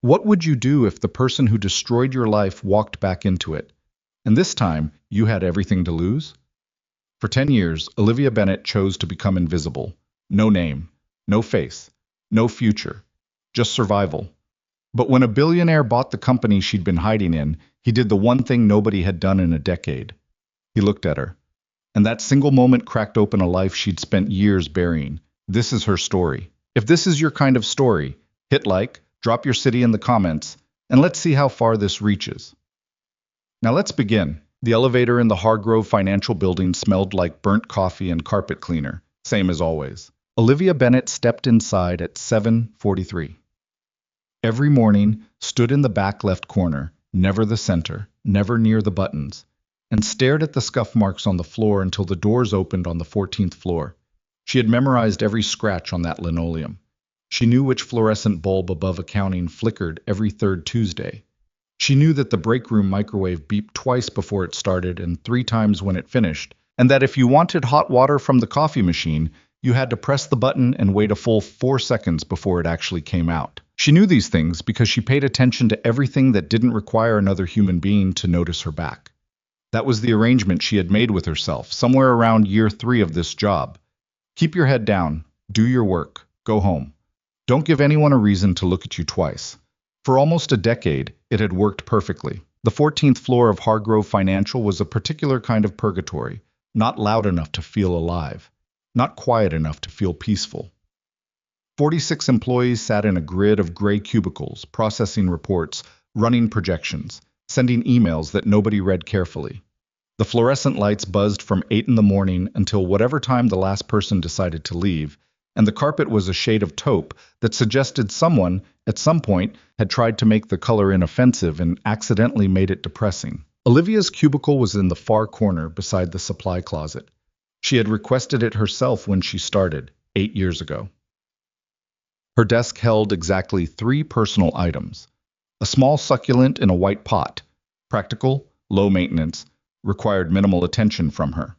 What would you do if the person who destroyed your life walked back into it? And this time, you had everything to lose? For 10 years, Olivia Bennet chose to become invisible. No name, no face, no future, just survival. But when a billionaire bought the company she'd been hiding in, he did the one thing nobody had done in a decade. He looked at her. And that single moment cracked open a life she'd spent years burying. This is her story. If this is your kind of story, hit like, drop your city in the comments, and let's see how far this reaches. Now let's begin. The elevator in the Hargrove Financial Building smelled like burnt coffee and carpet cleaner, same as always. Olivia Bennet stepped inside at 7:43. Every morning, stood in the back left corner, never the center, never near the buttons, and stared at the scuff marks on the floor until the doors opened on the 14th floor. She had memorized every scratch on that linoleum. She knew which fluorescent bulb above accounting flickered every third Tuesday. She knew that the break room microwave beeped twice before it started and 3 times when it finished, and that if you wanted hot water from the coffee machine, you had to press the button and wait a full 4 seconds before it actually came out. She knew these things because she paid attention to everything that didn't require another human being to notice her back. That was the arrangement she had made with herself, somewhere around year 3 of this job. Keep your head down, do your work, go home. Don't give anyone a reason to look at you twice. For almost a decade, it had worked perfectly. The 14th floor of Hargrove Financial was a particular kind of purgatory, not loud enough to feel alive, not quiet enough to feel peaceful. 46 employees sat in a grid of gray cubicles, processing reports, running projections, sending emails that nobody read carefully. The fluorescent lights buzzed from 8 in the morning until whatever time the last person decided to leave, and the carpet was a shade of taupe that suggested someone, at some point, had tried to make the color inoffensive and accidentally made it depressing. Olivia's cubicle was in the far corner beside the supply closet. She had requested it herself when she started, 8 years ago. Her desk held exactly 3 personal items. A small succulent in a white pot, practical, low maintenance, required minimal attention from her.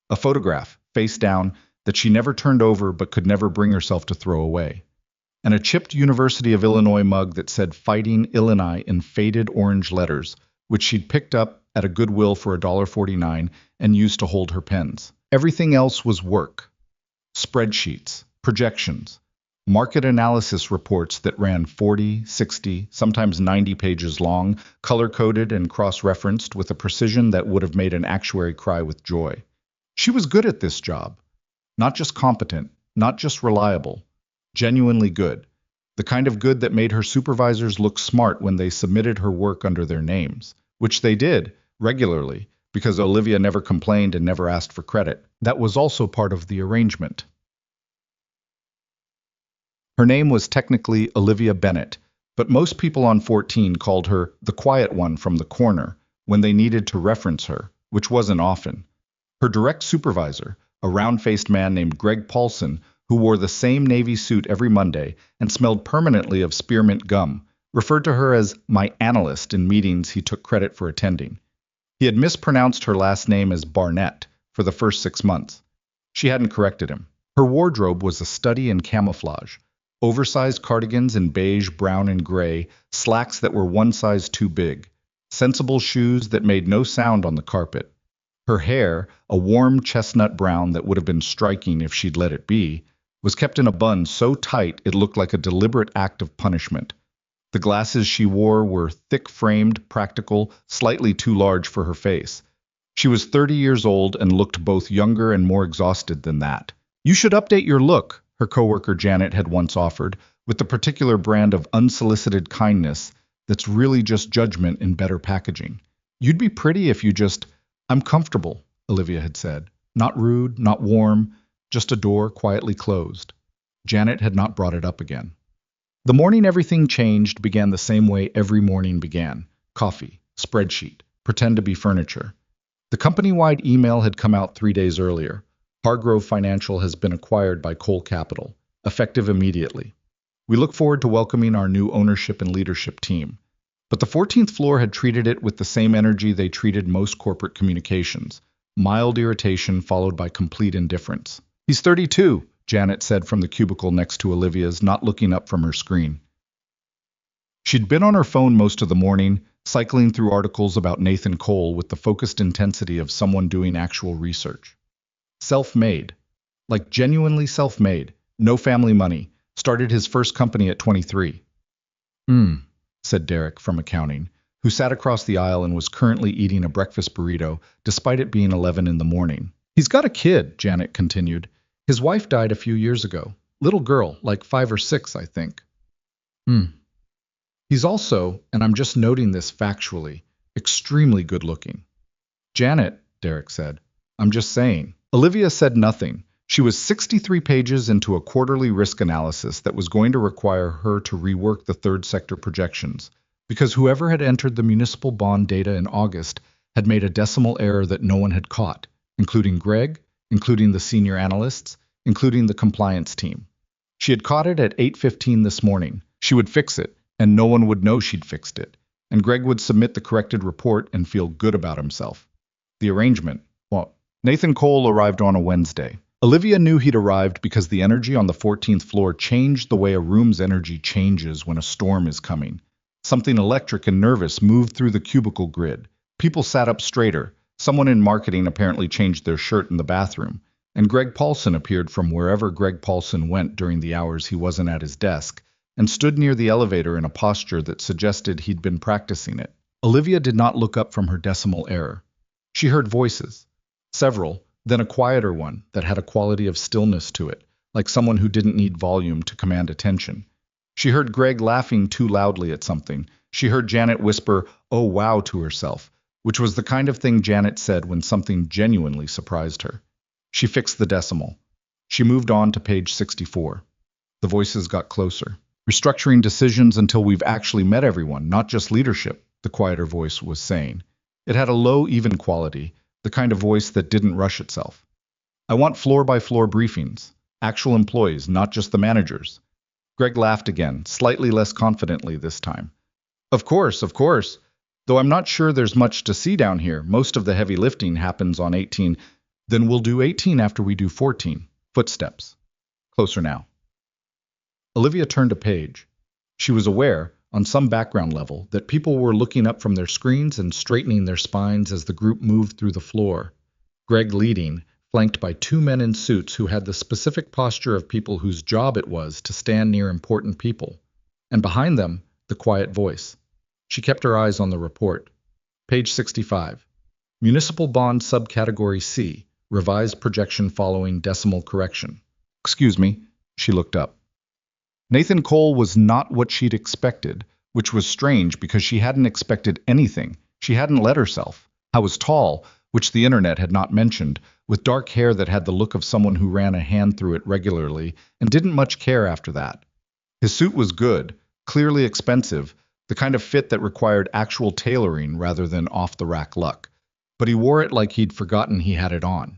A photograph, face down, that she never turned over but could never bring herself to throw away. And a chipped University of Illinois mug that said Fighting Illini in faded orange letters, which she'd picked up at a Goodwill for $1.49 and used to hold her pens. Everything else was work. Spreadsheets, projections, market analysis reports that ran 40, 60, sometimes 90 pages long, color-coded and cross-referenced with a precision that would have made an actuary cry with joy. She was good at this job. Not just competent, not just reliable, genuinely good. The kind of good that made her supervisors look smart when they submitted her work under their names, which they did, regularly, because Olivia never complained and never asked for credit. That was also part of the arrangement. Her name was technically Olivia Bennet, but most people on 14 called her the quiet one from the corner when they needed to reference her, which wasn't often. Her direct supervisor, a round-faced man named Greg Paulson, who wore the same navy suit every Monday and smelled permanently of spearmint gum, referred to her as my analyst in meetings he took credit for attending. He had mispronounced her last name as Barnett for the first 6 months. She hadn't corrected him. Her wardrobe was a study in camouflage. Oversized cardigans in beige, brown, and gray, slacks that were one size too big, sensible shoes that made no sound on the carpet. Her hair, a warm chestnut brown that would have been striking if she'd let it be, was kept in a bun so tight it looked like a deliberate act of punishment. The glasses she wore were thick-framed, practical, slightly too large for her face. She was 30 years old and looked both younger and more exhausted than that. "You should update your look," her coworker Janet had once offered, with the particular brand of unsolicited kindness that's really just judgment in better packaging. "You'd be pretty if you just—" "I'm comfortable," Olivia had said. Not rude, not warm, just a door quietly closed. Janet had not brought it up again. The morning everything changed began the same way every morning began. Coffee, spreadsheet, pretend to be furniture. The company-wide email had come out 3 days earlier. Hargrove Financial has been acquired by Cole Capital, effective immediately. We look forward to welcoming our new ownership and leadership team. But the 14th floor had treated it with the same energy they treated most corporate communications. Mild irritation followed by complete indifference. "He's 32, Janet said from the cubicle next to Olivia's, not looking up from her screen. She'd been on her phone most of the morning, cycling through articles about Nathan Cole with the focused intensity of someone doing actual research. Self-made. Like genuinely self-made. No family money. Started his first company at 23. Said Derek from accounting, who sat across the aisle and was currently eating a breakfast burrito, despite it being 11 in the morning. He's got a kid, Janet continued. His wife died a few years ago. Little girl, like 5 or 6, I think. He's also, and I'm just noting this factually, extremely good looking. Janet, Derek said. I'm just saying. Olivia said nothing. She was 63 pages into a quarterly risk analysis that was going to require her to rework the third sector projections, because whoever had entered the municipal bond data in August had made a decimal error that no one had caught, including Greg, including the senior analysts, including the compliance team. She had caught it at 8:15 this morning. She would fix it, and no one would know she'd fixed it, and Greg would submit the corrected report and feel good about himself. The arrangement, well, Nathan Cole arrived on a Wednesday. Olivia knew he'd arrived because the energy on the 14th floor changed the way a room's energy changes when a storm is coming. Something electric and nervous moved through the cubicle grid. People sat up straighter. Someone in marketing apparently changed their shirt in the bathroom. And Greg Paulson appeared from wherever Greg Paulson went during the hours he wasn't at his desk, and stood near the elevator in a posture that suggested he'd been practicing it. Olivia did not look up from her decimal error. She heard voices. Several, then a quieter one that had a quality of stillness to it, like someone who didn't need volume to command attention. She heard Greg laughing too loudly at something. She heard Janet whisper, "Oh wow," to herself, which was the kind of thing Janet said when something genuinely surprised her. She fixed the decimal. She moved on to page 64. The voices got closer. "Restructuring decisions until we've actually met everyone, not just leadership," the quieter voice was saying. It had a low, even quality, the kind of voice that didn't rush itself. "I want floor-by-floor briefings. Actual employees, not just the managers." Greg laughed again, slightly less confidently this time. Of course. Though I'm not sure there's much to see down here. Most of the heavy lifting happens on 18. Then we'll do 18 after we do 14. Footsteps. Closer now." Olivia turned a page. She was aware, on some background level, that people were looking up from their screens and straightening their spines as the group moved through the floor. Greg leading, flanked by 2 men in suits who had the specific posture of people whose job it was to stand near important people. And behind them, the quiet voice. She kept her eyes on the report. Page 65. Municipal Bond Subcategory C, revised projection following decimal correction. Excuse me, she looked up. Nathan Cole was not what she'd expected, which was strange because she hadn't expected anything. She hadn't let herself. I was tall, which the internet had not mentioned, with dark hair that had the look of someone who ran a hand through it regularly and didn't much care after that. His suit was good, clearly expensive, the kind of fit that required actual tailoring rather than off-the-rack luck. But he wore it like he'd forgotten he had it on.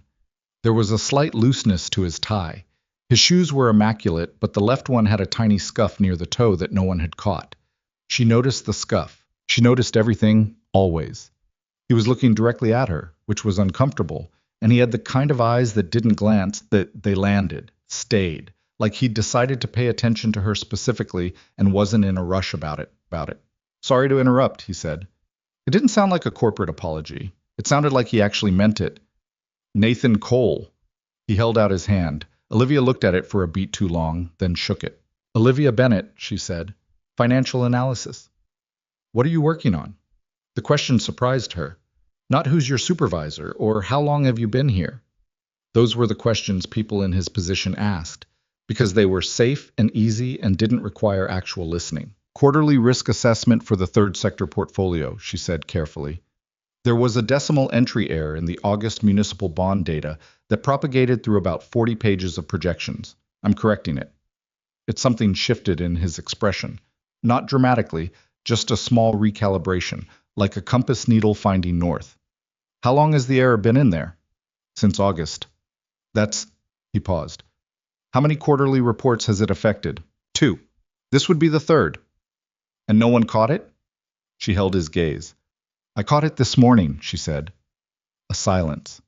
There was a slight looseness to his tie. His shoes were immaculate, but the left one had a tiny scuff near the toe that no one had caught. She noticed the scuff. She noticed everything, always. He was looking directly at her, which was uncomfortable, and he had the kind of eyes that didn't glance, that they landed, stayed, like he'd decided to pay attention to her specifically and wasn't in a rush about it. "Sorry to interrupt," he said. It didn't sound like a corporate apology. It sounded like he actually meant it. "Nathan Cole." He held out his hand. Olivia looked at it for a beat too long, then shook it. "Olivia Bennett," she said. "Financial analysis." "What are you working on?" The question surprised her. Not who's your supervisor, or how long have you been here? Those were the questions people in his position asked, because they were safe and easy and didn't require actual listening. "Quarterly risk assessment for the third sector portfolio," she said carefully. There was a decimal entry error in the August municipal bond data that propagated through about 40 pages of projections. I'm correcting it. It's something shifted in his expression. Not dramatically, just a small recalibration, like a compass needle finding north. "How long has the error been in there?" "Since August." He paused. "How many quarterly reports has it affected?" 2. This would be the third. "And no one caught it?" She held his gaze. "I caught it this morning," she said. A silence.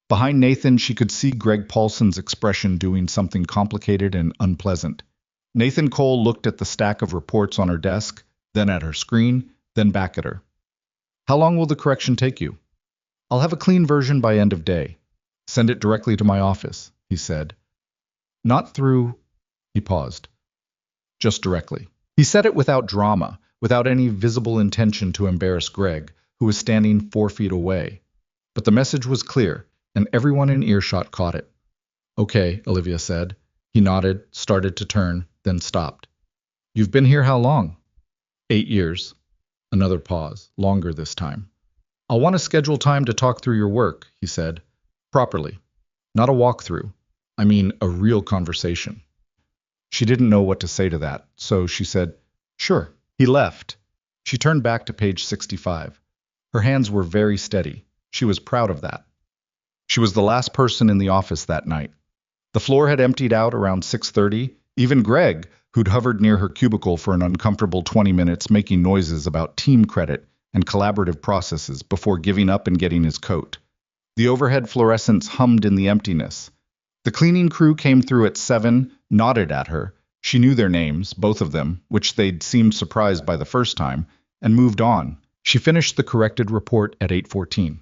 Behind Nathan, she could see Greg Paulson's expression doing something complicated and unpleasant. Nathan Cole looked at the stack of reports on her desk, then at her screen, then back at her. How long will the correction take you? I'll have a clean version by end of day. Send it directly to my office, he said. Not through, he paused. Just directly. He said it without drama, without any visible intention to embarrass Greg, who was standing 4 feet away. But the message was clear, and everyone in earshot caught it. Okay, Olivia said. He nodded, started to turn, then stopped. You've been here how long? 8 years. Another pause, longer this time. I'll want to schedule time to talk through your work, he said. Properly. Not a walkthrough. I mean, a real conversation. She didn't know what to say to that, so she said, Sure. He left. She turned back to page 65. Her hands were very steady. She was proud of that. She was the last person in the office that night. The floor had emptied out around 6:30. Even Greg, who'd hovered near her cubicle for an uncomfortable 20 minutes making noises about team credit and collaborative processes before giving up and getting his coat. The overhead fluorescents hummed in the emptiness. The cleaning crew came through at 7, nodded at her. She knew their names, both of them, which they'd seemed surprised by the first time, and moved on. She finished the corrected report at 8:14.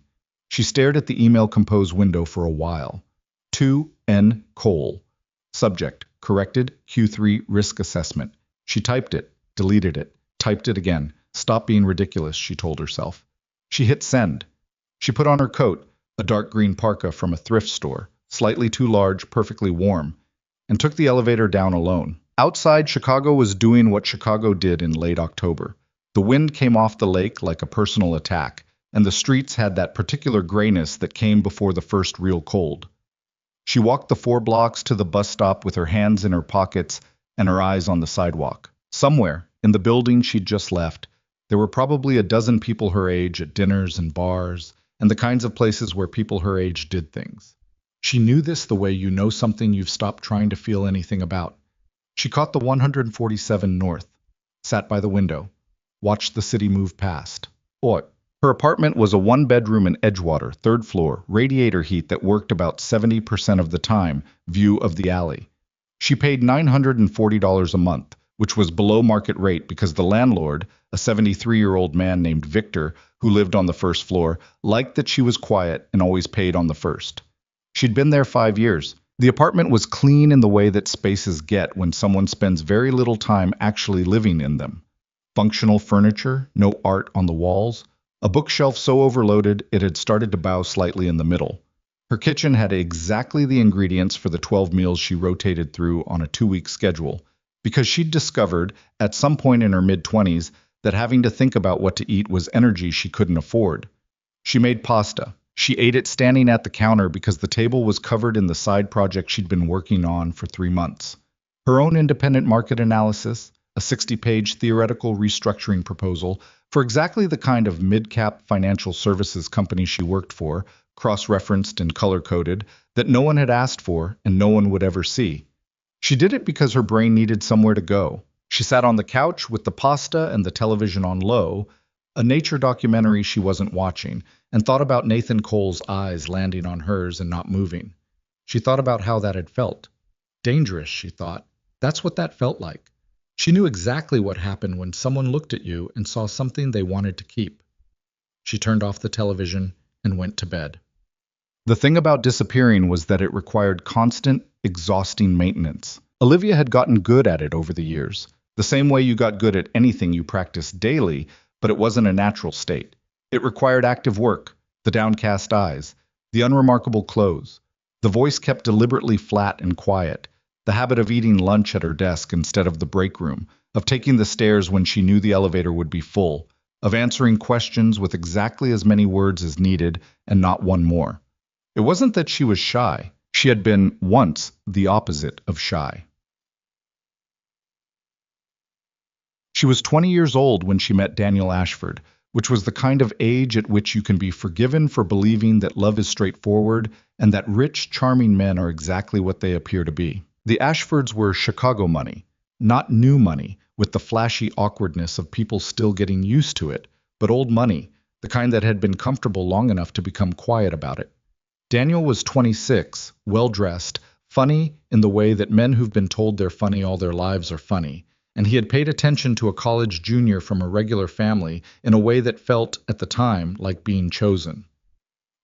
She stared at the email compose window for a while. 2N Cole. Subject, corrected, Q3 risk assessment. She typed it, deleted it, typed it again. Stop being ridiculous, she told herself. She hit send. She put on her coat, a dark green parka from a thrift store, slightly too large, perfectly warm, and took the elevator down alone. Outside, Chicago was doing what Chicago did in late October. The wind came off the lake like a personal attack, and the streets had that particular grayness that came before the first real cold. She walked the 4 blocks to the bus stop with her hands in her pockets and her eyes on the sidewalk. Somewhere, in the building she'd just left, there were probably a dozen people her age at dinners and bars, and the kinds of places where people her age did things. She knew this the way you know something you've stopped trying to feel anything about. She caught the 147 North, sat by the window, watched the city move past. Her apartment was a 1-bedroom in Edgewater, 3rd floor, radiator heat that worked about 70% of the time, view of the alley. She paid $940 a month, which was below market rate because the landlord, a 73-year-old man named Victor, who lived on the 1st floor, liked that she was quiet and always paid on the 1st. She'd been there 5 years. The apartment was clean in the way that spaces get when someone spends very little time actually living in them. Functional furniture, no art on the walls, a bookshelf so overloaded it had started to bow slightly in the middle. Her kitchen had exactly the ingredients for the 12 meals she rotated through on a 2-week schedule, because she'd discovered, at some point in her mid-20s, that having to think about what to eat was energy she couldn't afford. She made pasta. She ate it standing at the counter because the table was covered in the side project she'd been working on for 3 months. Her own independent market analysis, a 60-page theoretical restructuring proposal for exactly the kind of mid-cap financial services company she worked for, cross-referenced and color-coded, that no one had asked for and no one would ever see. She did it because her brain needed somewhere to go. She sat on the couch with the pasta and the television on low, a nature documentary she wasn't watching, and thought about Nathan Cole's eyes landing on hers and not moving. She thought about how that had felt. Dangerous, she thought. That's what that felt like. She knew exactly what happened when someone looked at you and saw something they wanted to keep. She turned off the television and went to bed. The thing about disappearing was that it required constant, exhausting maintenance. Olivia had gotten good at it over the years, the same way you got good at anything you practiced daily, but it wasn't a natural state. It required active work, the downcast eyes, the unremarkable clothes. The voice kept deliberately flat and quiet, the habit of eating lunch at her desk instead of the break room, of taking the stairs when she knew the elevator would be full, of answering questions with exactly as many words as needed and not one more. It wasn't that she was shy. She had been, once, the opposite of shy. She was 20 years old when she met Daniel Ashford, which was the kind of age at which you can be forgiven for believing that love is straightforward and that rich, charming men are exactly what they appear to be. The Ashfords were Chicago money, not new money, with the flashy awkwardness of people still getting used to it, but old money, the kind that had been comfortable long enough to become quiet about it. Daniel was 26, well-dressed, funny in the way that men who've been told they're funny all their lives are funny, and he had paid attention to a college junior from a regular family in a way that felt, at the time, like being chosen.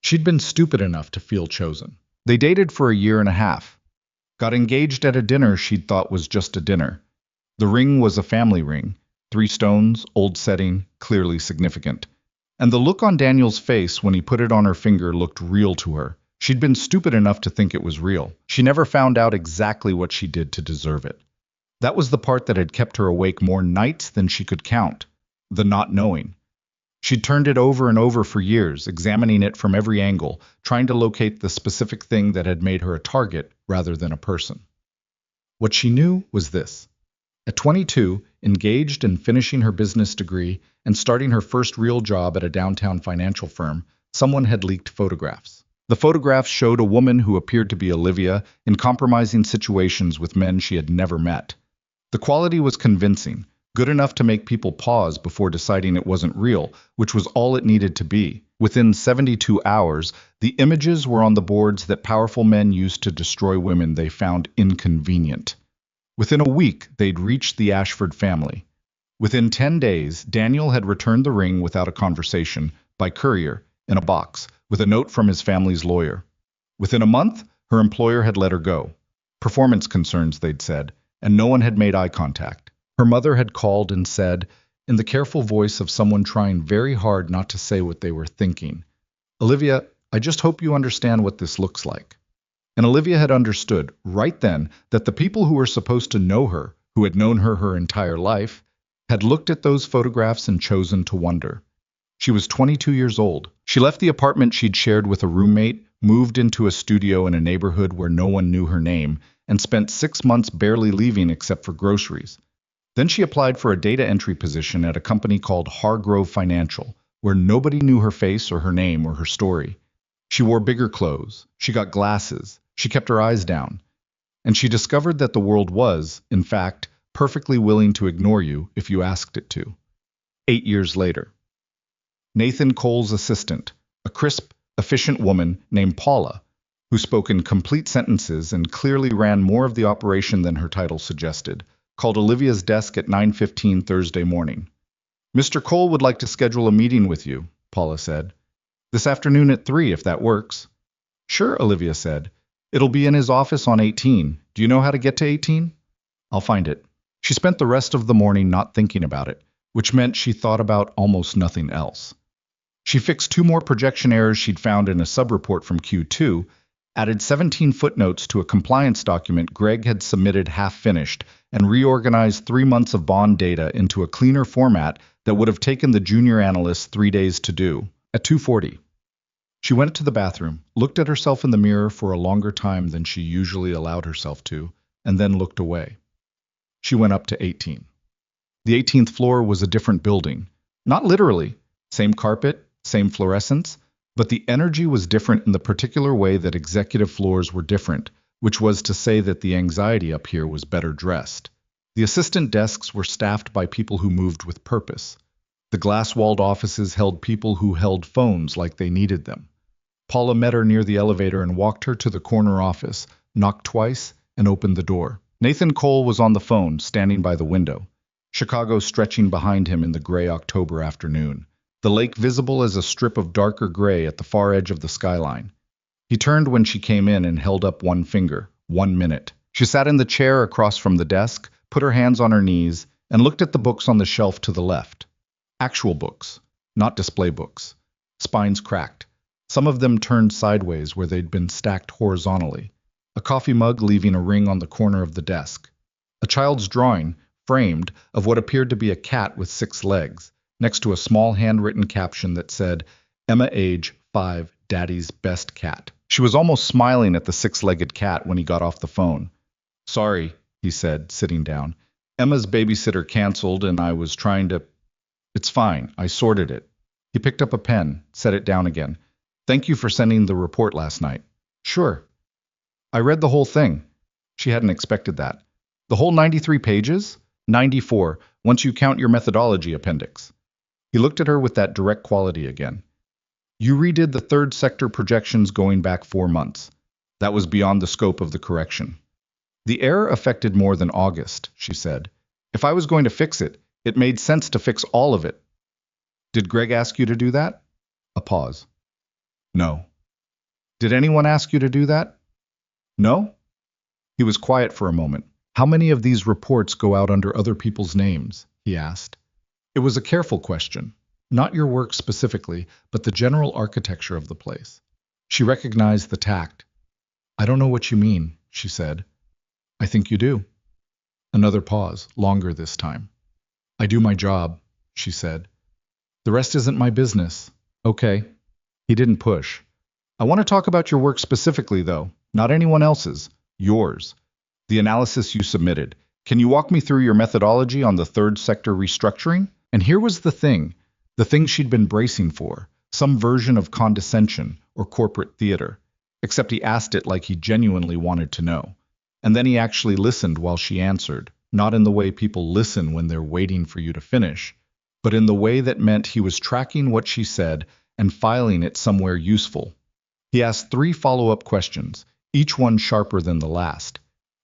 She'd been stupid enough to feel chosen. They dated for a year and a half. Got engaged at a dinner she'd thought was just a dinner. The ring was a family ring. 3 stones, old setting, clearly significant. And the look on Daniel's face when he put it on her finger looked real to her. She'd been stupid enough to think it was real. She never found out exactly what she did to deserve it. That was the part that had kept her awake more nights than she could count, the not knowing. She'd turned it over and over for years, examining it from every angle, trying to locate the specific thing that had made her a target rather than a person. What she knew was this. At 22, engaged and finishing her business degree and starting her first real job at a downtown financial firm, someone had leaked photographs. The photographs showed a woman who appeared to be Olivia in compromising situations with men she had never met. The quality was convincing, good enough to make people pause before deciding it wasn't real, which was all it needed to be. Within 72 hours, the images were on the boards that powerful men used to destroy women they found inconvenient. Within a week, they'd reached the Ashford family. Within 10 days, Daniel had returned the ring without a conversation, by courier, in a box, with a note from his family's lawyer. Within a month, her employer had let her go. Performance concerns, they'd said, and no one had made eye contact. Her mother had called and said, in the careful voice of someone trying very hard not to say what they were thinking, "Olivia, I just hope you understand what this looks like." And Olivia had understood, right then, that the people who were supposed to know her, who had known her entire life, had looked at those photographs and chosen to wonder. She was 22 years old. She left the apartment she'd shared with a roommate, moved into a studio in a neighborhood where no one knew her name, and spent 6 months barely leaving except for groceries. Then she applied for a data entry position at a company called Hargrove Financial, where nobody knew her face or her name or her story. She wore bigger clothes. She got glasses. She kept her eyes down. And she discovered that the world was, in fact, perfectly willing to ignore you if you asked it to. 8 years later. Nathan Cole's assistant, a crisp, efficient woman named Paula, who spoke in complete sentences and clearly ran more of the operation than her title suggested, called Olivia's desk at 9:15 Thursday morning. "Mr. Cole would like to schedule a meeting with you," Paula said. "This afternoon at 3, if that works." "Sure," Olivia said. "It'll be in his office on 18. Do you know how to get to 18? "I'll find it." She spent the rest of the morning not thinking about it, which meant she thought about almost nothing else. She fixed 2 more projection errors she'd found in a subreport from Q2, added 17 footnotes to a compliance document Greg had submitted half-finished, and reorganized 3 months of bond data into a cleaner format that would have taken the junior analyst 3 days to do. At 2:40, she went to the bathroom, looked at herself in the mirror for a longer time than she usually allowed herself to, and then looked away. She went up to 18. The 18th floor was a different building. Not literally. Same carpet, same fluorescence, but the energy was different in the particular way that executive floors were different, which was to say that the anxiety up here was better dressed. The assistant desks were staffed by people who moved with purpose. The glass-walled offices held people who held phones like they needed them. Paula met her near the elevator and walked her to the corner office, knocked twice, and opened the door. Nathan Cole was on the phone, standing by the window. Chicago stretching behind him in the gray October afternoon. The lake visible as a strip of darker gray at the far edge of the skyline. He turned when she came in and held up one finger. 1 minute. She sat in the chair across from the desk, put her hands on her knees, and looked at the books on the shelf to the left. Actual books, not display books. Spines cracked. Some of them turned sideways where they'd been stacked horizontally. A coffee mug leaving a ring on the corner of the desk. A child's drawing, framed, of what appeared to be a cat with 6 legs, next to a small handwritten caption that said, "Emma age 5, Daddy's best cat." She was almost smiling at the 6-legged cat when he got off the phone. "Sorry," he said, sitting down. "Emma's babysitter canceled and I was trying to—" "It's fine, I sorted it." He picked up a pen, set it down again. "Thank you for sending the report last night." "Sure." "I read the whole thing." She hadn't expected that. "The whole 93 pages? 94, once you count your methodology appendix." He looked at her with that direct quality again. "You redid the 3rd sector projections going back 4 months. That was beyond the scope of the correction." "The error affected more than August," she said. If I was going to fix it, it made sense to fix all of it. Did Greg ask you to do that? A pause. No. Did anyone ask you to do that? No? He was quiet for a moment. How many of these reports go out under other people's names? He asked. It was a careful question. Not your work specifically, but the general architecture of the place. She recognized the tact. I don't know what you mean, she said. I think you do. Another pause, longer this time. I do my job, she said. The rest isn't my business. Okay. He didn't push. I want to talk about your work specifically, though, not anyone else's. Yours. The analysis you submitted. Can you walk me through your methodology on the third sector restructuring? And here was the thing she'd been bracing for, some version of condescension or corporate theater, except he asked it like he genuinely wanted to know. And then he actually listened while she answered, not in the way people listen when they're waiting for you to finish, but in the way that meant he was tracking what she said and filing it somewhere useful. He asked 3 follow-up questions, each one sharper than the last.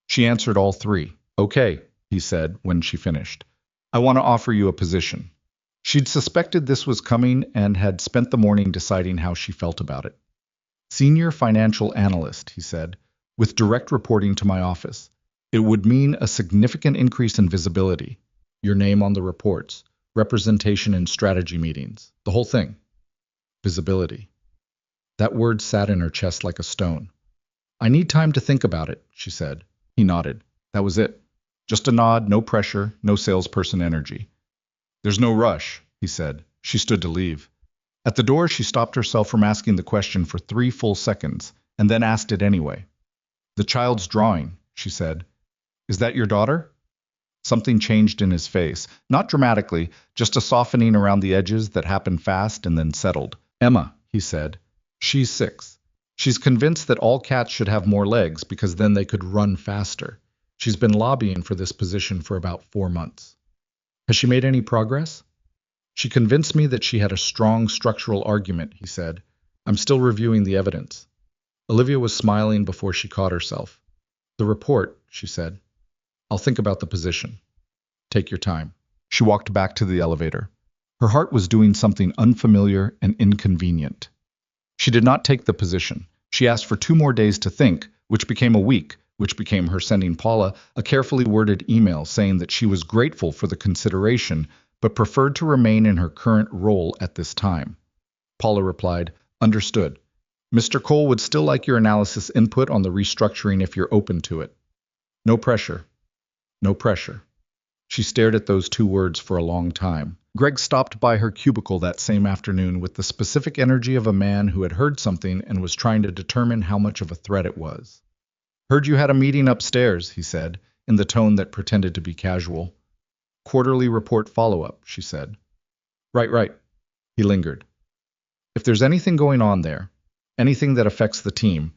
She answered all 3. Okay, he said when she finished. I want to offer you a position. She'd suspected this was coming and had spent the morning deciding how she felt about it. Senior financial analyst, he said, with direct reporting to my office. It would mean a significant increase in visibility, your name on the reports, representation in strategy meetings, the whole thing. Visibility. That word sat in her chest like a stone. I need time to think about it, she said. He nodded. That was it. Just a nod, no pressure, no salesperson energy. There's no rush, he said. She stood to leave. At the door, she stopped herself from asking the question for 3 full seconds, and then asked it anyway. The child's drawing, she said. Is that your daughter? Something changed in his face, not dramatically, just a softening around the edges that happened fast and then settled. Emma, he said. She's 6. She's convinced that all cats should have more legs because then they could run faster. She's been lobbying for this position for about 4 months. Has she made any progress? She convinced me that she had a strong structural argument, he said. I'm still reviewing the evidence. Olivia was smiling before she caught herself. The report, she said. I'll think about the position. Take your time. She walked back to the elevator. Her heart was doing something unfamiliar and inconvenient. She did not take the position. She asked for 2 more days to think, which became a week, which became her sending Paula a carefully worded email saying that she was grateful for the consideration, but preferred to remain in her current role at this time. Paula replied, Understood. Mr. Cole would still like your analysis input on the restructuring if you're open to it. No pressure. No pressure. She stared at those 2 words for a long time. Greg stopped by her cubicle that same afternoon with the specific energy of a man who had heard something and was trying to determine how much of a threat it was. Heard you had a meeting upstairs, he said, in the tone that pretended to be casual. Quarterly report follow-up, she said. Right. He lingered. If there's anything going on there, anything that affects the team,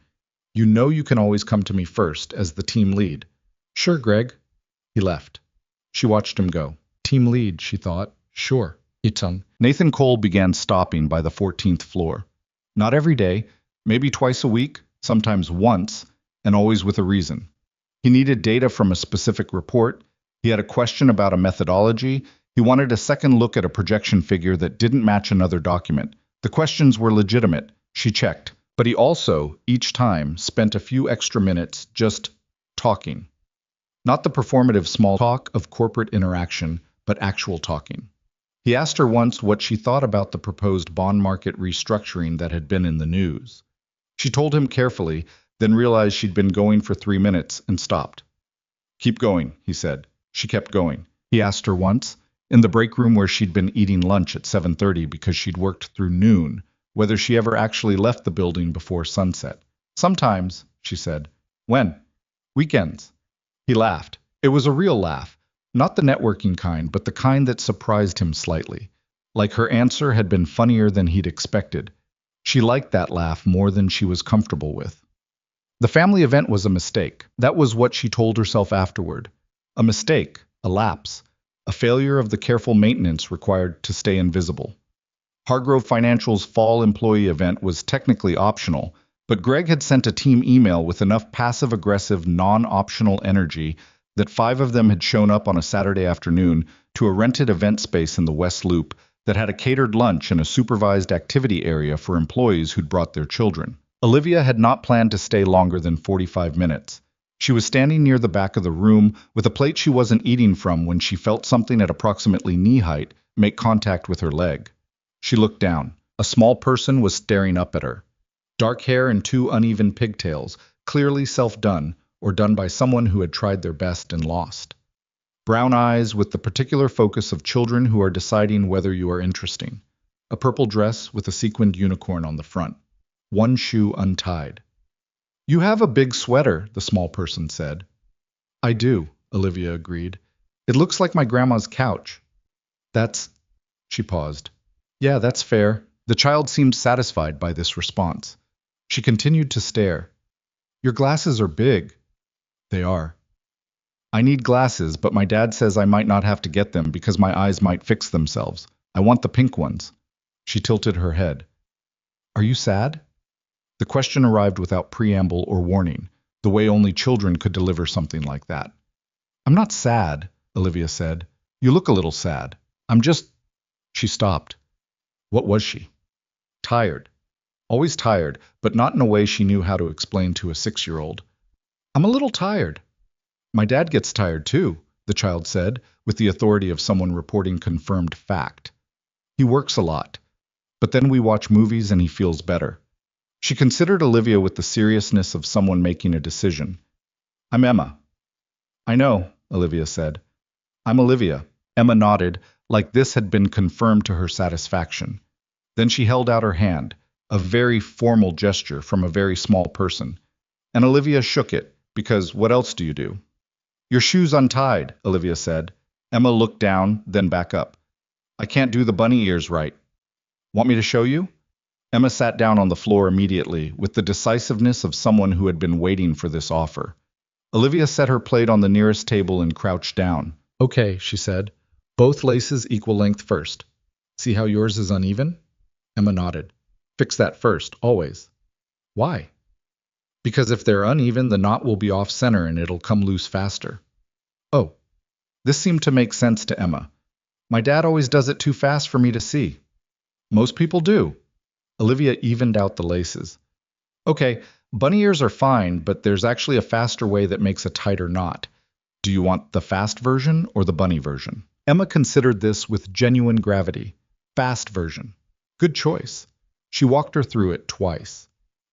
you know you can always come to me first as the team lead. Sure, Greg. He left. She watched him go. Team lead, she thought. Sure. Itang. Nathan Cole began stopping by the 14th floor. Not every day, maybe twice a week, sometimes once, and always with a reason. He needed data from a specific report. He had a question about a methodology. He wanted a second look at a projection figure that didn't match another document. The questions were legitimate. She checked. But he also, each time, spent a few extra minutes just talking. Not the performative small talk of corporate interaction, but actual talking. He asked her once what she thought about the proposed bond market restructuring that had been in the news. She told him carefully, then realized she'd been going for 3 minutes and stopped. Keep going, he said. She kept going. He asked her once, in the break room where she'd been eating lunch at 7:30 because she'd worked through noon, whether she ever actually left the building before sunset. Sometimes, she said. When? Weekends. He laughed. It was a real laugh. Not the networking kind, but the kind that surprised him slightly. Like her answer had been funnier than he'd expected. She liked that laugh more than she was comfortable with. The family event was a mistake. That was what she told herself afterward. A mistake, a lapse, a failure of the careful maintenance required to stay invisible. Hargrove Financial's fall employee event was technically optional, but Greg had sent a team email with enough passive-aggressive, non-optional energy that 5 of them had shown up on a Saturday afternoon to a rented event space in the West Loop that had a catered lunch and a supervised activity area for employees who'd brought their children. Olivia had not planned to stay longer than 45 minutes. She was standing near the back of the room with a plate she wasn't eating from when she felt something at approximately knee height make contact with her leg. She looked down. A small person was staring up at her. Dark hair and 2 uneven pigtails, clearly self-done, or done by someone who had tried their best and lost. Brown eyes with the particular focus of children who are deciding whether you are interesting. A purple dress with a sequined unicorn on the front. 1 shoe untied. "You have a big sweater," the small person said. "I do," Olivia agreed. "It looks like my grandma's couch." "That's—" She paused. "Yeah, that's fair." The child seemed satisfied by this response. She continued to stare. "Your glasses are big." "They are." "I need glasses, but my dad says I might not have to get them because my eyes might fix themselves. I want the pink ones." She tilted her head. "Are you sad?" The question arrived without preamble or warning, the way only children could deliver something like that. "I'm not sad," Olivia said. "You look a little sad. I'm just—" She stopped. What was she? Tired. Always tired, but not in a way she knew how to explain to a 6-year-old. "I'm a little tired." "My dad gets tired too," the child said, with the authority of someone reporting confirmed fact. "He works a lot. But then we watch movies and he feels better." She considered Olivia with the seriousness of someone making a decision. "I'm Emma." "I know," Olivia said. "I'm Olivia." Emma nodded, like this had been confirmed to her satisfaction. Then she held out her hand, a very formal gesture from a very small person. And Olivia shook it, because what else do you do? "Your shoe's untied," Olivia said. Emma looked down, then back up. "I can't do the bunny ears right." "Want me to show you?" Emma sat down on the floor immediately, with the decisiveness of someone who had been waiting for this offer. Olivia set her plate on the nearest table and crouched down. "Okay," she said. "Both laces equal length first. See how yours is uneven?" Emma nodded. "Fix that first, always." "Why?" "Because if they're uneven, the knot will be off-center and it'll come loose faster." "Oh." This seemed to make sense to Emma. "My dad always does it too fast for me to see." "Most people do." Olivia evened out the laces. "Okay, bunny ears are fine, but there's actually a faster way that makes a tighter knot. Do you want the fast version or the bunny version?" Emma considered this with genuine gravity. Fast version. Good choice. She walked her through it twice.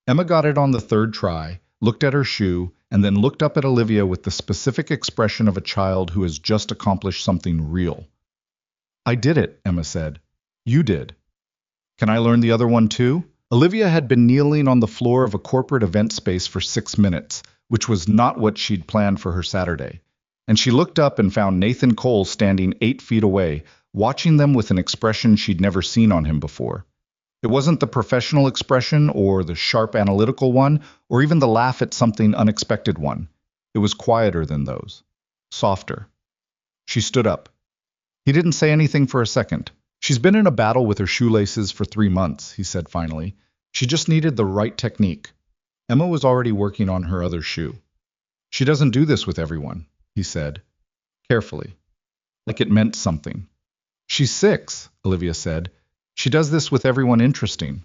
Emma got it on the 3rd try, looked at her shoe, and then looked up at Olivia with the specific expression of a child who has just accomplished something real. "I did it," Emma said. "You did." "Can I learn the other one too?" Olivia had been kneeling on the floor of a corporate event space for 6 minutes, which was not what she'd planned for her Saturday. And she looked up and found Nathan Cole standing 8 feet away, watching them with an expression she'd never seen on him before. It wasn't the professional expression or the sharp analytical one or even the laugh at something unexpected one. It was quieter than those. Softer. She stood up. He didn't say anything for a second. "She's been in a battle with her shoelaces for 3 months," he said finally. "She just needed the right technique." Emma was already working on her other shoe. "She doesn't do this with everyone," he said, carefully, like it meant something. "She's 6, Olivia said. "She does this with everyone interesting."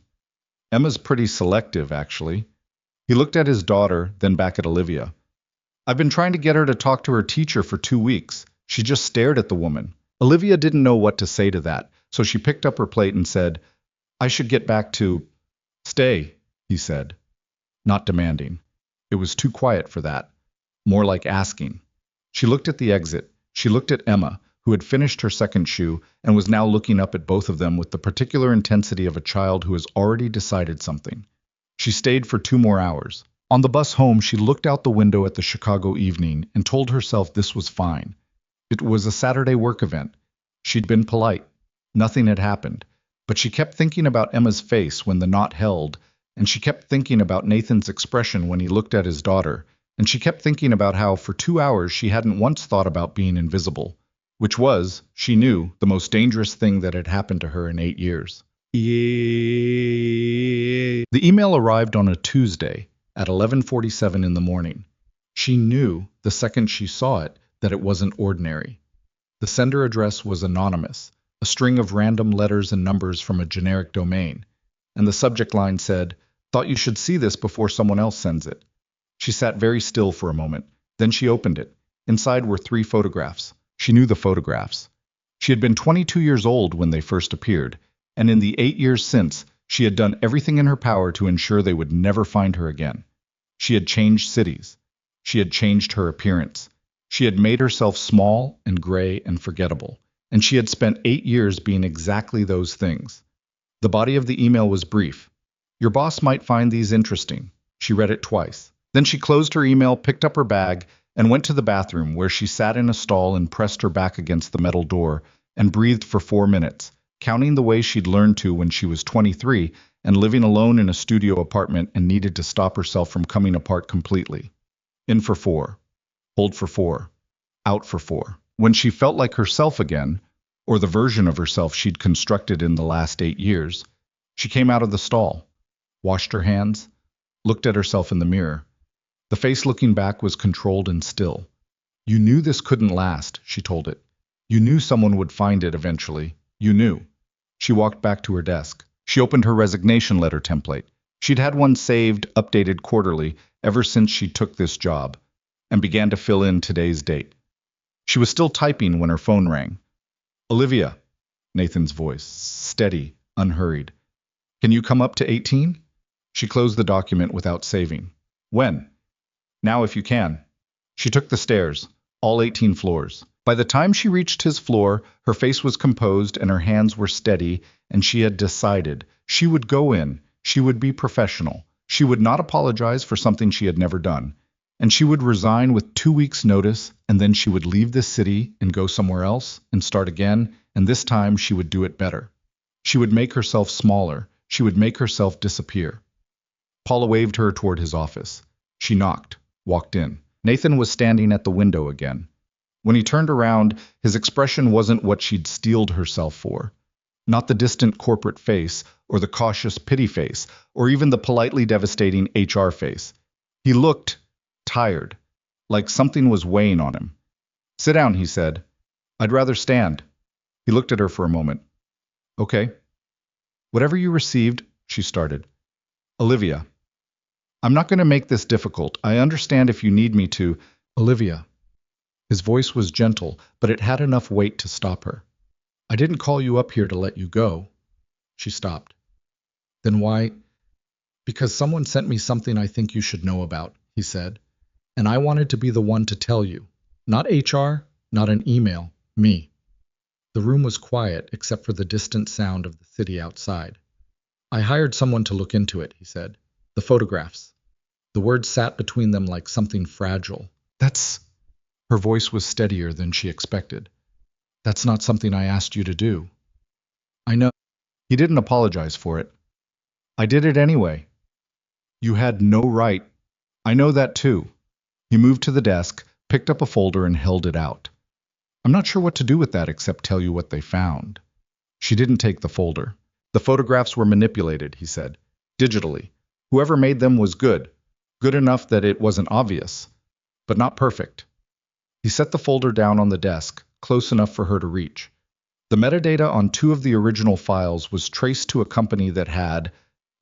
"Emma's pretty selective, actually." He looked at his daughter, then back at Olivia. "I've been trying to get her to talk to her teacher for 2 weeks. She just stared at the woman." Olivia didn't know what to say to that, so she picked up her plate and said, "I should get back to—" "Stay," he said, not demanding. It was too quiet for that. More like asking. She looked at the exit. She looked at Emma, who had finished her 2nd shoe and was now looking up at both of them with the particular intensity of a child who has already decided something. She stayed for 2 more hours. On the bus home, she looked out the window at the Chicago evening and told herself this was fine. It was a Saturday work event. She'd been polite. Nothing had happened. But she kept thinking about Emma's face when the knot held, and she kept thinking about Nathan's expression when he looked at his daughter, and she kept thinking about how for 2 hours she hadn't once thought about being invisible, which was, she knew, the most dangerous thing that had happened to her in 8 years. The email arrived on a Tuesday at 11:47 in the morning. She knew, the second she saw it, that it wasn't ordinary. The sender address was anonymous, a string of random letters and numbers from a generic domain, and the subject line said, "Thought you should see this before someone else sends it." She sat very still for a moment. Then she opened it. Inside were 3 photographs. She knew the photographs. She had been 22 years old when they first appeared, and in the 8 years since, she had done everything in her power to ensure they would never find her again. She had changed cities. She had changed her appearance. She had made herself small and gray and forgettable, and she had spent 8 years being exactly those things. The body of the email was brief. "Your boss might find these interesting." She read it twice. Then she closed her email, picked up her bag, and went to the bathroom, where she sat in a stall and pressed her back against the metal door and breathed for 4 minutes, counting the way she'd learned to when she was 23 and living alone in a studio apartment and needed to stop herself from coming apart completely. In for 4. Hold for 4. Out for 4. When she felt like herself again, or the version of herself she'd constructed in the last 8 years, she came out of the stall, washed her hands, looked at herself in the mirror. The face looking back was controlled and still. "You knew this couldn't last," she told it. "You knew someone would find it eventually. You knew." She walked back to her desk. She opened her resignation letter template. She'd had one saved, updated quarterly, ever since she took this job, and began to fill in today's date. She was still typing when her phone rang. "Olivia," Nathan's voice, steady, unhurried. "Can you come up to 18? She closed the document without saving. "When?" "Now if you can." She took the stairs, all 18 floors. By the time she reached his floor, her face was composed and her hands were steady, and she had decided she would go in, she would be professional, she would not apologize for something she had never done, and she would resign with 2 weeks' notice, and then she would leave this city and go somewhere else and start again, and this time she would do it better. She would make herself smaller, she would make herself disappear. Paula waved her toward his office. She knocked, walked in. Nathan was standing at the window again. When he turned around, his expression wasn't what she'd steeled herself for. Not the distant corporate face, or the cautious pity face, or even the politely devastating HR face. He looked tired, like something was weighing on him. "Sit down," he said. "I'd rather stand." He looked at her for a moment. "Okay." "Whatever you received," she started. "Olivia, I'm not going to make this difficult. I understand if you need me to." "Olivia." His voice was gentle, but it had enough weight to stop her. "I didn't call you up here to let you go." She stopped. "Then why?" "Because someone sent me something I think you should know about," he said. "And I wanted to be the one to tell you. Not HR, not an email, me." The room was quiet except for the distant sound of the city outside. "I hired someone to look into it," he said. "The photographs." The words sat between them like something fragile. "That's..." Her voice was steadier than she expected. "That's not something I asked you to do." "I know." He didn't apologize for it. "I did it anyway." "You had no right." "I know that too." He moved to the desk, picked up a folder and held it out. "I'm not sure what to do with that except tell you what they found." She didn't take the folder. "The photographs were manipulated," he said. "Digitally. Whoever made them was good. Good enough that it wasn't obvious. But not perfect." He set the folder down on the desk, close enough for her to reach. The metadata on 2 of the original files was traced to a company that had,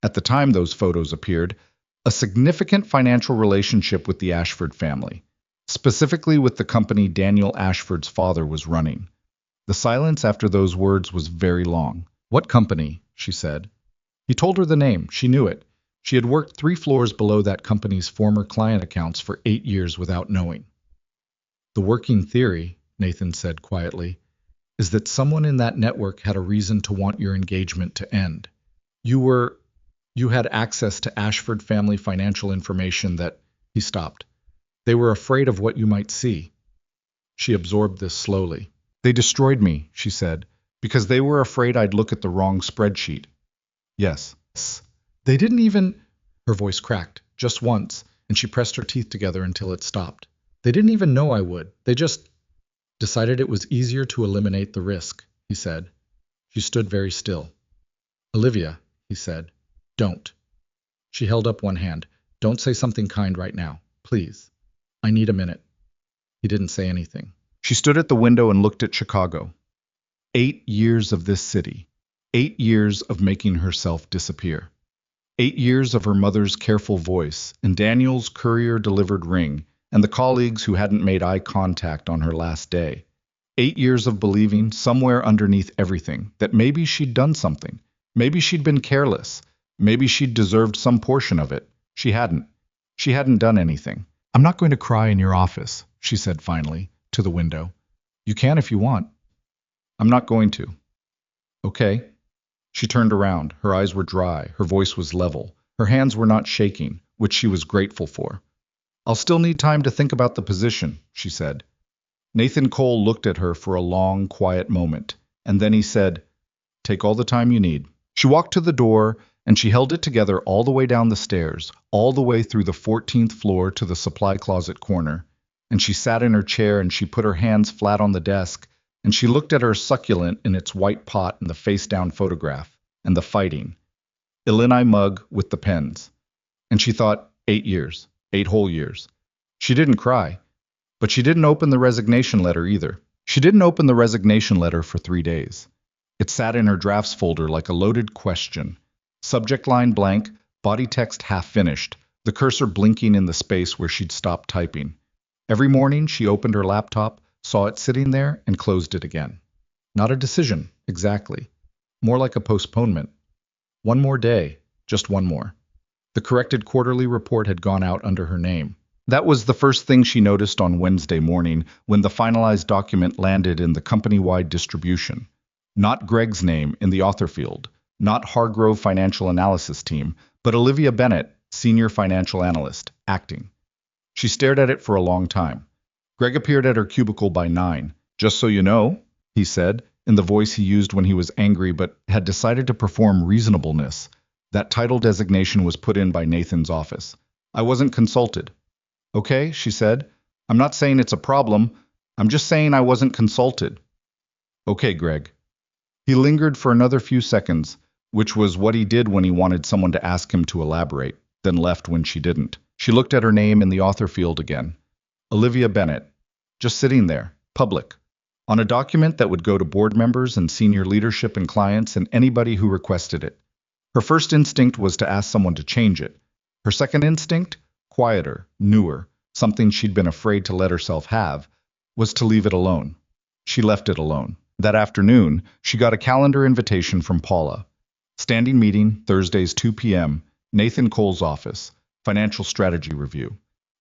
at the time those photos appeared, a significant financial relationship with the Ashford family, specifically with the company Daniel Ashford's father was running. The silence after those words was very long. "What company?" she said. He told her the name. She knew it. She had worked 3 floors below that company's former client accounts for 8 years without knowing. "The working theory," Nathan said quietly, "is that someone in that network had a reason to want your engagement to end. You had access to Ashford family financial information that..." He stopped. "They were afraid of what you might see." She absorbed this slowly. "They destroyed me," she said, "because they were afraid I'd look at the wrong spreadsheet." "Yes." "They didn't even..." Her voice cracked, just once, and she pressed her teeth together until it stopped. "They didn't even know I would. They just decided it was easier to eliminate the risk," he said. She stood very still. "Olivia," he said, "don't." She held up one hand. "Don't say something kind right now, please. I need a minute." He didn't say anything. She stood at the window and looked at Chicago. 8 years of this city. 8 years of making herself disappear. 8 years of her mother's careful voice, and Daniel's courier-delivered ring, and the colleagues who hadn't made eye contact on her last day. 8 years of believing, somewhere underneath everything, that maybe she'd done something. Maybe she'd been careless. Maybe she'd deserved some portion of it. She hadn't. She hadn't done anything. "I'm not going to cry in your office," she said finally, to the window. "You can if you want." "I'm not going to." "Okay." She turned around. Her eyes were dry. Her voice was level. Her hands were not shaking, which she was grateful for. "I'll still need time to think about the position," she said. Nathan Cole looked at her for a long, quiet moment, and then he said, "Take all the time you need." She walked to the door, and she held it together all the way down the stairs, all the way through the 14th floor to the supply closet corner. And she sat in her chair and she put her hands flat on the desk, and she looked at her succulent in its white pot and the face-down photograph, and the fighting. Illini mug with the pens. And she thought, 8 years, 8 whole years. She didn't cry. But she didn't open the resignation letter either. She didn't open the resignation letter for 3 days. It sat in her drafts folder like a loaded question. Subject line blank, body text half finished, the cursor blinking in the space where she'd stopped typing. Every morning she opened her laptop, saw it sitting there, and closed it again. Not a decision, exactly. More like a postponement. One more day, just one more. The corrected quarterly report had gone out under her name. That was the first thing she noticed on Wednesday morning when the finalized document landed in the company-wide distribution. Not Greg's name in the author field, not Hargrove Financial Analysis Team, but Olivia Bennett, Senior Financial Analyst, acting. She stared at it for a long time. Greg appeared at her cubicle by 9. "Just so you know," he said, in the voice he used when he was angry but had decided to perform reasonableness. That title designation was put in by Nathan's office. "I wasn't consulted." "Okay," she said. "I'm not saying it's a problem. I'm just saying I wasn't consulted." "Okay, Greg." He lingered for another few seconds, which was what he did when he wanted someone to ask him to elaborate, then left when she didn't. She looked at her name in the author field again. Olivia Bennett. Just sitting there, public, on a document that would go to board members and senior leadership and clients and anybody who requested it. Her first instinct was to ask someone to change it. Her second instinct, quieter, newer, something she'd been afraid to let herself have, was to leave it alone. She left it alone. That afternoon, she got a calendar invitation from Paula. Standing meeting, Thursdays 2 p.m., Nathan Cole's office, financial strategy review.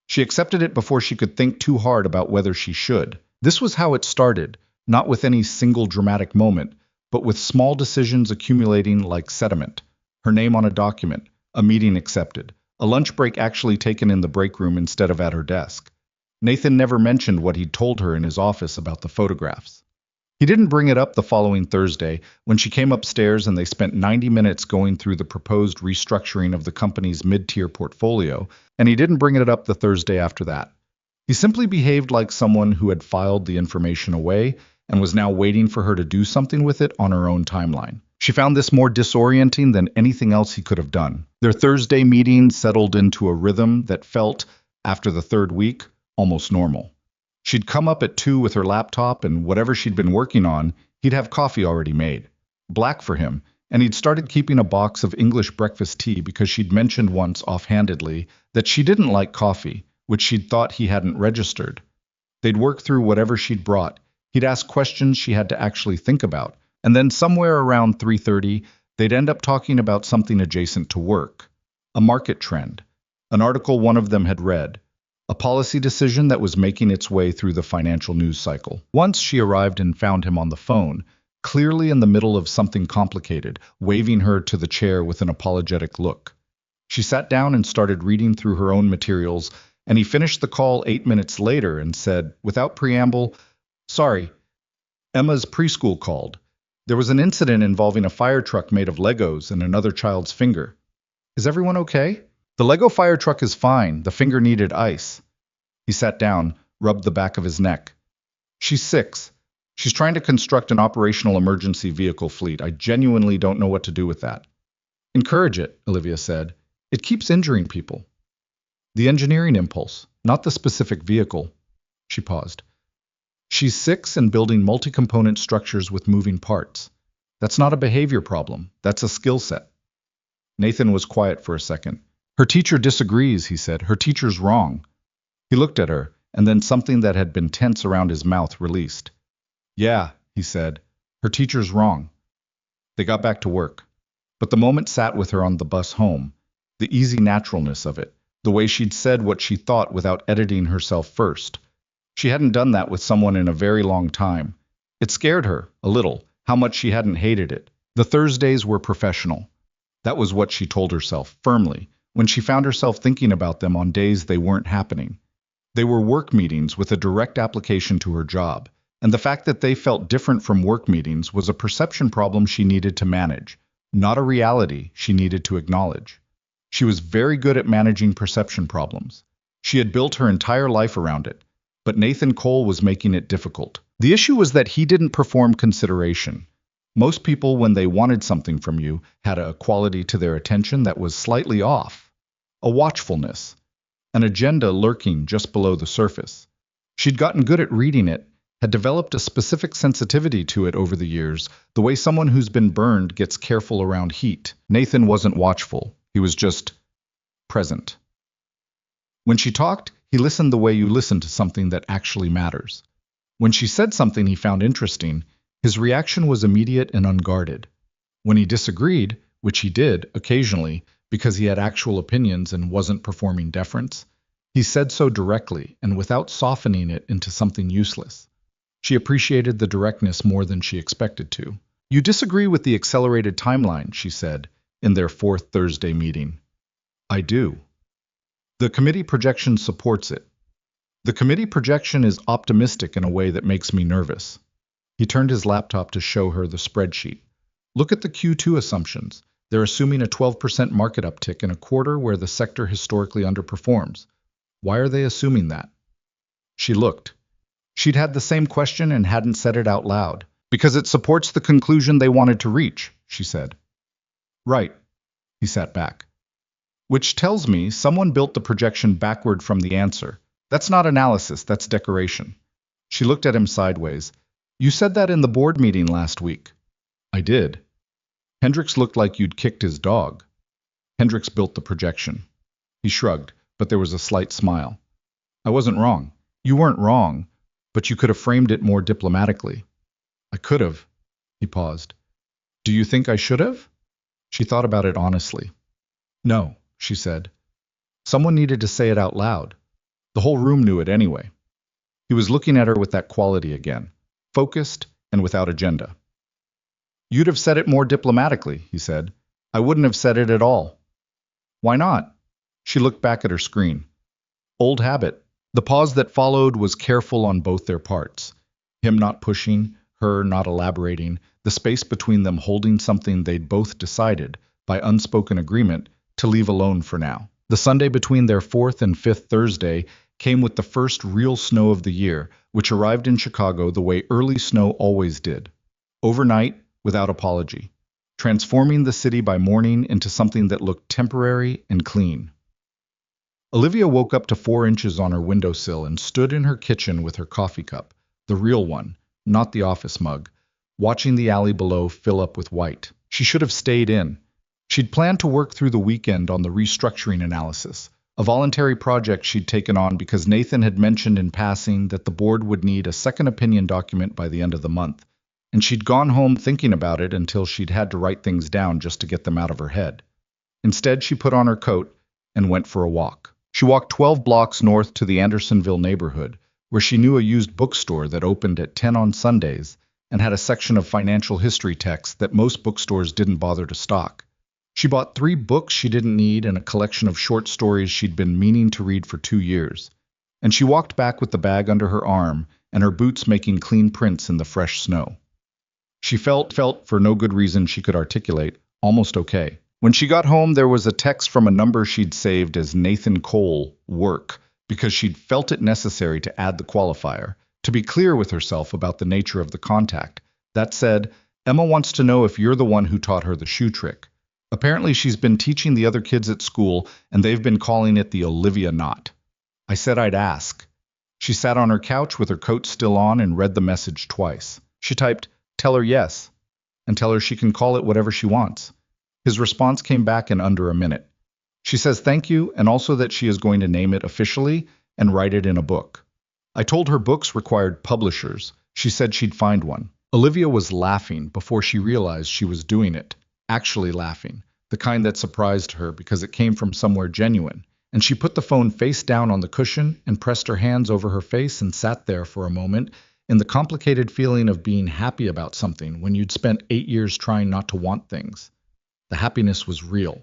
She accepted it before she could think too hard about whether she should. This was how it started, not with any single dramatic moment, but with small decisions accumulating like sediment. Her name on a document, a meeting accepted, a lunch break actually taken in the break room instead of at her desk. Nathan never mentioned what he'd told her in his office about the photographs. He didn't bring it up the following Thursday when she came upstairs and they spent 90 minutes going through the proposed restructuring of the company's mid-tier portfolio, and he didn't bring it up the Thursday after that. He simply behaved like someone who had filed the information away and was now waiting for her to do something with it on her own timeline. She found this more disorienting than anything else he could have done. Their Thursday meeting settled into a rhythm that felt, after the third week, almost normal. She'd come up at 2 with her laptop, and whatever she'd been working on, he'd have coffee already made. Black for him, and he'd started keeping a box of English breakfast tea because she'd mentioned once offhandedly that she didn't like coffee, which she'd thought he hadn't registered. They'd work through whatever she'd brought. He'd ask questions she had to actually think about. And then somewhere around 3:30, they'd end up talking about something adjacent to work. A market trend. An article one of them had read. A policy decision that was making its way through the financial news cycle. Once she arrived and found him on the phone, clearly in the middle of something complicated, waving her to the chair with an apologetic look. She sat down and started reading through her own materials, and he finished the call 8 minutes later and said, without preamble, "Sorry, Emma's preschool called. There was an incident involving a fire truck made of Legos and another child's finger. Is everyone okay?" "The Lego fire truck is fine. The finger needed ice." He sat down, rubbed the back of his neck. "She's 6. She's trying to construct an operational emergency vehicle fleet. I genuinely don't know what to do with that." "Encourage it," Olivia said. "It keeps injuring people." "The engineering impulse, not the specific vehicle." She paused. She's 6 and building multi-component structures with moving parts. That's not a behavior problem. That's a skill set. Nathan was quiet for a second. Her teacher disagrees, he said. Her teacher's wrong. He looked at her, and then something that had been tense around his mouth released. Yeah, he said. Her teacher's wrong. They got back to work. But the moment sat with her on the bus home. The easy naturalness of it. The way she'd said what she thought without editing herself first. She hadn't done that with someone in a very long time. It scared her, a little, how much she hadn't hated it. The Thursdays were professional. That was what she told herself, firmly, when she found herself thinking about them on days they weren't happening. They were work meetings with a direct application to her job, and the fact that they felt different from work meetings was a perception problem she needed to manage, not a reality she needed to acknowledge. She was very good at managing perception problems. She had built her entire life around it, but Nathan Cole was making it difficult. The issue was that he didn't perform consideration. Most people, when they wanted something from you, had a quality to their attention that was slightly off. A watchfulness. An agenda lurking just below the surface. She'd gotten good at reading it, had developed a specific sensitivity to it over the years, the way someone who's been burned gets careful around heat. Nathan wasn't watchful. He was just present. When she talked, he listened the way you listen to something that actually matters. When she said something he found interesting, his reaction was immediate and unguarded. When he disagreed, which he did occasionally because he had actual opinions and wasn't performing deference, he said so directly and without softening it into something useless. She appreciated the directness more than she expected to. You disagree with the accelerated timeline, she said, in their 4th Thursday meeting. I do. The committee projection supports it. The committee projection is optimistic in a way that makes me nervous. He turned his laptop to show her the spreadsheet. Look at the Q2 assumptions. They're assuming a 12% market uptick in a quarter where the sector historically underperforms. Why are they assuming that? She looked. She'd had the same question and hadn't said it out loud. Because it supports the conclusion they wanted to reach, she said. Right. He sat back. Which tells me someone built the projection backward from the answer. That's not analysis, that's decoration. She looked at him sideways. You said that in the board meeting last week. I did. Hendricks looked like you'd kicked his dog. Hendricks built the projection. He shrugged, but there was a slight smile. I wasn't wrong. You weren't wrong, but you could have framed it more diplomatically. I could have. He paused. Do you think I should have? She thought about it honestly. No, she said. Someone needed to say it out loud. The whole room knew it anyway. He was looking at her with that quality again, focused and without agenda. You'd have said it more diplomatically, he said. I wouldn't have said it at all. Why not? She looked back at her screen. Old habit. The pause that followed was careful on both their parts. Him not pushing, her not elaborating, the space between them holding something they'd both decided, by unspoken agreement, to leave alone for now. The Sunday between their 4th and 5th Thursday came with the first real snow of the year, which arrived in Chicago the way early snow always did. Overnight, without apology, transforming the city by morning into something that looked temporary and clean. Olivia woke up to 4 inches on her windowsill and stood in her kitchen with her coffee cup, the real one, not the office mug, watching the alley below fill up with white. She should have stayed in. She'd planned to work through the weekend on the restructuring analysis, a voluntary project she'd taken on because Nathan had mentioned in passing that the board would need a second opinion document by the end of the month, and she'd gone home thinking about it until she'd had to write things down just to get them out of her head. Instead, she put on her coat and went for a walk. She walked 12 blocks north to the Andersonville neighborhood, where she knew a used bookstore that opened at 10 on Sundays and had a section of financial history texts that most bookstores didn't bother to stock. She bought 3 books she didn't need and a collection of short stories she'd been meaning to read for 2 years. And she walked back with the bag under her arm and her boots making clean prints in the fresh snow. She felt, for no good reason she could articulate, almost okay. When she got home, there was a text from a number she'd saved as Nathan Cole, work, because she'd felt it necessary to add the qualifier, to be clear with herself about the nature of the contact. That said, Emma wants to know if you're the one who taught her the shoe trick. Apparently she's been teaching the other kids at school, and they've been calling it the Olivia knot. I said I'd ask. She sat on her couch with her coat still on and read the message twice. She typed, "Tell her yes," and tell her she can call it whatever she wants. His response came back in under a minute. She says thank you and also that she is going to name it officially and write it in a book. I told her books required publishers. She said she'd find one. Olivia was laughing before she realized she was doing it. Actually laughing. The kind that surprised her because it came from somewhere genuine. And she put the phone face down on the cushion and pressed her hands over her face and sat there for a moment in the complicated feeling of being happy about something when you'd spent 8 years trying not to want things. The happiness was real.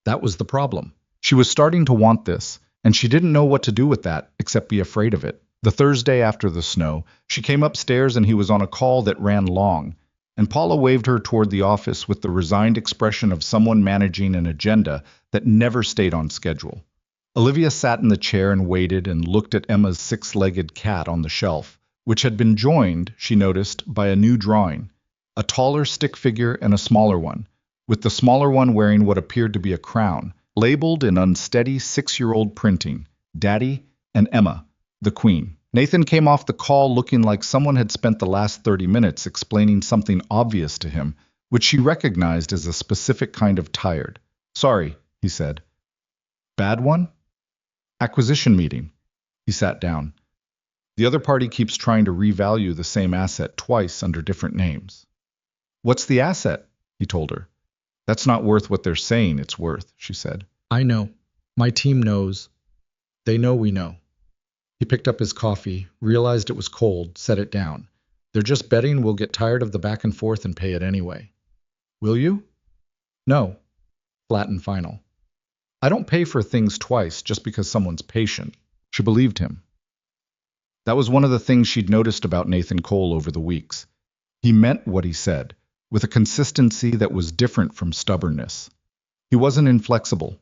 That was the problem. She was starting to want this, and she didn't know what to do with that except be afraid of it. The Thursday after the snow, she came upstairs and he was on a call that ran long, and Paula waved her toward the office with the resigned expression of someone managing an agenda that never stayed on schedule. Olivia sat in the chair and waited and looked at Emma's 6-legged cat on the shelf, which had been joined, she noticed, by a new drawing, a taller stick figure and a smaller one, with the smaller one wearing what appeared to be a crown, labeled in unsteady 6-year-old printing, Daddy and Emma, the Queen. Nathan came off the call looking like someone had spent the last 30 minutes explaining something obvious to him, which she recognized as a specific kind of tired. "Sorry," he said. "Bad one?" "Acquisition meeting." He sat down. "The other party keeps trying to revalue the same asset twice under different names." "What's the asset?" he told her. "That's not worth what they're saying it's worth," she said. "I know. My team knows. They know we know." He picked up his coffee, realized it was cold, set it down. "They're just betting we'll get tired of the back and forth and pay it anyway." "Will you?" "No." Flat and final. "I don't pay for things twice just because someone's patient." She believed him. That was one of the things she'd noticed about Nathan Cole over the weeks. He meant what he said, with a consistency that was different from stubbornness. He wasn't inflexible.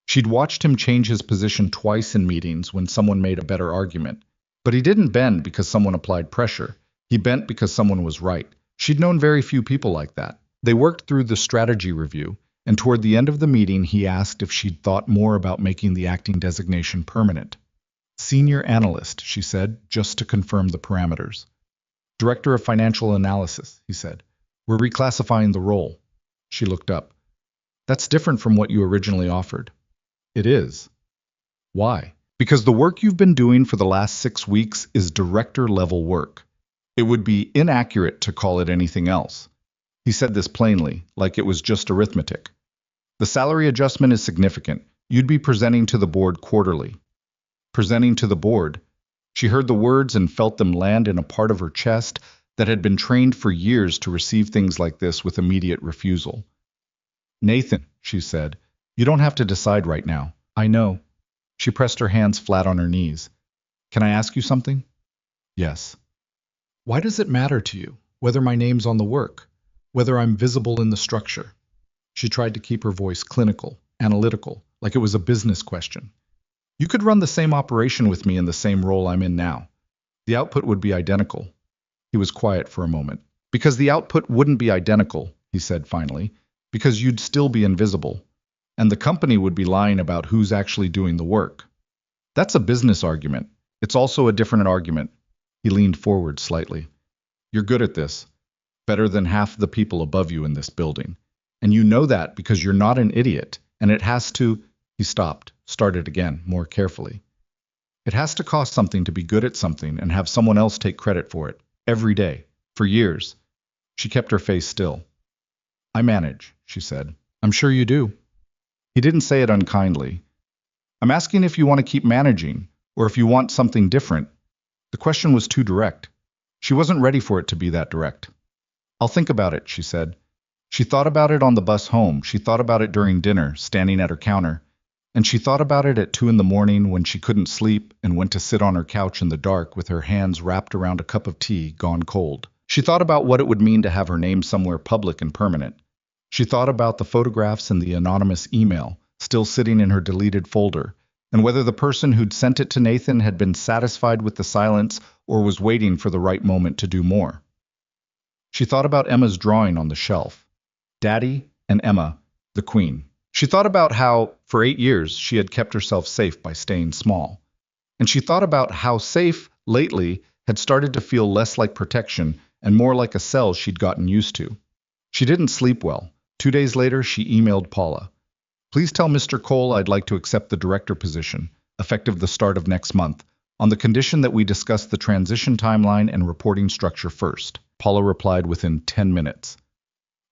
She'd watched him change his position twice in meetings when someone made a better argument. But he didn't bend because someone applied pressure. He bent because someone was right. She'd known very few people like that. They worked through the strategy review, and toward the end of the meeting he asked if she'd thought more about making the acting designation permanent. "Senior analyst," she said, just to confirm the parameters. "Director of financial analysis," he said. "We're reclassifying the role." She looked up. "That's different from what you originally offered." "It is." "Why?" "Because the work you've been doing for the last 6 weeks is director-level work. It would be inaccurate to call it anything else." He said this plainly, like it was just arithmetic. "The salary adjustment is significant. You'd be presenting to the board quarterly." Presenting to the board. She heard the words and felt them land in a part of her chest that had been trained for years to receive things like this with immediate refusal. "Nathan," she said, "you don't have to decide right now. I know." She pressed her hands flat on her knees. "Can I ask you something?" "Yes." "Why does it matter to you, whether my name's on the work, whether I'm visible in the structure?" She tried to keep her voice clinical, analytical, like it was a business question. "You could run the same operation with me in the same role I'm in now. The output would be identical." He was quiet for a moment. "Because the output wouldn't be identical," he said finally, "because you'd still be invisible. And the company would be lying about who's actually doing the work." "That's a business argument. It's also a different argument." He leaned forward slightly. "You're good at this. Better than half the people above you in this building. And you know that because you're not an idiot, and it has to—" He stopped, started again, more carefully. "It has to cost something to be good at something and have someone else take credit for it. Every day. For years." She kept her face still. "I manage," she said. "I'm sure you do." He didn't say it unkindly. "I'm asking if you want to keep managing, or if you want something different." The question was too direct. She wasn't ready for it to be that direct. "I'll think about it," she said. She thought about it on the bus home. She thought about it during dinner, standing at her counter. And she thought about it at 2 in the morning when she couldn't sleep and went to sit on her couch in the dark with her hands wrapped around a cup of tea gone cold. She thought about what it would mean to have her name somewhere public and permanent. She thought about the photographs in the anonymous email, still sitting in her deleted folder, and whether the person who'd sent it to Nathan had been satisfied with the silence or was waiting for the right moment to do more. She thought about Emma's drawing on the shelf. Daddy and Emma, the Queen. She thought about how, for 8 years, she had kept herself safe by staying small. And she thought about how safe, lately, had started to feel less like protection and more like a cell she'd gotten used to. She didn't sleep well. 2 days later, she emailed Paula. Please tell Mr. Cole I'd like to accept the director position, effective the start of next month, on the condition that we discuss the transition timeline and reporting structure first. Paula replied within 10 minutes.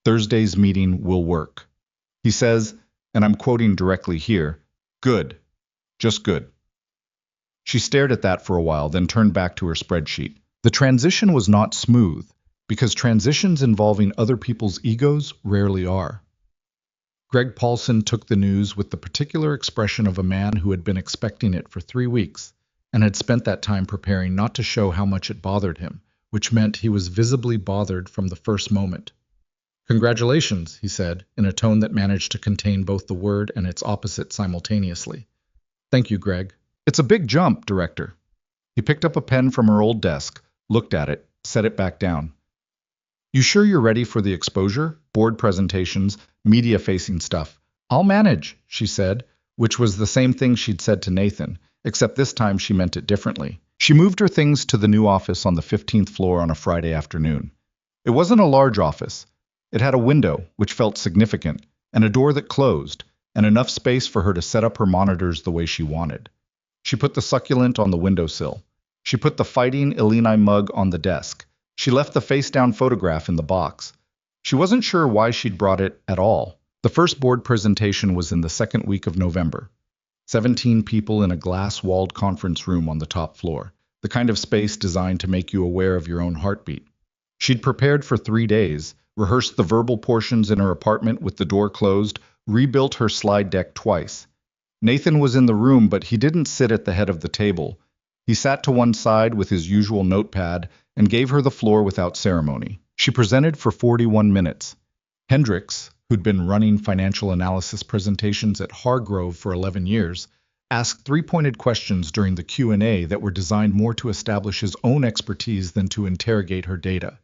Thursday's meeting will work. He says, and I'm quoting directly here, good, just good. She stared at that for a while, then turned back to her spreadsheet. The transition was not smooth, because transitions involving other people's egos rarely are. Greg Paulson took the news with the particular expression of a man who had been expecting it for 3 weeks and had spent that time preparing not to show how much it bothered him, which meant he was visibly bothered from the first moment. Congratulations, he said, in a tone that managed to contain both the word and its opposite simultaneously. Thank you, Greg. It's a big jump, Director. He picked up a pen from her old desk, looked at it, set it back down. You sure you're ready for the exposure, board presentations, media-facing stuff? I'll manage, she said, which was the same thing she'd said to Nathan, except this time she meant it differently. She moved her things to the new office on the 15th floor on a Friday afternoon. It wasn't a large office. It had a window, which felt significant, and a door that closed, and enough space for her to set up her monitors the way she wanted. She put the succulent on the windowsill. She put the Fighting Illini mug on the desk. She left the face-down photograph in the box. She wasn't sure why she'd brought it at all. The first board presentation was in the second week of November. 17 people in a glass-walled conference room on the top floor, the kind of space designed to make you aware of your own heartbeat. She'd prepared for 3 days, rehearsed the verbal portions in her apartment with the door closed, rebuilt her slide deck twice. Nathan was in the room, but he didn't sit at the head of the table. He sat to one side with his usual notepad and gave her the floor without ceremony. She presented for 41 minutes. Hendricks, who'd been running financial analysis presentations at Hargrove for 11 years, asked 3 pointed questions during the Q&A that were designed more to establish his own expertise than to interrogate her data.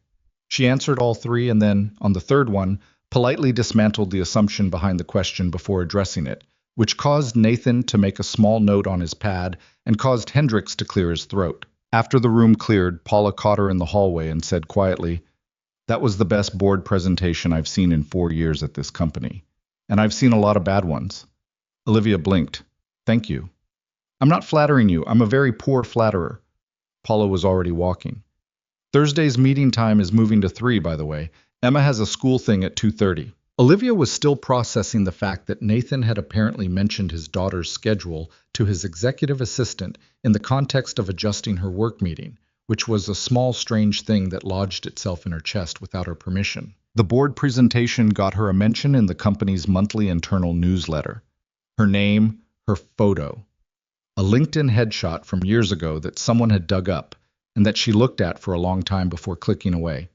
She answered all 3 and then, on the third one, politely dismantled the assumption behind the question before addressing it, which caused Nathan to make a small note on his pad and caused Hendricks to clear his throat. After the room cleared, Paula caught her in the hallway and said quietly, "That was the best board presentation I've seen in 4 years at this company. And I've seen a lot of bad ones." Olivia blinked. "Thank you." "I'm not flattering you. I'm a very poor flatterer." Paula was already walking. "Thursday's meeting time is moving to 3, by the way. Emma has a school thing at 2:30. Olivia was still processing the fact that Nathan had apparently mentioned his daughter's schedule to his executive assistant in the context of adjusting her work meeting, which was a small strange thing that lodged itself in her chest without her permission. The board presentation got her a mention in the company's monthly internal newsletter. Her name, her photo. A LinkedIn headshot from years ago that someone had dug up and that she looked at for a long time before clicking away.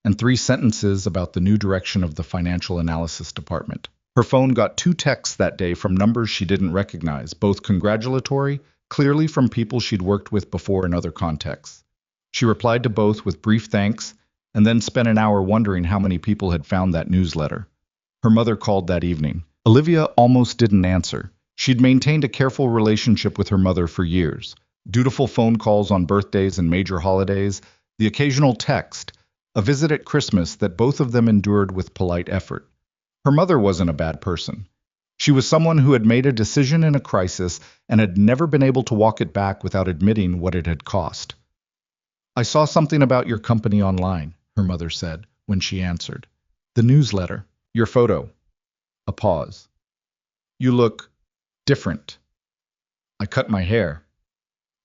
And 3 sentences about the new direction of the financial analysis department. Her phone got 2 texts that day from numbers she didn't recognize, both congratulatory, clearly from people she'd worked with before in other contexts. She replied to both with brief thanks, and then spent an hour wondering how many people had found that newsletter. Her mother called that evening. Olivia almost didn't answer. She'd maintained a careful relationship with her mother for years. Dutiful phone calls on birthdays and major holidays, the occasional text, a visit at Christmas that both of them endured with polite effort. Her mother wasn't a bad person. She was someone who had made a decision in a crisis and had never been able to walk it back without admitting what it had cost. "I saw something about your company online," her mother said when she answered. "The newsletter. Your photo." A pause. "You look different." "I cut my hair."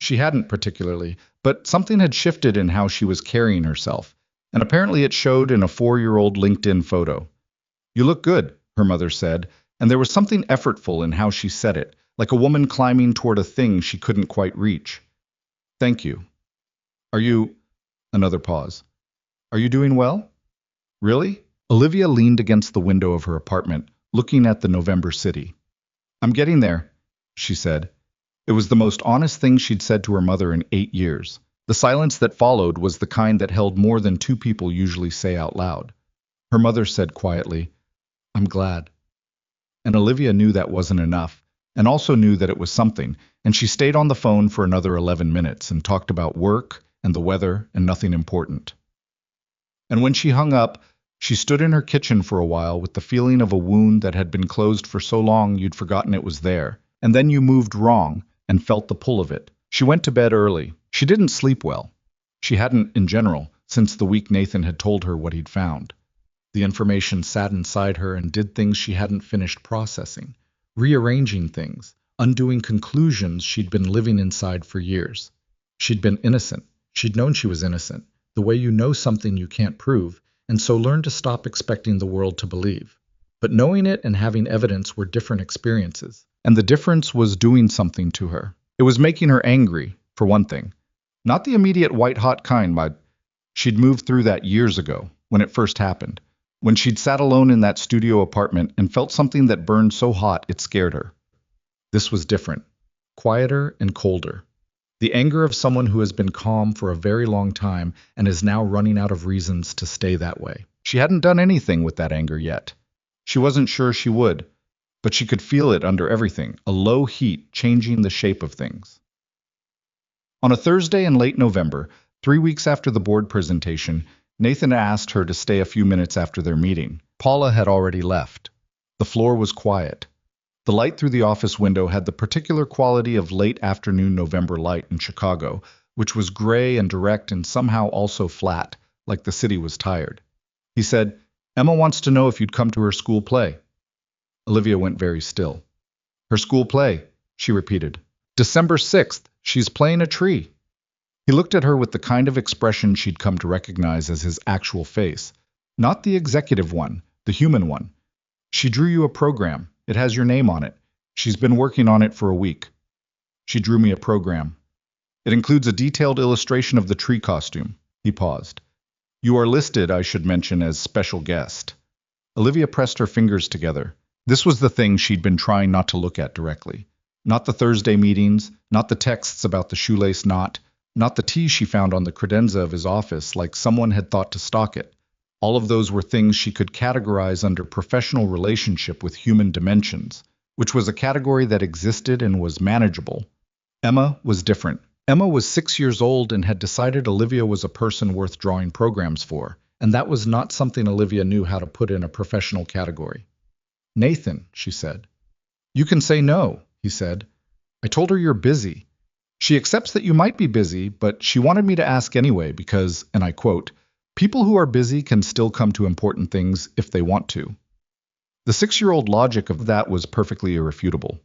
She hadn't particularly, but something had shifted in how she was carrying herself, and apparently it showed in a 4-year-old LinkedIn photo. "You look good," her mother said, and there was something effortful in how she said it, like a woman climbing toward a thing she couldn't quite reach. "Thank you. Are you—" Another pause. "Are you doing well?" "Really?" Olivia leaned against the window of her apartment, looking at the November city. "I'm getting there," she said. It was the most honest thing she'd said to her mother in 8 years. The silence that followed was the kind that held more than 2 people usually say out loud. Her mother said quietly, "I'm glad." And Olivia knew that wasn't enough. and also knew that it was something, and she stayed on the phone for another 11 minutes and talked about work and the weather and nothing important. And when she hung up, she stood in her kitchen for a while with the feeling of a wound that had been closed for so long you'd forgotten it was there, and then you moved wrong and felt the pull of it. She went to bed early. She didn't sleep well. She hadn't, in general, since the week Nathan had told her what he'd found. The information sat inside her and did things she hadn't finished processing, rearranging things, undoing conclusions she'd been living inside for years. She'd been innocent. She'd known she was innocent, the way you know something you can't prove, and so learned to stop expecting the world to believe. But knowing it and having evidence were different experiences, and the difference was doing something to her. It was making her angry, for one thing. Not the immediate white-hot kind, but she'd moved through that years ago, when it first happened, when she'd sat alone in that studio apartment and felt something that burned so hot it scared her. This was different, quieter and colder. The anger of someone who has been calm for a very long time and is now running out of reasons to stay that way. She hadn't done anything with that anger yet. She wasn't sure she would, but she could feel it under everything, a low heat changing the shape of things. On a Thursday in late November, 3 weeks after the board presentation, Nathan asked her to stay a few minutes after their meeting. Paula had already left. The floor was quiet. The light through the office window had the particular quality of late afternoon November light in Chicago, which was gray and direct and somehow also flat, like the city was tired. He said, "Emma wants to know if you'd come to her school play." Olivia went very still. "Her school play," she repeated. "December 6th, she's playing a tree." He looked at her with the kind of expression she'd come to recognize as his actual face. Not the executive one, the human one. "She drew you a program. It has your name on it. She's been working on it for a week." She drew me a program. "It includes a detailed illustration of the tree costume." He paused. "You are listed, I should mention, as special guest." Olivia pressed her fingers together. This was the thing she'd been trying not to look at directly. Not the Thursday meetings, not the texts about the shoelace knot, not the tea she found on the credenza of his office like someone had thought to stalk it. All of those were things she could categorize under professional relationship with human dimensions, which was a category that existed and was manageable. Emma was different. Emma was 6 years old and had decided Olivia was a person worth drawing programs for, and that was not something Olivia knew how to put in a professional category. "Nathan," she said. "You can say no," he said. "I told her you're busy. She accepts that you might be busy, but she wanted me to ask anyway because, and I quote, 'People who are busy can still come to important things if they want to.'" The 6-year-old logic of that was perfectly irrefutable.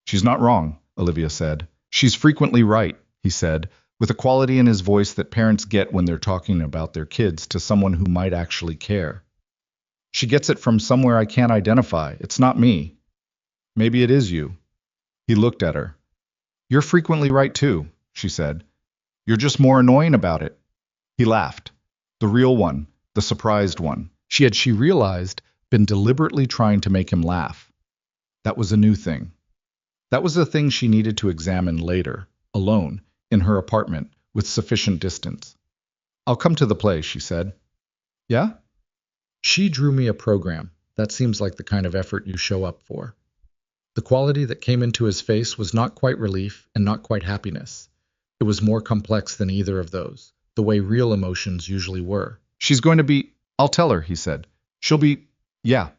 "She's not wrong," Olivia said. "She's frequently right," he said, with a quality in his voice that parents get when they're talking about their kids to someone who might actually care. "She gets it from somewhere I can't identify. It's not me." "Maybe it is you." He looked at her. "You're frequently right too," she said. "You're just more annoying about it." He laughed. The real one, the surprised one. She realized, been deliberately trying to make him laugh. That was a new thing. That was a thing she needed to examine later, alone, in her apartment, with sufficient distance. "I'll come to the play," she said. "Yeah?" "She drew me a program. That seems like the kind of effort you show up for." The quality that came into his face was not quite relief and not quite happiness. It was more complex than either of those, the way real emotions usually were. "She's going to be—" "I'll tell her," he said. "She'll be—" "Yeah."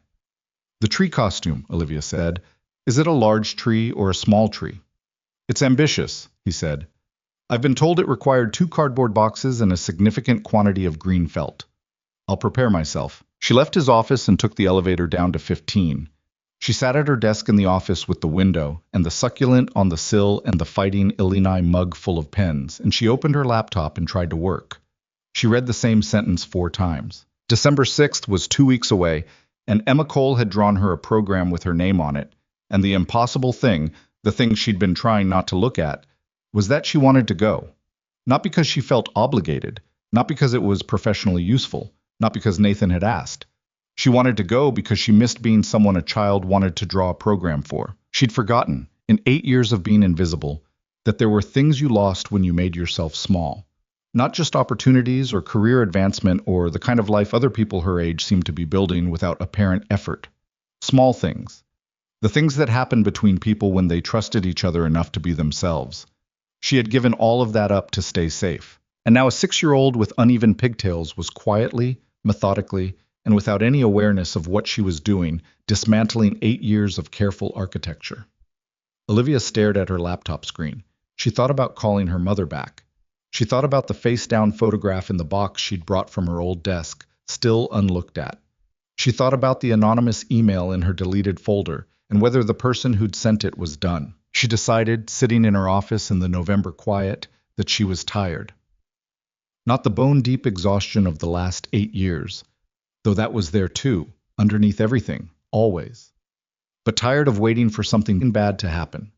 "The tree costume," Olivia said. "Is it a large tree or a small tree?" "It's ambitious," he said. "I've been told it required 2 cardboard boxes and a significant quantity of green felt. I'll prepare myself." She left his office and took the elevator down to 15. She sat at her desk in the office with the window and the succulent on the sill and the Fighting Illini mug full of pens, and she opened her laptop and tried to work. She read the same sentence 4 times. December 6th was 2 weeks away, and Emma Cole had drawn her a program with her name on it, and the impossible thing, the thing she'd been trying not to look at, was that she wanted to go. Not because she felt obligated, not because it was professionally useful, not because Nathan had asked. She wanted to go because she missed being someone a child wanted to draw a program for. She'd forgotten, in 8 years of being invisible, that there were things you lost when you made yourself small. Not just opportunities or career advancement or the kind of life other people her age seemed to be building without apparent effort. Small things. The things that happened between people when they trusted each other enough to be themselves. She had given all of that up to stay safe. And now a 6-year-old with uneven pigtails was quietly, methodically, and without any awareness of what she was doing, dismantling 8 years of careful architecture. Olivia stared at her laptop screen. She thought about calling her mother back. She thought about the face-down photograph in the box she'd brought from her old desk, still unlooked at. She thought about the anonymous email in her deleted folder, and whether the person who'd sent it was done. She decided, sitting in her office in the November quiet, that she was tired. Not the bone-deep exhaustion of the last 8 years, though that was there too, underneath everything, always. But tired of waiting for something bad to happen.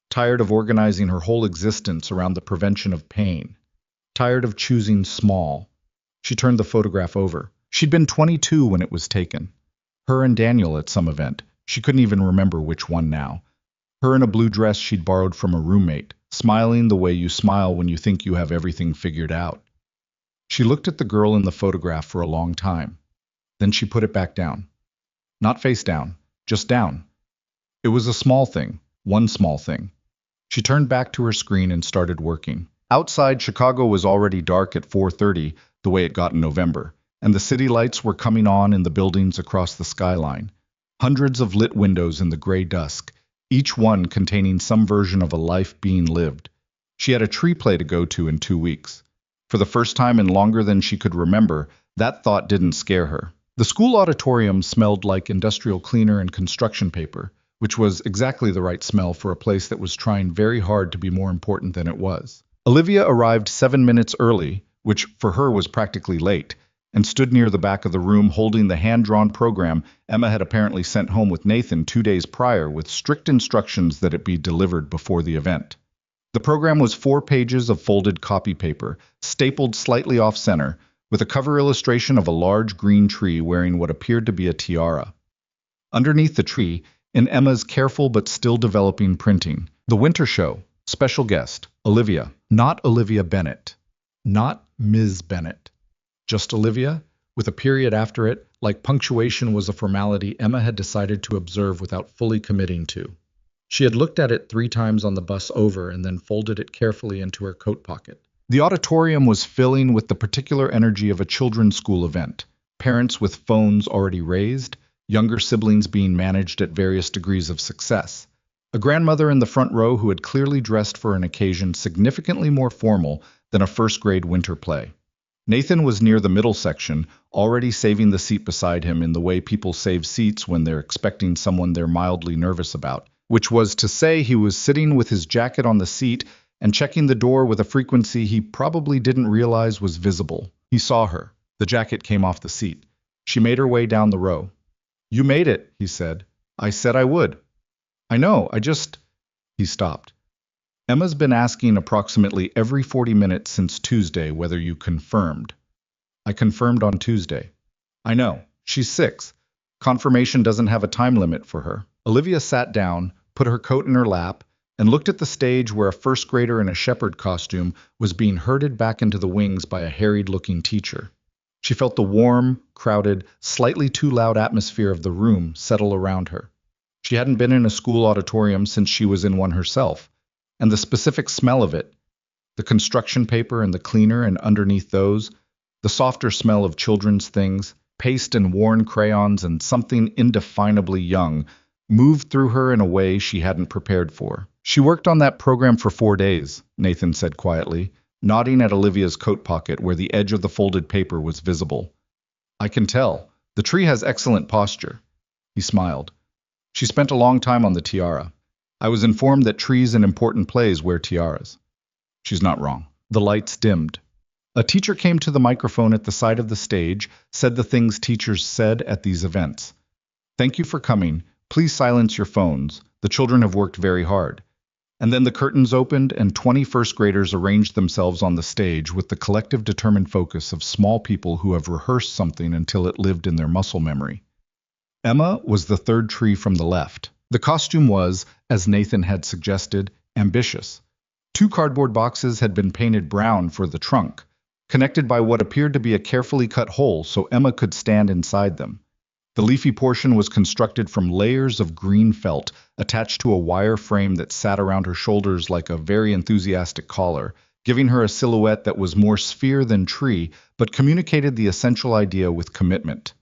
Tired of organizing her whole existence around the prevention of pain. Tired of choosing small. She turned the photograph over. She'd been 22 when it was taken. Her and Daniel at some event. She couldn't even remember which one now. Her in a blue dress she'd borrowed from a roommate, smiling the way you smile when you think you have everything figured out. She looked at the girl in the photograph for a long time. Then she put it back down. Not face down, just down. It was a small thing, one small thing. She turned back to her screen and started working. Outside, Chicago was already dark at 4:30, the way it got in November, and the city lights were coming on in the buildings across the skyline. Hundreds of lit windows in the gray dusk, each one containing some version of a life being lived. She had a tree play to go to in 2 weeks. For the first time in longer than she could remember, that thought didn't scare her. The school auditorium smelled like industrial cleaner and construction paper, which was exactly the right smell for a place that was trying very hard to be more important than it was. Olivia arrived 7 minutes early, which for her was practically late, and stood near the back of the room holding the hand-drawn program Emma had apparently sent home with Nathan 2 days prior with strict instructions that it be delivered before the event. The program was 4 pages of folded copy paper, stapled slightly off-center, with a cover illustration of a large green tree wearing what appeared to be a tiara. Underneath the tree, in Emma's careful but still developing printing, the winter show, special guest, Olivia. Not Olivia Bennett. Not Ms. Bennett. Just Olivia, with a period after it, like punctuation was a formality Emma had decided to observe without fully committing to. She had looked at it 3 times on the bus over and then folded it carefully into her coat pocket. The auditorium was filling with the particular energy of a children's school event, parents with phones already raised, younger siblings being managed at various degrees of success, a grandmother in the front row who had clearly dressed for an occasion significantly more formal than a first-grade winter play. Nathan was near the middle section, already saving the seat beside him in the way people save seats when they're expecting someone they're mildly nervous about, which was to say he was sitting with his jacket on the seat and checking the door with a frequency he probably didn't realize was visible. He saw her. The jacket came off the seat. She made her way down the row. "You made it," he said. "I said I would." "I know, He stopped. "Emma's been asking approximately every 40 minutes since Tuesday whether you confirmed." "I confirmed on Tuesday." "I know. She's 6. Confirmation doesn't have a time limit for her." Olivia sat down, put her coat in her lap, and looked at the stage where a first grader in a shepherd costume was being herded back into the wings by a harried-looking teacher. She felt the warm, crowded, slightly too loud atmosphere of the room settle around her. She hadn't been in a school auditorium since she was in one herself, and the specific smell of it, the construction paper and the cleaner, and underneath those, the softer smell of children's things, paste and worn crayons and something indefinably young, moved through her in a way she hadn't prepared for. "She worked on that program for 4 days, Nathan said quietly, nodding at Olivia's coat pocket where the edge of the folded paper was visible. "I can tell. The tree has excellent posture." He smiled. "She spent a long time on the tiara. I was informed that trees in important plays wear tiaras." She's not wrong. The lights dimmed. A teacher came to the microphone at the side of the stage, said the things teachers said at these events. "Thank you for coming. Please silence your phones. The children have worked very hard." And then the curtains opened and 20 first graders arranged themselves on the stage with the collective determined focus of small people who have rehearsed something until it lived in their muscle memory. Emma was the third tree from the left. The costume was, as Nathan had suggested, ambitious. 2 cardboard boxes had been painted brown for the trunk, connected by what appeared to be a carefully cut hole so Emma could stand inside them. The leafy portion was constructed from layers of green felt attached to a wire frame that sat around her shoulders like a very enthusiastic collar, giving her a silhouette that was more sphere than tree, but communicated the essential idea with commitment.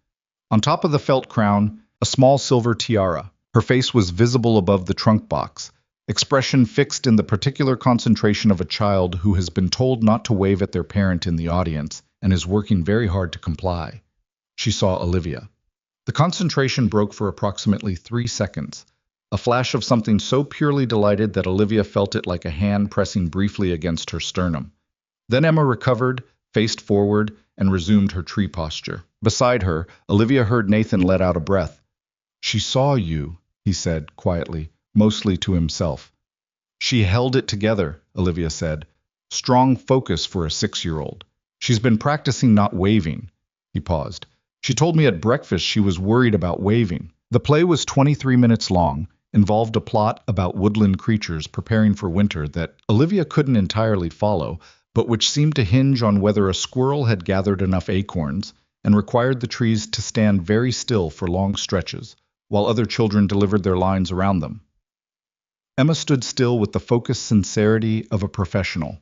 On top of the felt crown, a small silver tiara. Her face was visible above the trunk box, expression fixed in the particular concentration of a child who has been told not to wave at their parent in the audience and is working very hard to comply. She saw Olivia. The concentration broke for approximately 3 seconds, a flash of something so purely delighted that Olivia felt it like a hand pressing briefly against her sternum. Then Emma recovered, faced forward, and resumed her tree posture. Beside her, Olivia heard Nathan let out a breath. "She saw you," he said quietly, mostly to himself. "She held it together," Olivia said. "Strong focus for a 6-year-old. She's been practicing not waving." He paused. "She told me at breakfast she was worried about waving." The play was 23 minutes long, involved a plot about woodland creatures preparing for winter that Olivia couldn't entirely follow, but which seemed to hinge on whether a squirrel had gathered enough acorns and required the trees to stand very still for long stretches, while other children delivered their lines around them. Emma stood still with the focused sincerity of a professional.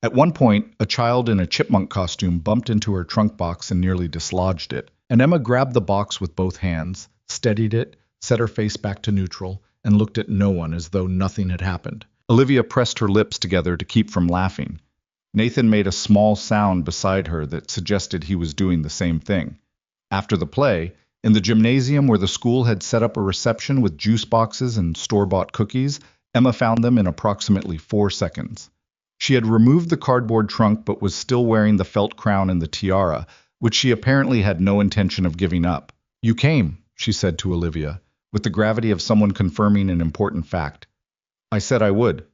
At one point, a child in a chipmunk costume bumped into her trunk box and nearly dislodged it, and Emma grabbed the box with both hands, steadied it, set her face back to neutral, and looked at no one as though nothing had happened. Olivia pressed her lips together to keep from laughing. Nathan made a small sound beside her that suggested he was doing the same thing. After the play, in the gymnasium where the school had set up a reception with juice boxes and store-bought cookies, Emma found them in approximately 4 seconds. She had removed the cardboard trunk but was still wearing the felt crown and the tiara, which she apparently had no intention of giving up. "You came," she said to Olivia, with the gravity of someone confirming an important fact. "I said I would."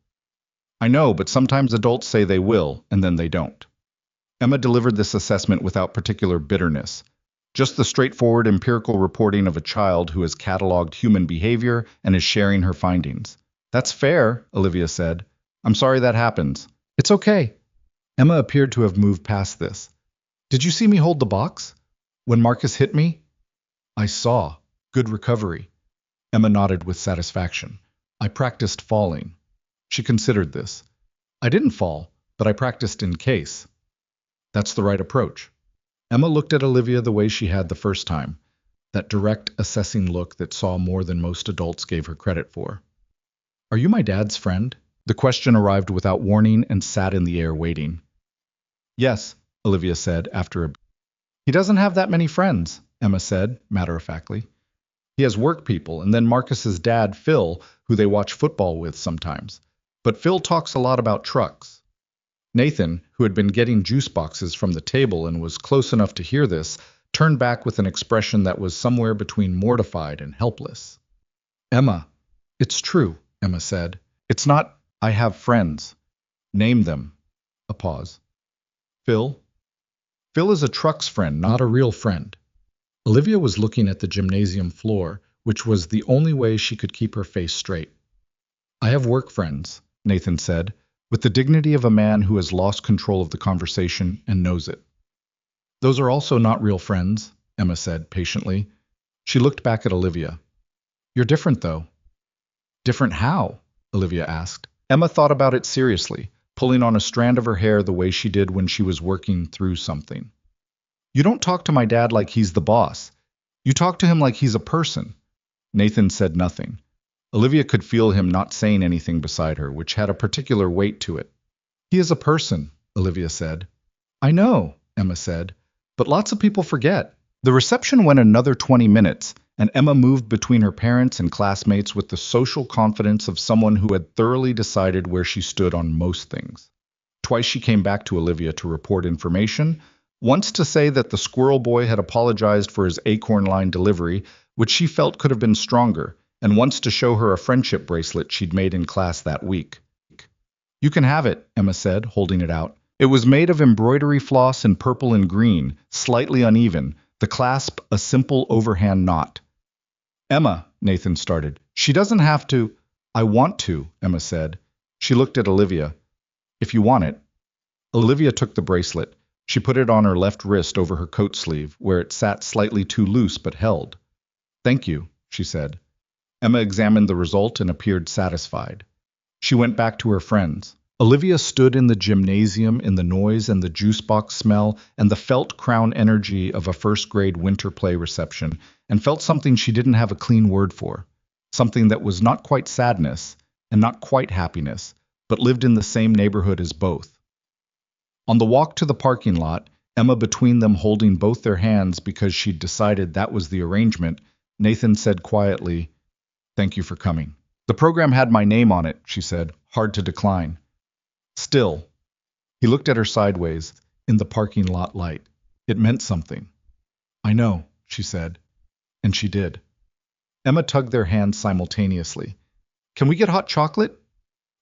"I know, but sometimes adults say they will, and then they don't." Emma delivered this assessment without particular bitterness. Just the straightforward empirical reporting of a child who has cataloged human behavior and is sharing her findings. "That's fair," Olivia said. "I'm sorry that happens." "It's okay." Emma appeared to have moved past this. "Did you see me hold the box? When Marcus hit me?" "I saw. Good recovery." Emma nodded with satisfaction. "I practiced falling." She considered this. "I didn't fall, but I practiced in case." "That's the right approach." Emma looked at Olivia the way she had the first time, that direct, assessing look that saw more than most adults gave her credit for. "Are you my dad's friend?" The question arrived without warning and sat in the air waiting. "Yes," Olivia said after a... "He doesn't have that many friends," Emma said, matter-of-factly. "He has work people, and then Marcus's dad, Phil, who they watch football with sometimes. But Phil talks a lot about trucks." Nathan, who had been getting juice boxes from the table and was close enough to hear this, turned back with an expression that was somewhere between mortified and helpless. "Emma, it's true," Emma said. "It's not, I have friends." "Name them." A pause. "Phil?" "Phil is a trucks friend, not a real friend." Olivia was looking at the gymnasium floor, which was the only way she could keep her face straight. "I have work friends," Nathan said, with the dignity of a man who has lost control of the conversation and knows it. "Those are also not real friends," Emma said patiently. She looked back at Olivia. "You're different, though." "Different how?" Olivia asked. Emma thought about it seriously, pulling on a strand of her hair the way she did when she was working through something. "You don't talk to my dad like he's the boss. You talk to him like he's a person." Nathan said nothing. Olivia could feel him not saying anything beside her, which had a particular weight to it. "He is a person," Olivia said. "I know," Emma said, "but lots of people forget." The reception went another 20 minutes, and Emma moved between her parents and classmates with the social confidence of someone who had thoroughly decided where she stood on most things. Twice she came back to Olivia to report information, once to say that the squirrel boy had apologized for his acorn line delivery, which she felt could have been stronger, and once to show her a friendship bracelet she'd made in class that week. "You can have it," Emma said, holding it out. It was made of embroidery floss in purple and green, slightly uneven, the clasp a simple overhand knot. "Emma," Nathan started. "She doesn't have to—" "I want to," Emma said. She looked at Olivia. "If you want it." Olivia took the bracelet. She put it on her left wrist over her coat sleeve, where it sat slightly too loose but held. "Thank you," she said. Emma examined the result and appeared satisfied. She went back to her friends. Olivia stood in the gymnasium in the noise and the juice box smell and the felt crown energy of a first-grade winter play reception, and felt something she didn't have a clean word for, something that was not quite sadness and not quite happiness, but lived in the same neighborhood as both. On the walk to the parking lot, Emma between them holding both their hands because she'd decided that was the arrangement, Nathan said quietly, "Thank you for coming." "The program had my name on it," she said, hard to decline. "Still." He looked at her sideways, in the parking lot light. "It meant something." "I know," she said. And she did. Emma tugged their hands simultaneously. "Can we get hot chocolate?"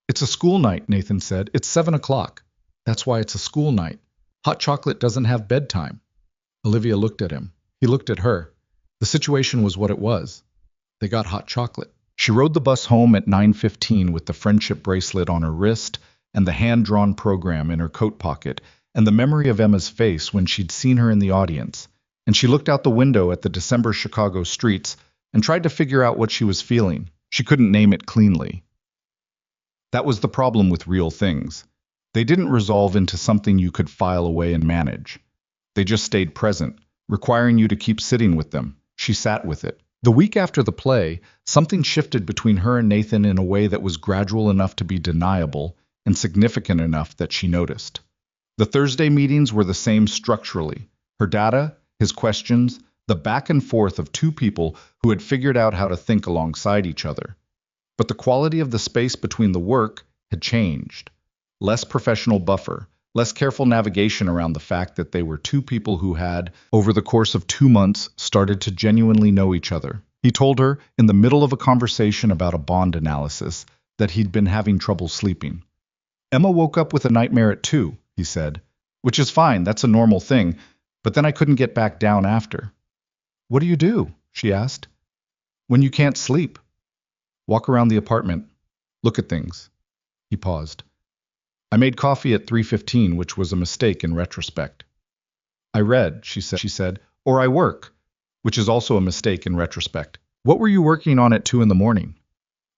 "It's a school night," Nathan said. "It's 7 o'clock. That's why it's a school night. Hot chocolate doesn't have bedtime." Olivia looked at him. He looked at her. The situation was what it was. They got hot chocolate. She rode the bus home at 9:15 with the friendship bracelet on her wrist and the hand-drawn program in her coat pocket, and the memory of Emma's face when she'd seen her in the audience. And she looked out the window at the December Chicago streets and tried to figure out what she was feeling. She couldn't name it cleanly. That was the problem with real things. They didn't resolve into something you could file away and manage. They just stayed present, requiring you to keep sitting with them. She sat with it. The week after the play, something shifted between her and Nathan in a way that was gradual enough to be deniable and significant enough that she noticed. The Thursday meetings were the same structurally. Her data, his questions, the back and forth of two people who had figured out how to think alongside each other. But the quality of the space between the work had changed. Less professional buffer, less careful navigation around the fact that they were two people who had, over the course of 2 months, started to genuinely know each other. He told her, in the middle of a conversation about a bond analysis, that he'd been having trouble sleeping. "Emma woke up with a nightmare at 2, he said. "Which is fine, that's a normal thing, but then I couldn't get back down after." "What do you do?" she asked. "When you can't sleep?" "Walk around the apartment. Look at things." He paused. "I made coffee at 3:15, which was a mistake in retrospect." "I read," she said, "or I work," which is also a mistake in retrospect. "What were you working on at 2 in the morning?"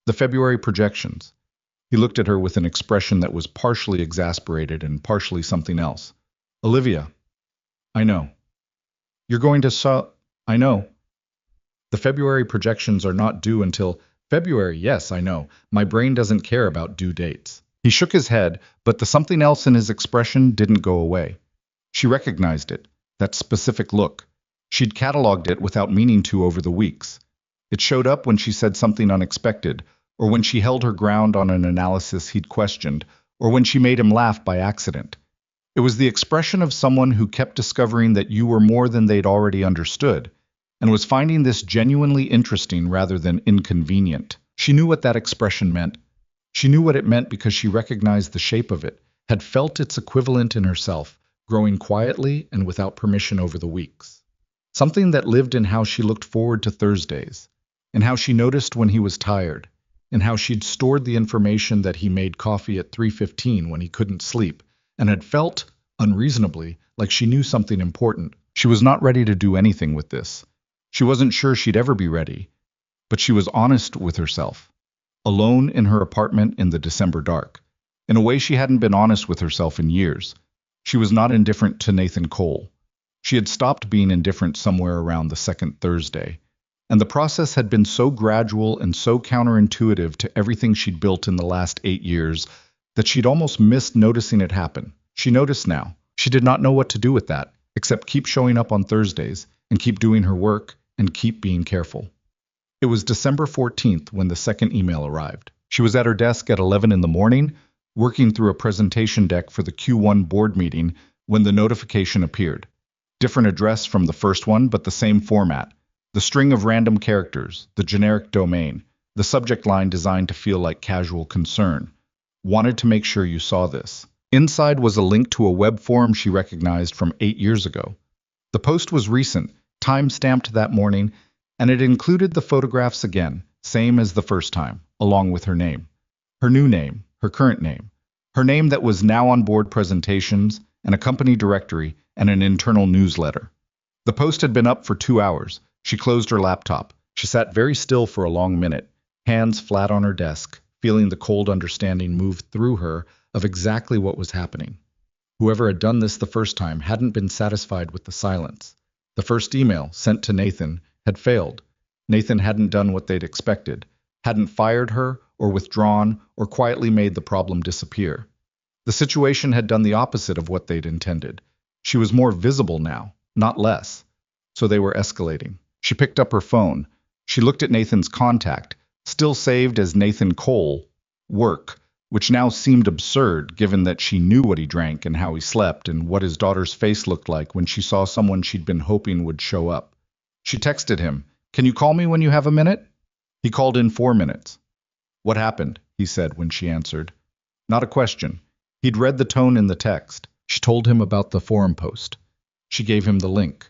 "The February projections." He looked at her with an expression that was partially exasperated and partially something else. "Olivia." "I know." "You're going to I know." "The February projections are not due until February. Yes, I know. My brain doesn't care about due dates." He shook his head, but the something else in his expression didn't go away. She recognized it, that specific look. She'd cataloged it without meaning to over the weeks. It showed up when she said something unexpected, or when she held her ground on an analysis he'd questioned, or when she made him laugh by accident. It was the expression of someone who kept discovering that you were more than they'd already understood, and was finding this genuinely interesting rather than inconvenient. She knew what that expression meant. She knew what it meant because she recognized the shape of it, had felt its equivalent in herself, growing quietly and without permission over the weeks. Something that lived in how she looked forward to Thursdays, in how she noticed when he was tired, in how she'd stored the information that he made coffee at 3:15 when he couldn't sleep, and had felt, unreasonably, like she knew something important. She was not ready to do anything with this. She wasn't sure she'd ever be ready, but she was honest with herself. Alone in her apartment in the December dark. In a way she hadn't been honest with herself in years. She was not indifferent to Nathan Cole. She had stopped being indifferent somewhere around the second Thursday. And the process had been so gradual and so counterintuitive to everything she'd built in the last 8 years that she'd almost missed noticing it happen. She noticed now. She did not know what to do with that, except keep showing up on Thursdays, and keep doing her work, and keep being careful. It was December 14th when the second email arrived. She was at her desk at 11 in the morning, working through a presentation deck for the Q1 board meeting when the notification appeared. Different address from the first one, but the same format. The string of random characters, the generic domain, the subject line designed to feel like casual concern. Wanted to make sure you saw this. Inside was a link to a web forum she recognized from 8 years ago. The post was recent, time-stamped that morning, and it included the photographs again, same as the first time, along with her name. Her new name, her current name. Her name that was now on board presentations, and a company directory, and an internal newsletter. The post had been up for 2 hours. She closed her laptop. She sat very still for a long minute, hands flat on her desk, feeling the cold understanding move through her of exactly what was happening. Whoever had done this the first time hadn't been satisfied with the silence. The first email, sent to Nathan, had failed. Nathan hadn't done what they'd expected, hadn't fired her or withdrawn or quietly made the problem disappear. The situation had done the opposite of what they'd intended. She was more visible now, not less. So they were escalating. She picked up her phone. She looked at Nathan's contact, still saved as Nathan Cole, work, which now seemed absurd given that she knew what he drank and how he slept and what his daughter's face looked like when she saw someone she'd been hoping would show up. She texted him, "Can you call me when you have a minute?" He called in 4 minutes. "What happened?" he said when she answered. Not a question. He'd read the tone in the text. She told him about the forum post. She gave him the link.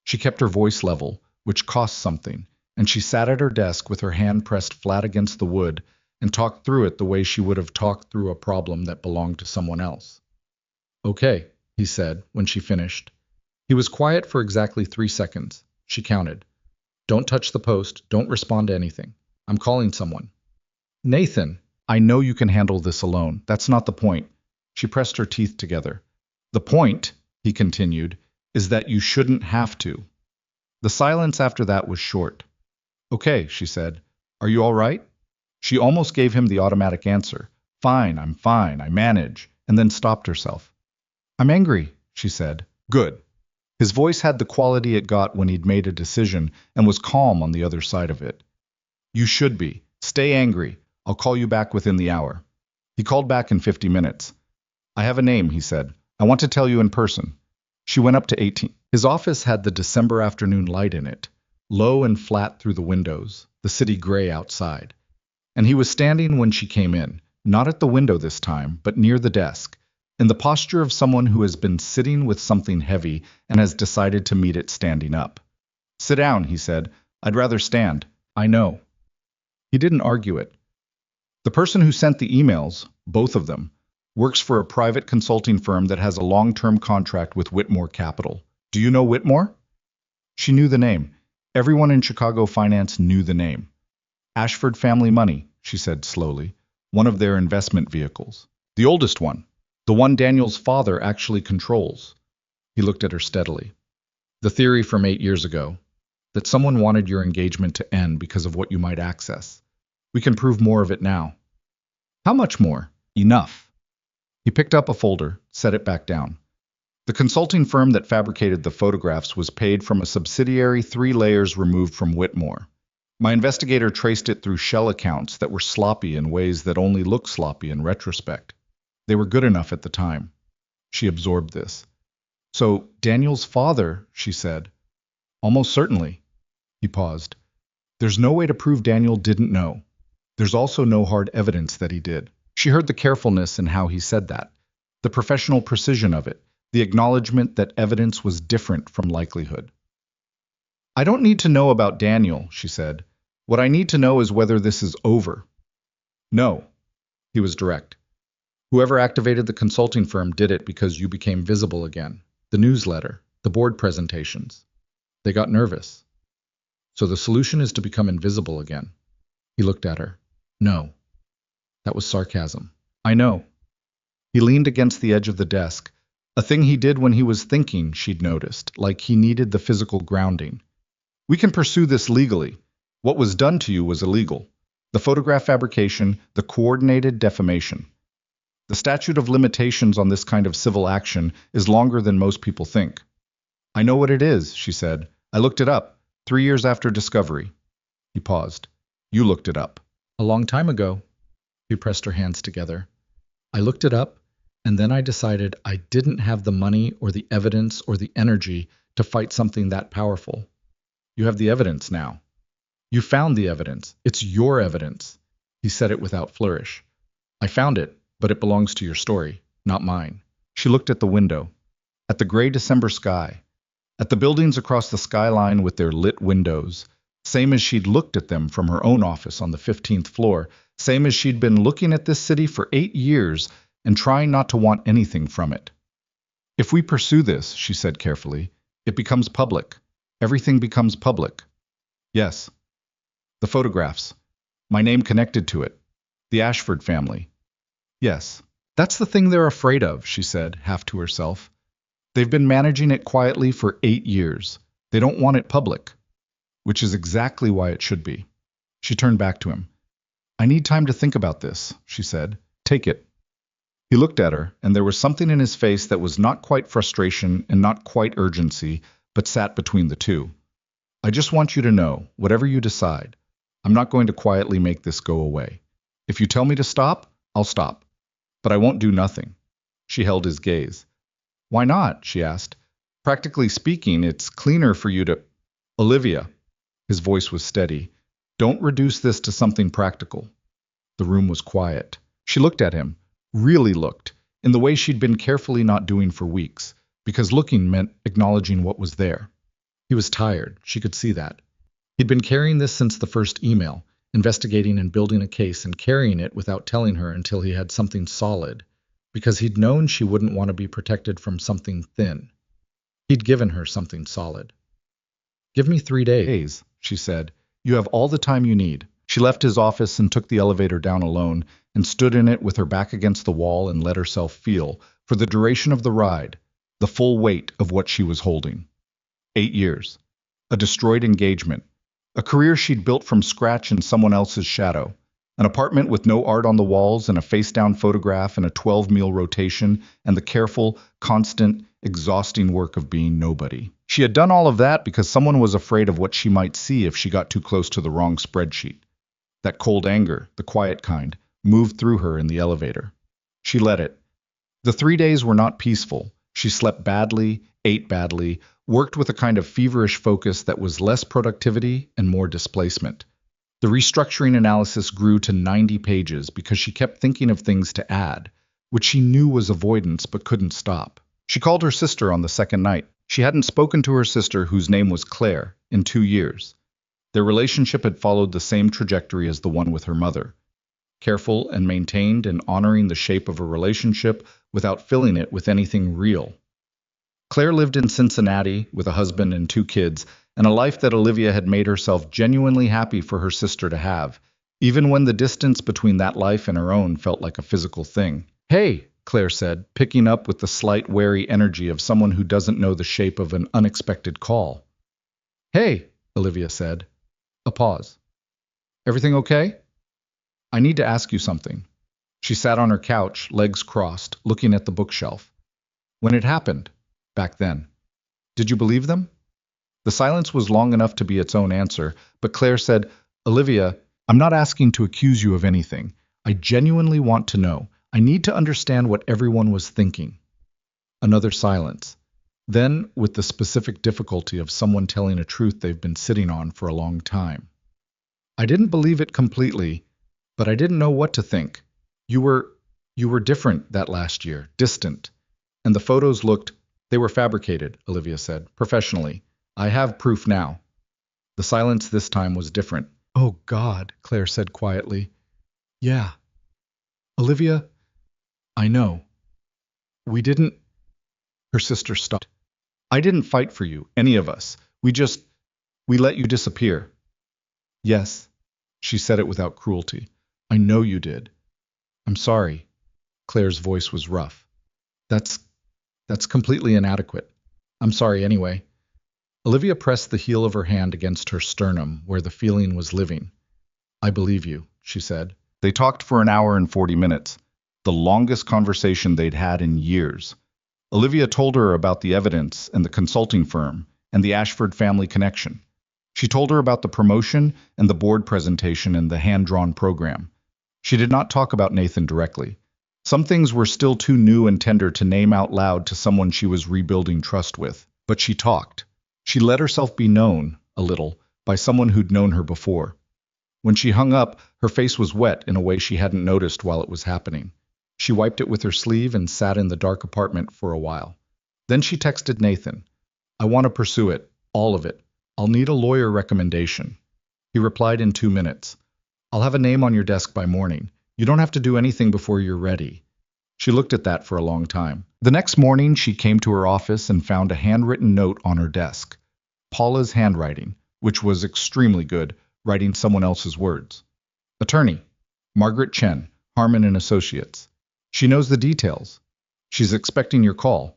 She kept her voice level, which cost something, and she sat at her desk with her hand pressed flat against the wood and talked through it the way she would have talked through a problem that belonged to someone else. "Okay," he said when she finished. He was quiet for exactly 3 seconds. She counted. "Don't touch the post. Don't respond to anything. I'm calling someone." "Nathan, I know you can handle this alone. That's not the point." She pressed her teeth together. "The point," he continued, "is that you shouldn't have to." The silence after that was short. "Okay," she said. "Are you all right?" She almost gave him the automatic answer. "Fine, I'm fine, I manage," and then stopped herself. "I'm angry," she said. "Good." His voice had the quality it got when he'd made a decision and was calm on the other side of it. "You should be. Stay angry. I'll call you back within the hour." He called back in 50 minutes. "I have a name," he said. "I want to tell you in person." She went up to 18. His office had the December afternoon light in it, low and flat through the windows, the city gray outside. And he was standing when she came in, not at the window this time, but near the desk, in the posture of someone who has been sitting with something heavy and has decided to meet it standing up. "Sit down," he said. "I'd rather stand." "I know." He didn't argue it. The person who sent the emails, both of them, works for a private consulting firm that has a long-term contract with Whitmore Capital. Do you know Whitmore? She knew the name. Everyone in Chicago finance knew the name. Ashford Family Money, she said slowly, one of their investment vehicles. The oldest one, the one Daniel's father actually controls. He looked at her steadily. The theory from 8 years ago, that someone wanted your engagement to end because of what you might access. We can prove more of it now. How much more? Enough. He picked up a folder, set it back down. The consulting firm that fabricated the photographs was paid from a subsidiary 3 layers removed from Whitmore. My investigator traced it through shell accounts that were sloppy in ways that only look sloppy in retrospect. They were good enough at the time. She absorbed this. "So, Daniel's father," she said. "Almost certainly." He paused. "There's no way to prove Daniel didn't know. There's also no hard evidence that he did." She heard the carefulness in how he said that, the professional precision of it, the acknowledgement that evidence was different from likelihood. "I don't need to know about Daniel," she said. "What I need to know is whether this is over." "No." He was direct. "Whoever activated the consulting firm did it because you became visible again. The newsletter, the board presentations. They got nervous. So the solution is to become invisible again." He looked at her. "No." That was sarcasm. "I know." He leaned against the edge of the desk, a thing he did when he was thinking, she'd noticed, like he needed the physical grounding. "We can pursue this legally. What was done to you was illegal. The photograph fabrication, the coordinated defamation. The statute of limitations on this kind of civil action is longer than most people think." "I know what it is," she said. "I looked it up, 3 years after discovery." He paused. "You looked it up." "A long time ago." She pressed her hands together. "I looked it up, and then I decided I didn't have the money or the evidence or the energy to fight something that powerful. You have the evidence now. You found the evidence. It's your evidence." He said it without flourish. "I found it, but it belongs to your story, not mine." She looked at the window, at the gray December sky, at the buildings across the skyline with their lit windows, same as she'd looked at them from her own office on the 15th floor, same as she'd been looking at this city for 8 years and trying not to want anything from it. If we pursue this, she said carefully, it becomes public. Everything becomes public. Yes. The photographs. My name connected to it. The Ashford family. Yes. That's the thing they're afraid of, she said, half to herself. They've been managing it quietly for 8 years. They don't want it public. Which is exactly why it should be. She turned back to him. I need time to think about this, she said. Take it. He looked at her, and there was something in his face that was not quite frustration and not quite urgency, but sat between the two. I just want you to know, whatever you decide, I'm not going to quietly make this go away. If you tell me to stop, I'll stop. But I won't do nothing. She held his gaze. Why not? She asked. Practically speaking, it's cleaner for you to... Olivia. His voice was steady. Don't reduce this to something practical. The room was quiet. She looked at him, really looked, in the way she'd been carefully not doing for weeks, because looking meant acknowledging what was there. He was tired, she could see that. He'd been carrying this since the first email, investigating and building a case and carrying it without telling her until he had something solid, because he'd known she wouldn't want to be protected from something thin. He'd given her something solid. Give me 3 days, she said. You have all the time you need. She left his office and took the elevator down alone and stood in it with her back against the wall and let herself feel, for the duration of the ride, the full weight of what she was holding. 8 years. A destroyed engagement. A career she'd built from scratch in someone else's shadow. An apartment with no art on the walls and a face-down photograph and a 12-meal rotation and the careful, constant, exhausting work of being nobody. She had done all of that because someone was afraid of what she might see if she got too close to the wrong spreadsheet. That cold anger, the quiet kind, moved through her in the elevator. She let it. The 3 days were not peaceful. She slept badly, ate badly, worked with a kind of feverish focus that was less productivity and more displacement. The restructuring analysis grew to 90 pages because she kept thinking of things to add, which she knew was avoidance but couldn't stop. She called her sister on the second night. She hadn't spoken to her sister, whose name was Claire, in 2 years. Their relationship had followed the same trajectory as the one with her mother. Careful and maintained and honoring the shape of a relationship without filling it with anything real. Claire lived in Cincinnati with a husband and 2 kids, and a life that Olivia had made herself genuinely happy for her sister to have, even when the distance between that life and her own felt like a physical thing. Hey, Claire said, picking up with the slight wary energy of someone who doesn't know the shape of an unexpected call. Hey, Olivia said. A pause. Everything okay? I need to ask you something. She sat on her couch, legs crossed, looking at the bookshelf. When it happened, back then, did you believe them? The silence was long enough to be its own answer, but Claire said, Olivia, I'm not asking to accuse you of anything. I genuinely want to know. I need to understand what everyone was thinking. Another silence. Then, with the specific difficulty of someone telling a truth they've been sitting on for a long time. I didn't believe it completely, but I didn't know what to think. You were different that last year, distant. And the photos they were fabricated, Olivia said, professionally. I have proof now. The silence this time was different. Oh, God, Claire said quietly. Yeah. Olivia, I know. We didn't... Her sister stopped. I didn't fight for you, any of us. We let you disappear. Yes, she said it without cruelty. I know you did. I'm sorry. Claire's voice was rough. That's completely inadequate. I'm sorry anyway. Olivia pressed the heel of her hand against her sternum, where the feeling was living. I believe you, she said. They talked for an hour and 40 minutes, the longest conversation they'd had in years. Olivia told her about the evidence and the consulting firm and the Ashford family connection. She told her about the promotion and the board presentation and the hand-drawn program. She did not talk about Nathan directly. Some things were still too new and tender to name out loud to someone she was rebuilding trust with. But she talked. She let herself be known, a little, by someone who'd known her before. When she hung up, her face was wet in a way she hadn't noticed while it was happening. She wiped it with her sleeve and sat in the dark apartment for a while. Then she texted Nathan. I want to pursue it, all of it. I'll need a lawyer recommendation. He replied in 2 minutes. I'll have a name on your desk by morning. You don't have to do anything before you're ready. She looked at that for a long time. The next morning, she came to her office and found a handwritten note on her desk. Paula's handwriting, which was extremely good, writing someone else's words. Attorney, Margaret Chen, Harmon and Associates. She knows the details. She's expecting your call.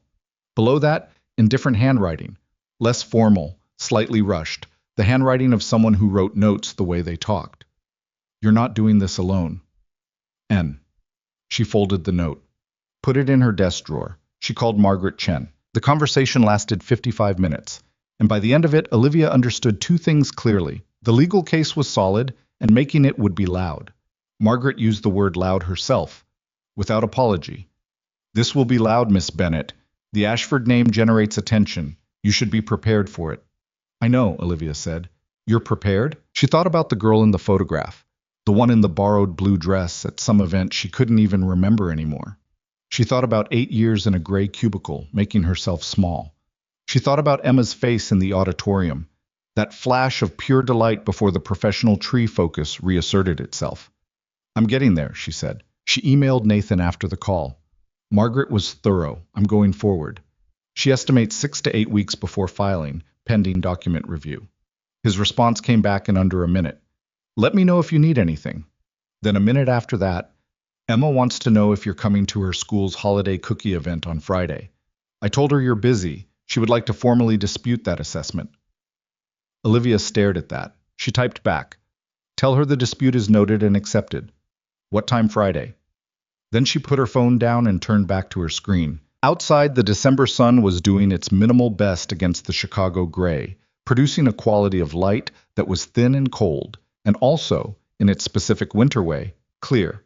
Below that, in different handwriting, less formal, slightly rushed, the handwriting of someone who wrote notes the way they talked. You're not doing this alone. N. She folded the note, put it in her desk drawer. She called Margaret Chen. The conversation lasted 55 minutes, and by the end of it, Olivia understood two things clearly. The legal case was solid, and making it would be loud. Margaret used the word loud herself, without apology. This will be loud, Miss Bennett. The Ashford name generates attention. You should be prepared for it. I know, Olivia said. You're prepared? She thought about the girl in the photograph, the one in the borrowed blue dress at some event she couldn't even remember anymore. She thought about 8 years in a gray cubicle, making herself small. She thought about Emma's face in the auditorium, that flash of pure delight before the professional tree focus reasserted itself. I'm getting there, she said. She emailed Nathan after the call. Margaret was thorough. I'm going forward. She estimates 6 to 8 weeks before filing, pending document review. His response came back in under a minute. Let me know if you need anything. Then a minute after that, Emma wants to know if you're coming to her school's holiday cookie event on Friday. I told her you're busy. She would like to formally dispute that assessment. Olivia stared at that. She typed back. Tell her the dispute is noted and accepted. What time Friday? Then she put her phone down and turned back to her screen. Outside, the December sun was doing its minimal best against the Chicago gray, producing a quality of light that was thin and cold, and also, in its specific winter way, clear.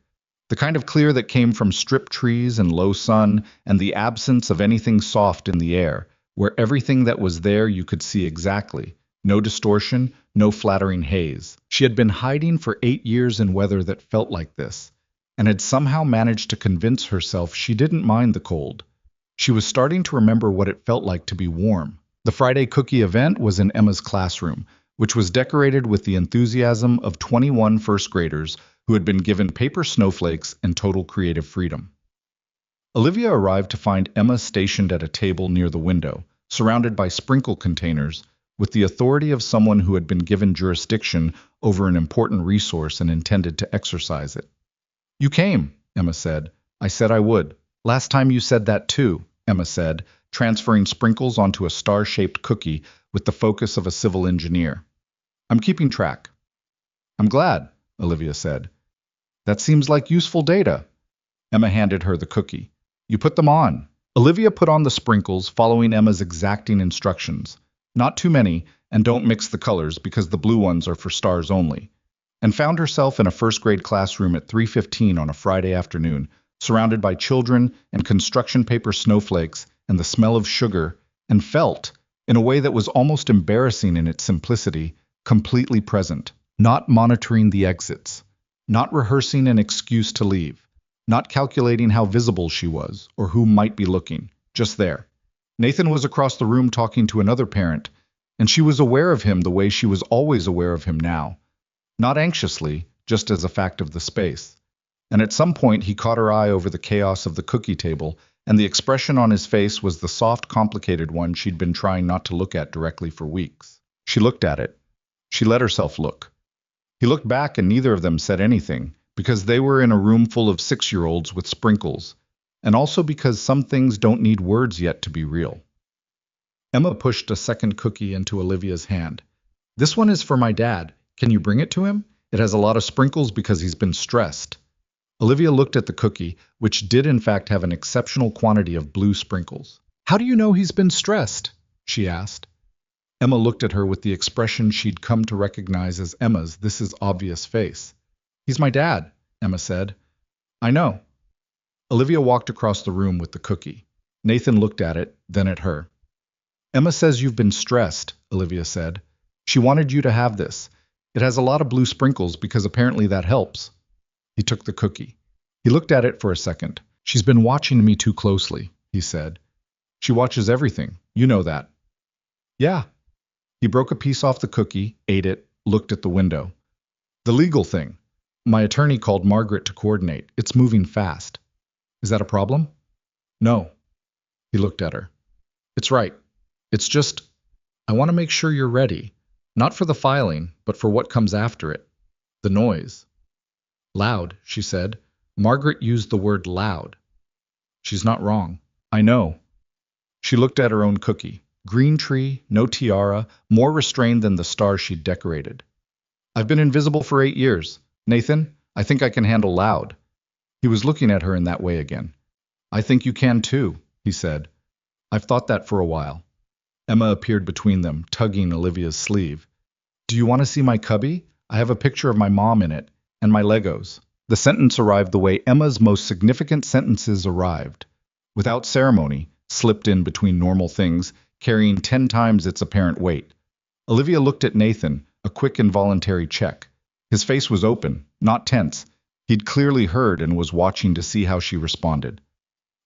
The kind of clear that came from stripped trees and low sun and the absence of anything soft in the air, where everything that was there you could see exactly. No distortion, no flattering haze. She had been hiding for 8 years in weather that felt like this, and had somehow managed to convince herself she didn't mind the cold. She was starting to remember what it felt like to be warm. The Friday cookie event was in Emma's classroom, which was decorated with the enthusiasm of 21 first graders who had been given paper snowflakes and total creative freedom. Olivia arrived to find Emma stationed at a table near the window, surrounded by sprinkle containers, with the authority of someone who had been given jurisdiction over an important resource and intended to exercise it. You came, Emma said. I said I would. Last time you said that too, Emma said, transferring sprinkles onto a star-shaped cookie with the focus of a civil engineer. I'm keeping track. I'm glad, Olivia said. That seems like useful data. Emma handed her the cookie. You put them on. Olivia put on the sprinkles, following Emma's exacting instructions. Not too many, and don't mix the colors because the blue ones are for stars only. And found herself in a first-grade classroom at 3:15 on a Friday afternoon, surrounded by children and construction paper snowflakes and the smell of sugar, and felt, in a way that was almost embarrassing in its simplicity, completely present, not monitoring the exits, not rehearsing an excuse to leave, not calculating how visible she was or who might be looking, just there. Nathan was across the room talking to another parent, and she was aware of him the way she was always aware of him now, not anxiously, just as a fact of the space. And at some point he caught her eye over the chaos of the cookie table, and the expression on his face was the soft, complicated one she'd been trying not to look at directly for weeks. She looked at it. She let herself look. He looked back and neither of them said anything, because they were in a room full of 6-year-olds with sprinkles, and also because some things don't need words yet to be real. Emma pushed a second cookie into Olivia's hand. This one is for my dad. Can you bring it to him? It has a lot of sprinkles because he's been stressed. Olivia looked at the cookie, which did in fact have an exceptional quantity of blue sprinkles. How do you know he's been stressed? She asked. Emma looked at her with the expression she'd come to recognize as Emma's "this is obvious" face. He's my dad, Emma said. I know. Olivia walked across the room with the cookie. Nathan looked at it, then at her. Emma says you've been stressed, Olivia said. She wanted you to have this. It has a lot of blue sprinkles because apparently that helps. He took the cookie. He looked at it for a second. She's been watching me too closely, he said. She watches everything. You know that. Yeah. He broke a piece off the cookie, ate it, looked at the window. The legal thing. My attorney called Margaret to coordinate. It's moving fast. Is that a problem? No. He looked at her. It's right. It's just, I want to make sure you're ready. Not for the filing, but for what comes after it. The noise. Loud, she said. Margaret used the word loud. She's not wrong. I know. She looked at her own cookie. Green tree, no tiara, more restrained than the stars she'd decorated. I've been invisible for 8 years. Nathan, I think I can handle loud. He was looking at her in that way again. I think you can too, he said. I've thought that for a while. Emma appeared between them, tugging Olivia's sleeve. Do you want to see my cubby? I have a picture of my mom in it, and my Legos. The sentence arrived the way Emma's most significant sentences arrived. Without ceremony, slipped in between normal things, carrying 10 times its apparent weight. Olivia looked at Nathan, a quick involuntary check. His face was open, not tense. He'd clearly heard and was watching to see how she responded.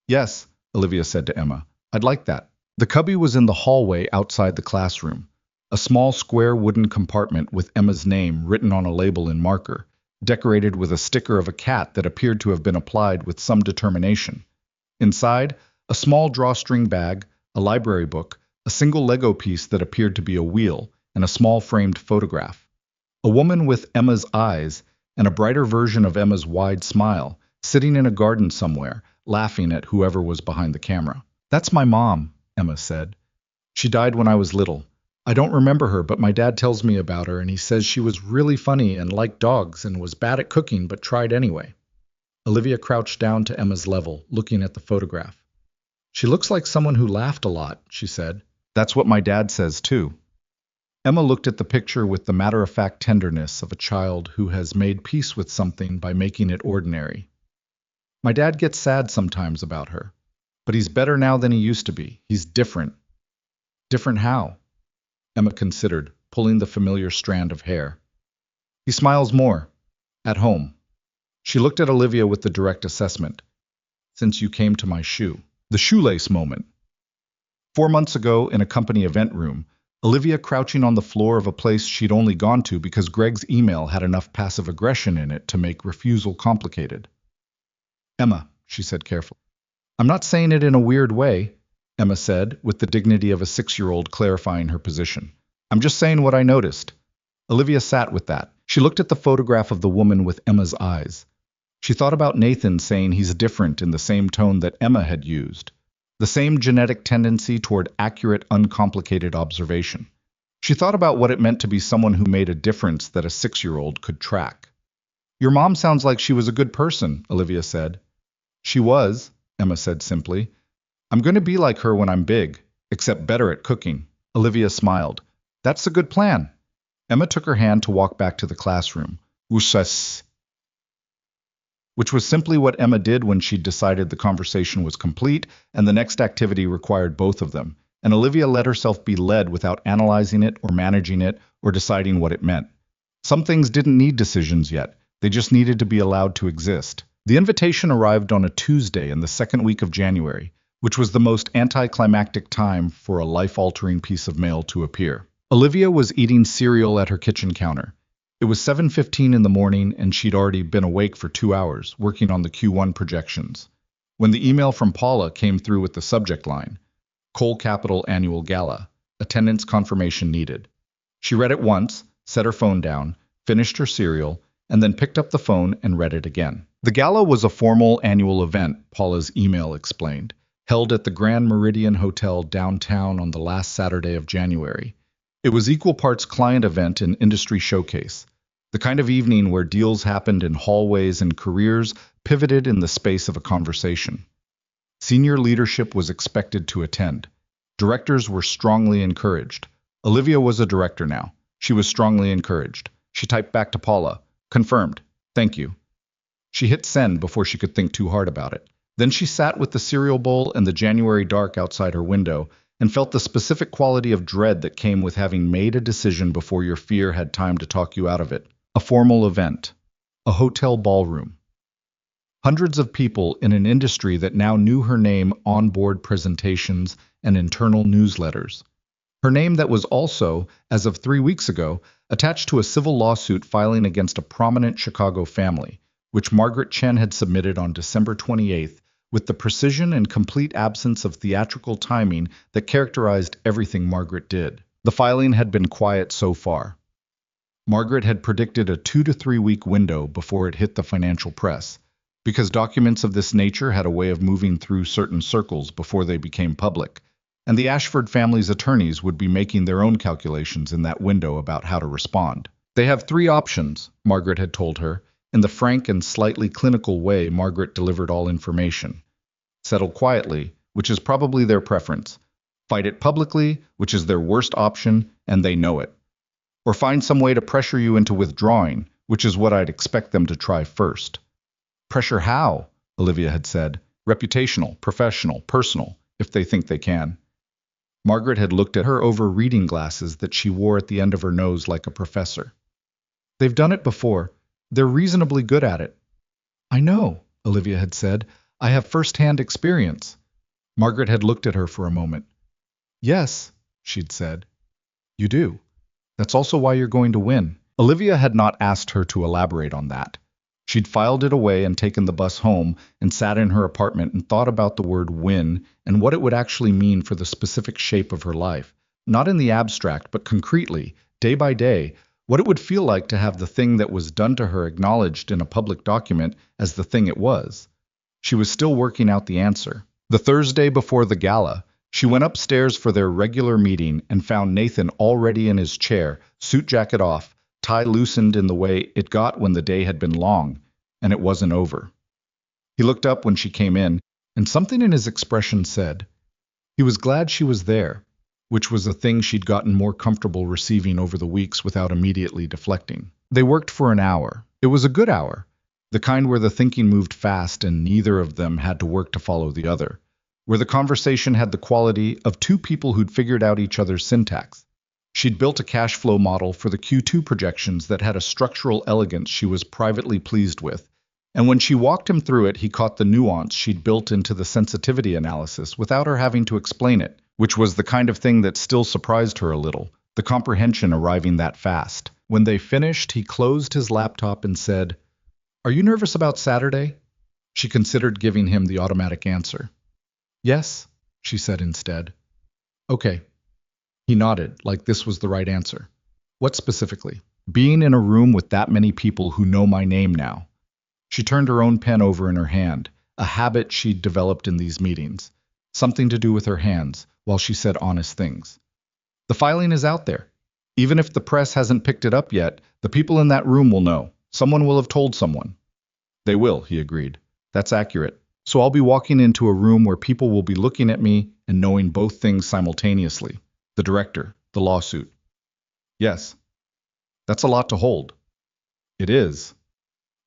Yes, Olivia said to Emma. I'd like that. The cubby was in the hallway outside the classroom. A small square wooden compartment with Emma's name written on a label in marker, decorated with a sticker of a cat that appeared to have been applied with some determination. Inside, a small drawstring bag, a library book, a single Lego piece that appeared to be a wheel, and a small framed photograph. A woman with Emma's eyes and a brighter version of Emma's wide smile, sitting in a garden somewhere, laughing at whoever was behind the camera. That's my mom, Emma said. She died when I was little. I don't remember her, but my dad tells me about her, and he says she was really funny and liked dogs and was bad at cooking but tried anyway. Olivia crouched down to Emma's level, looking at the photograph. She looks like someone who laughed a lot, she said. That's what my dad says, too. Emma looked at the picture with the matter-of-fact tenderness of a child who has made peace with something by making it ordinary. My dad gets sad sometimes about her, but he's better now than he used to be. He's different. Different how? Emma considered, pulling the familiar strand of hair. He smiles more. At home. She looked at Olivia with the direct assessment. Since you came to my shoe. The shoelace moment. 4 months ago, in a company event room, Olivia crouching on the floor of a place she'd only gone to because Greg's email had enough passive aggression in it to make refusal complicated. Emma, she said carefully. I'm not saying it in a weird way, Emma said, with the dignity of a 6-year-old clarifying her position. I'm just saying what I noticed. Olivia sat with that. She looked at the photograph of the woman with Emma's eyes. She thought about Nathan saying he's different in the same tone that Emma had used. The same genetic tendency toward accurate, uncomplicated observation. She thought about what it meant to be someone who made a difference that a 6-year-old could track. Your mom sounds like she was a good person, Olivia said. She was, Emma said simply. I'm going to be like her when I'm big, except better at cooking. Olivia smiled. That's a good plan. Emma took her hand to walk back to the classroom. Which was simply what Emma did when she'd decided the conversation was complete and the next activity required both of them, and Olivia let herself be led without analyzing it or managing it or deciding what it meant. Some things didn't need decisions yet. They just needed to be allowed to exist. The invitation arrived on a Tuesday in the second week of January, which was the most anticlimactic time for a life-altering piece of mail to appear. Olivia was eating cereal at her kitchen counter. It was 7:15 in the morning, and she'd already been awake for 2 hours, working on the Q1 projections, when the email from Paula came through with the subject line, Cole Capital Annual Gala, attendance confirmation needed. She read it once, set her phone down, finished her cereal, and then picked up the phone and read it again. The gala was a formal annual event, Paula's email explained, held at the Grand Meridian Hotel downtown on the last Saturday of January. It was equal parts client event and industry showcase, the kind of evening where deals happened in hallways and careers pivoted in the space of a conversation. Senior leadership was expected to attend. Directors were strongly encouraged. Olivia was a director now. She was strongly encouraged. She typed back to Paula, confirmed, thank you. She hit send before she could think too hard about it. Then she sat with the cereal bowl and the January dark outside her window and felt the specific quality of dread that came with having made a decision before your fear had time to talk you out of it. A formal event. A hotel ballroom. Hundreds of people in an industry that now knew her name on board presentations and internal newsletters. Her name that was also, as of 3 weeks ago, attached to a civil lawsuit filing against a prominent Chicago family, which Margaret Chen had submitted on December 28th with the precision and complete absence of theatrical timing that characterized everything Margaret did. The filing had been quiet so far. Margaret had predicted a 2 to 3 week window before it hit the financial press, because documents of this nature had a way of moving through certain circles before they became public, and the Ashford family's attorneys would be making their own calculations in that window about how to respond. They have 3 options, Margaret had told her, in the frank and slightly clinical way Margaret delivered all information. Settle quietly, which is probably their preference. Fight it publicly, which is their worst option, and they know it. Or find some way to pressure you into withdrawing, which is what I'd expect them to try first. Pressure how? Olivia had said. Reputational, professional, personal, if they think they can. Margaret had looked at her over reading glasses that she wore at the end of her nose like a professor. They've done it before. They're reasonably good at it. I know, Olivia had said. I have first-hand experience. Margaret had looked at her for a moment. Yes, she'd said. You do. That's also why you're going to win. Olivia had not asked her to elaborate on that. She'd filed it away and taken the bus home and sat in her apartment and thought about the word win and what it would actually mean for the specific shape of her life, not in the abstract, but concretely, day by day, what it would feel like to have the thing that was done to her acknowledged in a public document as the thing it was. She was still working out the answer. The Thursday before the gala, she went upstairs for their regular meeting and found Nathan already in his chair, suit jacket off, tie loosened in the way it got when the day had been long, and it wasn't over. He looked up when she came in, and something in his expression said, he was glad she was there, which was a thing she'd gotten more comfortable receiving over the weeks without immediately deflecting. They worked for an hour. It was a good hour, the kind where the thinking moved fast and neither of them had to work to follow the other, where the conversation had the quality of 2 people who'd figured out each other's syntax. She'd built a cash flow model for the Q2 projections that had a structural elegance she was privately pleased with, and when she walked him through it, he caught the nuance she'd built into the sensitivity analysis without her having to explain it, which was the kind of thing that still surprised her a little, the comprehension arriving that fast. When they finished, he closed his laptop and said, "Are you nervous about Saturday?" She considered giving him the automatic answer. "Yes," she said instead. "Okay." He nodded, like this was the right answer. "What specifically?" "Being in a room with that many people who know my name now." She turned her own pen over in her hand, a habit she'd developed in these meetings, something to do with her hands, while she said honest things. "The filing is out there. Even if the press hasn't picked it up yet, the people in that room will know. Someone will have told someone." "They will," he agreed. "That's accurate. So I'll be walking into a room where people will be looking at me and knowing both things simultaneously. The director, the lawsuit." "Yes." "That's a lot to hold." "It is."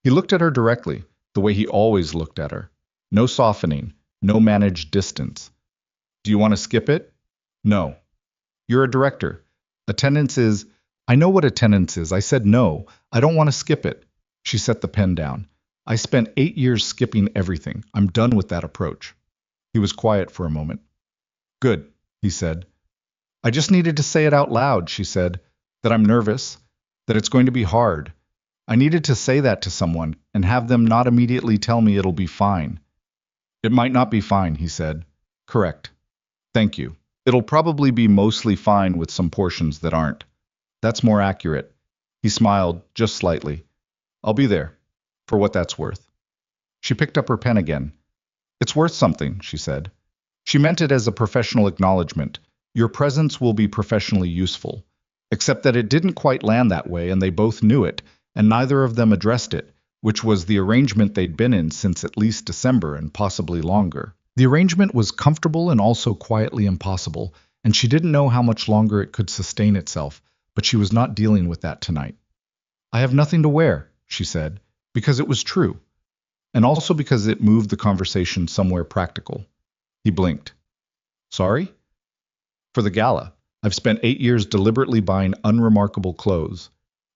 He looked at her directly, the way he always looked at her. No softening, no managed distance. "Do you want to skip it?" "No." "You're a director. Attendance is—" "I know what attendance is. I said no. I don't want to skip it." She set the pen down. "I spent 8 years skipping everything. I'm done with that approach." He was quiet for a moment. "Good," he said. "I just needed to say it out loud," she said, "that I'm nervous, that it's going to be hard. I needed to say that to someone and have them not immediately tell me it'll be fine." "It might not be fine," he said. "Correct. Thank you. It'll probably be mostly fine with some portions that aren't." "That's more accurate." He smiled, just slightly. "I'll be there, for what that's worth." She picked up her pen again. "It's worth something," she said. She meant it as a professional acknowledgement. Your presence will be professionally useful. Except that it didn't quite land that way, and they both knew it, and neither of them addressed it, which was the arrangement they'd been in since at least December and possibly longer. The arrangement was comfortable and also quietly impossible, and she didn't know how much longer it could sustain itself, but she was not dealing with that tonight. "I have nothing to wear," she said, because it was true, and also because it moved the conversation somewhere practical. He blinked. "Sorry?" "For the gala. I've spent 8 years deliberately buying unremarkable clothes."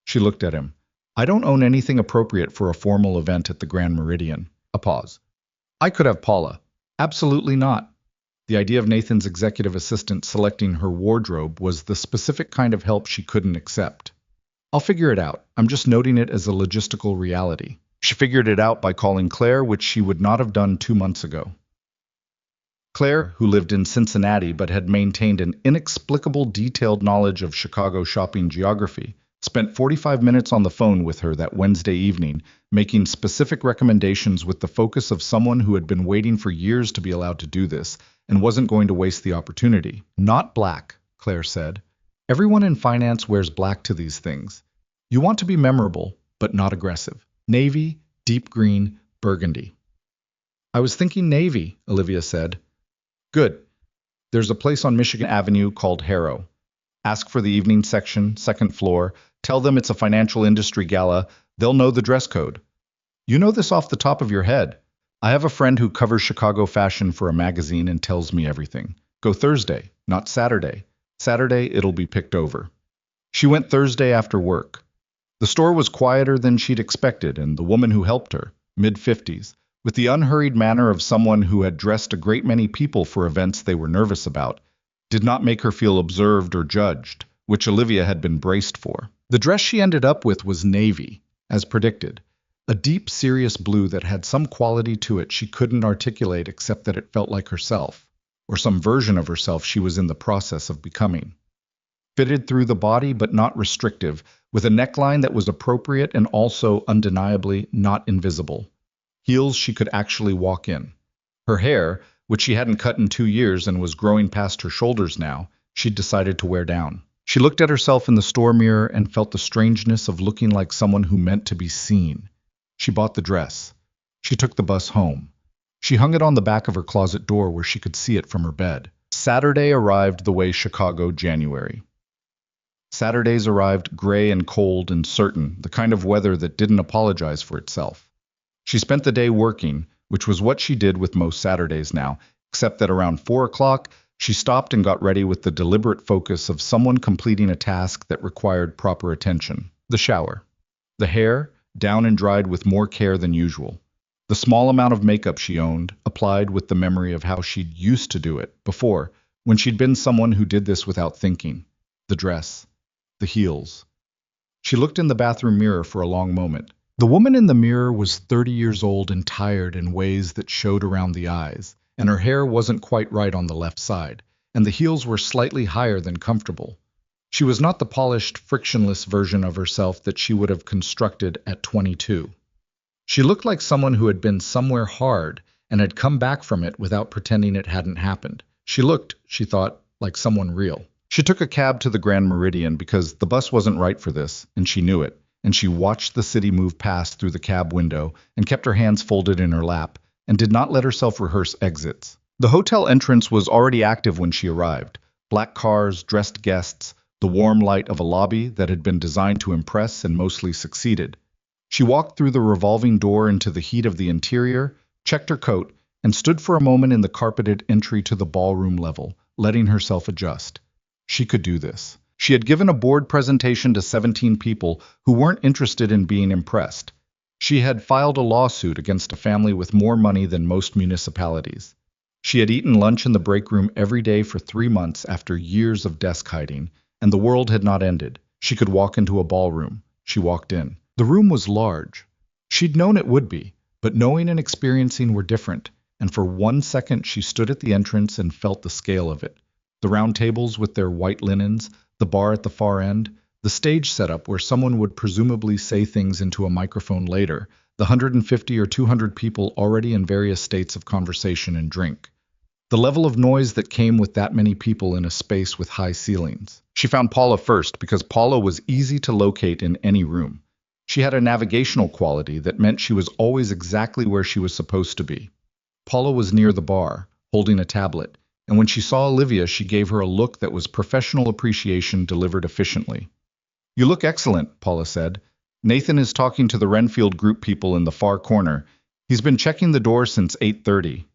She looked at him. "I don't own anything appropriate for a formal event at the Grand Meridian." A pause. "I could have Paula." "Absolutely not." The idea of Nathan's executive assistant selecting her wardrobe was the specific kind of help she couldn't accept. "I'll figure it out. I'm just noting it as a logistical reality." She figured it out by calling Claire, which she would not have done 2 months ago. Claire, who lived in Cincinnati but had maintained an inexplicable detailed knowledge of Chicago shopping geography, spent 45 minutes on the phone with her that Wednesday evening, making specific recommendations with the focus of someone who had been waiting for years to be allowed to do this and wasn't going to waste the opportunity. Not black, Claire said. Everyone in finance wears black to these things. You want to be memorable, but not aggressive. Navy, deep green, burgundy. I was thinking navy, Olivia said. Good. There's a place on Michigan Avenue called Harrow. Ask for the evening section, second floor. Tell them it's a financial industry gala. They'll know the dress code. You know this off the top of your head. I have a friend who covers Chicago fashion for a magazine and tells me everything. Go Thursday, not Saturday. Saturday, it'll be picked over. She went Thursday after work. The store was quieter than she'd expected, and the woman who helped her, mid-50s, with the unhurried manner of someone who had dressed a great many people for events they were nervous about, did not make her feel observed or judged, which Olivia had been braced for. The dress she ended up with was navy, as predicted, a deep, serious blue that had some quality to it she couldn't articulate except that it felt like herself, or some version of herself she was in the process of becoming. Fitted through the body but not restrictive, with a neckline that was appropriate and also undeniably not invisible. Heels she could actually walk in. Her hair, which she hadn't cut in 2 years and was growing past her shoulders now, she'd decided to wear down. She looked at herself in the store mirror and felt the strangeness of looking like someone who meant to be seen. She bought the dress. She took the bus home. She hung it on the back of her closet door where she could see it from her bed. Saturday arrived the way Chicago January. Saturdays arrived gray and cold and certain, the kind of weather that didn't apologize for itself. She spent the day working, which was what she did with most Saturdays now, except that around 4 o'clock, she stopped and got ready with the deliberate focus of someone completing a task that required proper attention. The shower. The hair, down and dried with more care than usual. The small amount of makeup she owned, applied with the memory of how she'd used to do it before, when she'd been someone who did this without thinking. The dress. The heels. She looked in the bathroom mirror for a long moment. The woman in the mirror was 30 years old and tired in ways that showed around the eyes, and her hair wasn't quite right on the left side, and the heels were slightly higher than comfortable. She was not the polished, frictionless version of herself that she would have constructed at 22. She looked like someone who had been somewhere hard and had come back from it without pretending it hadn't happened. She looked, she thought, like someone real. She took a cab to the Grand Meridian because the bus wasn't right for this, and she knew it. And she watched the city move past through the cab window and kept her hands folded in her lap and did not let herself rehearse exits. The hotel entrance was already active when she arrived. Black cars, dressed guests, the warm light of a lobby that had been designed to impress and mostly succeeded. She walked through the revolving door into the heat of the interior, checked her coat, and stood for a moment in the carpeted entry to the ballroom level, letting herself adjust. She could do this. She had given a board presentation to 17 people who weren't interested in being impressed. She had filed a lawsuit against a family with more money than most municipalities. She had eaten lunch in the break room every day for 3 months after years of desk hiding, and the world had not ended. She could walk into a ballroom. She walked in. The room was large. She'd known it would be, but knowing and experiencing were different, and for 1 second she stood at the entrance and felt the scale of it. The round tables with their white linens, the bar at the far end, the stage setup where someone would presumably say things into a microphone later, the 150 or 200 people already in various states of conversation and drink. The level of noise that came with that many people in a space with high ceilings. She found Paula first because Paula was easy to locate in any room. She had a navigational quality that meant she was always exactly where she was supposed to be. Paula was near the bar, holding a tablet, and when she saw Olivia, she gave her a look that was professional appreciation delivered efficiently. "You look excellent," Paula said. "Nathan is talking to the Renfield group people in the far corner. He's been checking the door since 8:30.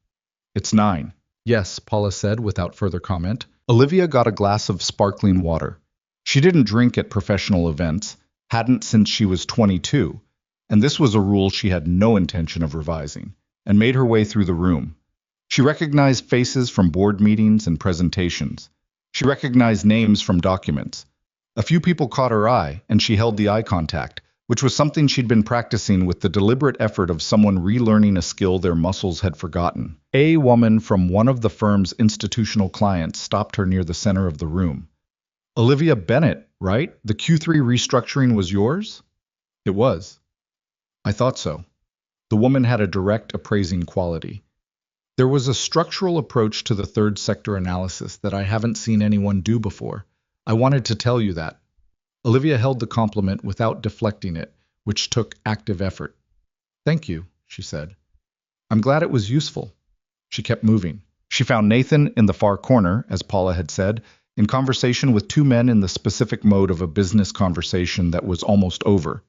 It's 9. "Yes," Paula said without further comment. Olivia got a glass of sparkling water. She didn't drink at professional events, hadn't since she was 22, and this was a rule she had no intention of revising, and made her way through the room. She recognized faces from board meetings and presentations. She recognized names from documents. A few people caught her eye, and she held the eye contact, which was something she'd been practicing with the deliberate effort of someone relearning a skill their muscles had forgotten. A woman from one of the firm's institutional clients stopped her near the center of the room. Olivia Bennett, right? The Q3 restructuring was yours? It was. I thought so. The woman had a direct, appraising quality. There was a structural approach to the third sector analysis that I haven't seen anyone do before. I wanted to tell you that. Olivia held the compliment without deflecting it, which took active effort. Thank you, she said. I'm glad it was useful. She kept moving. She found Nathan in the far corner, as Paula had said, in conversation with two men in the specific mode of a business conversation that was almost over.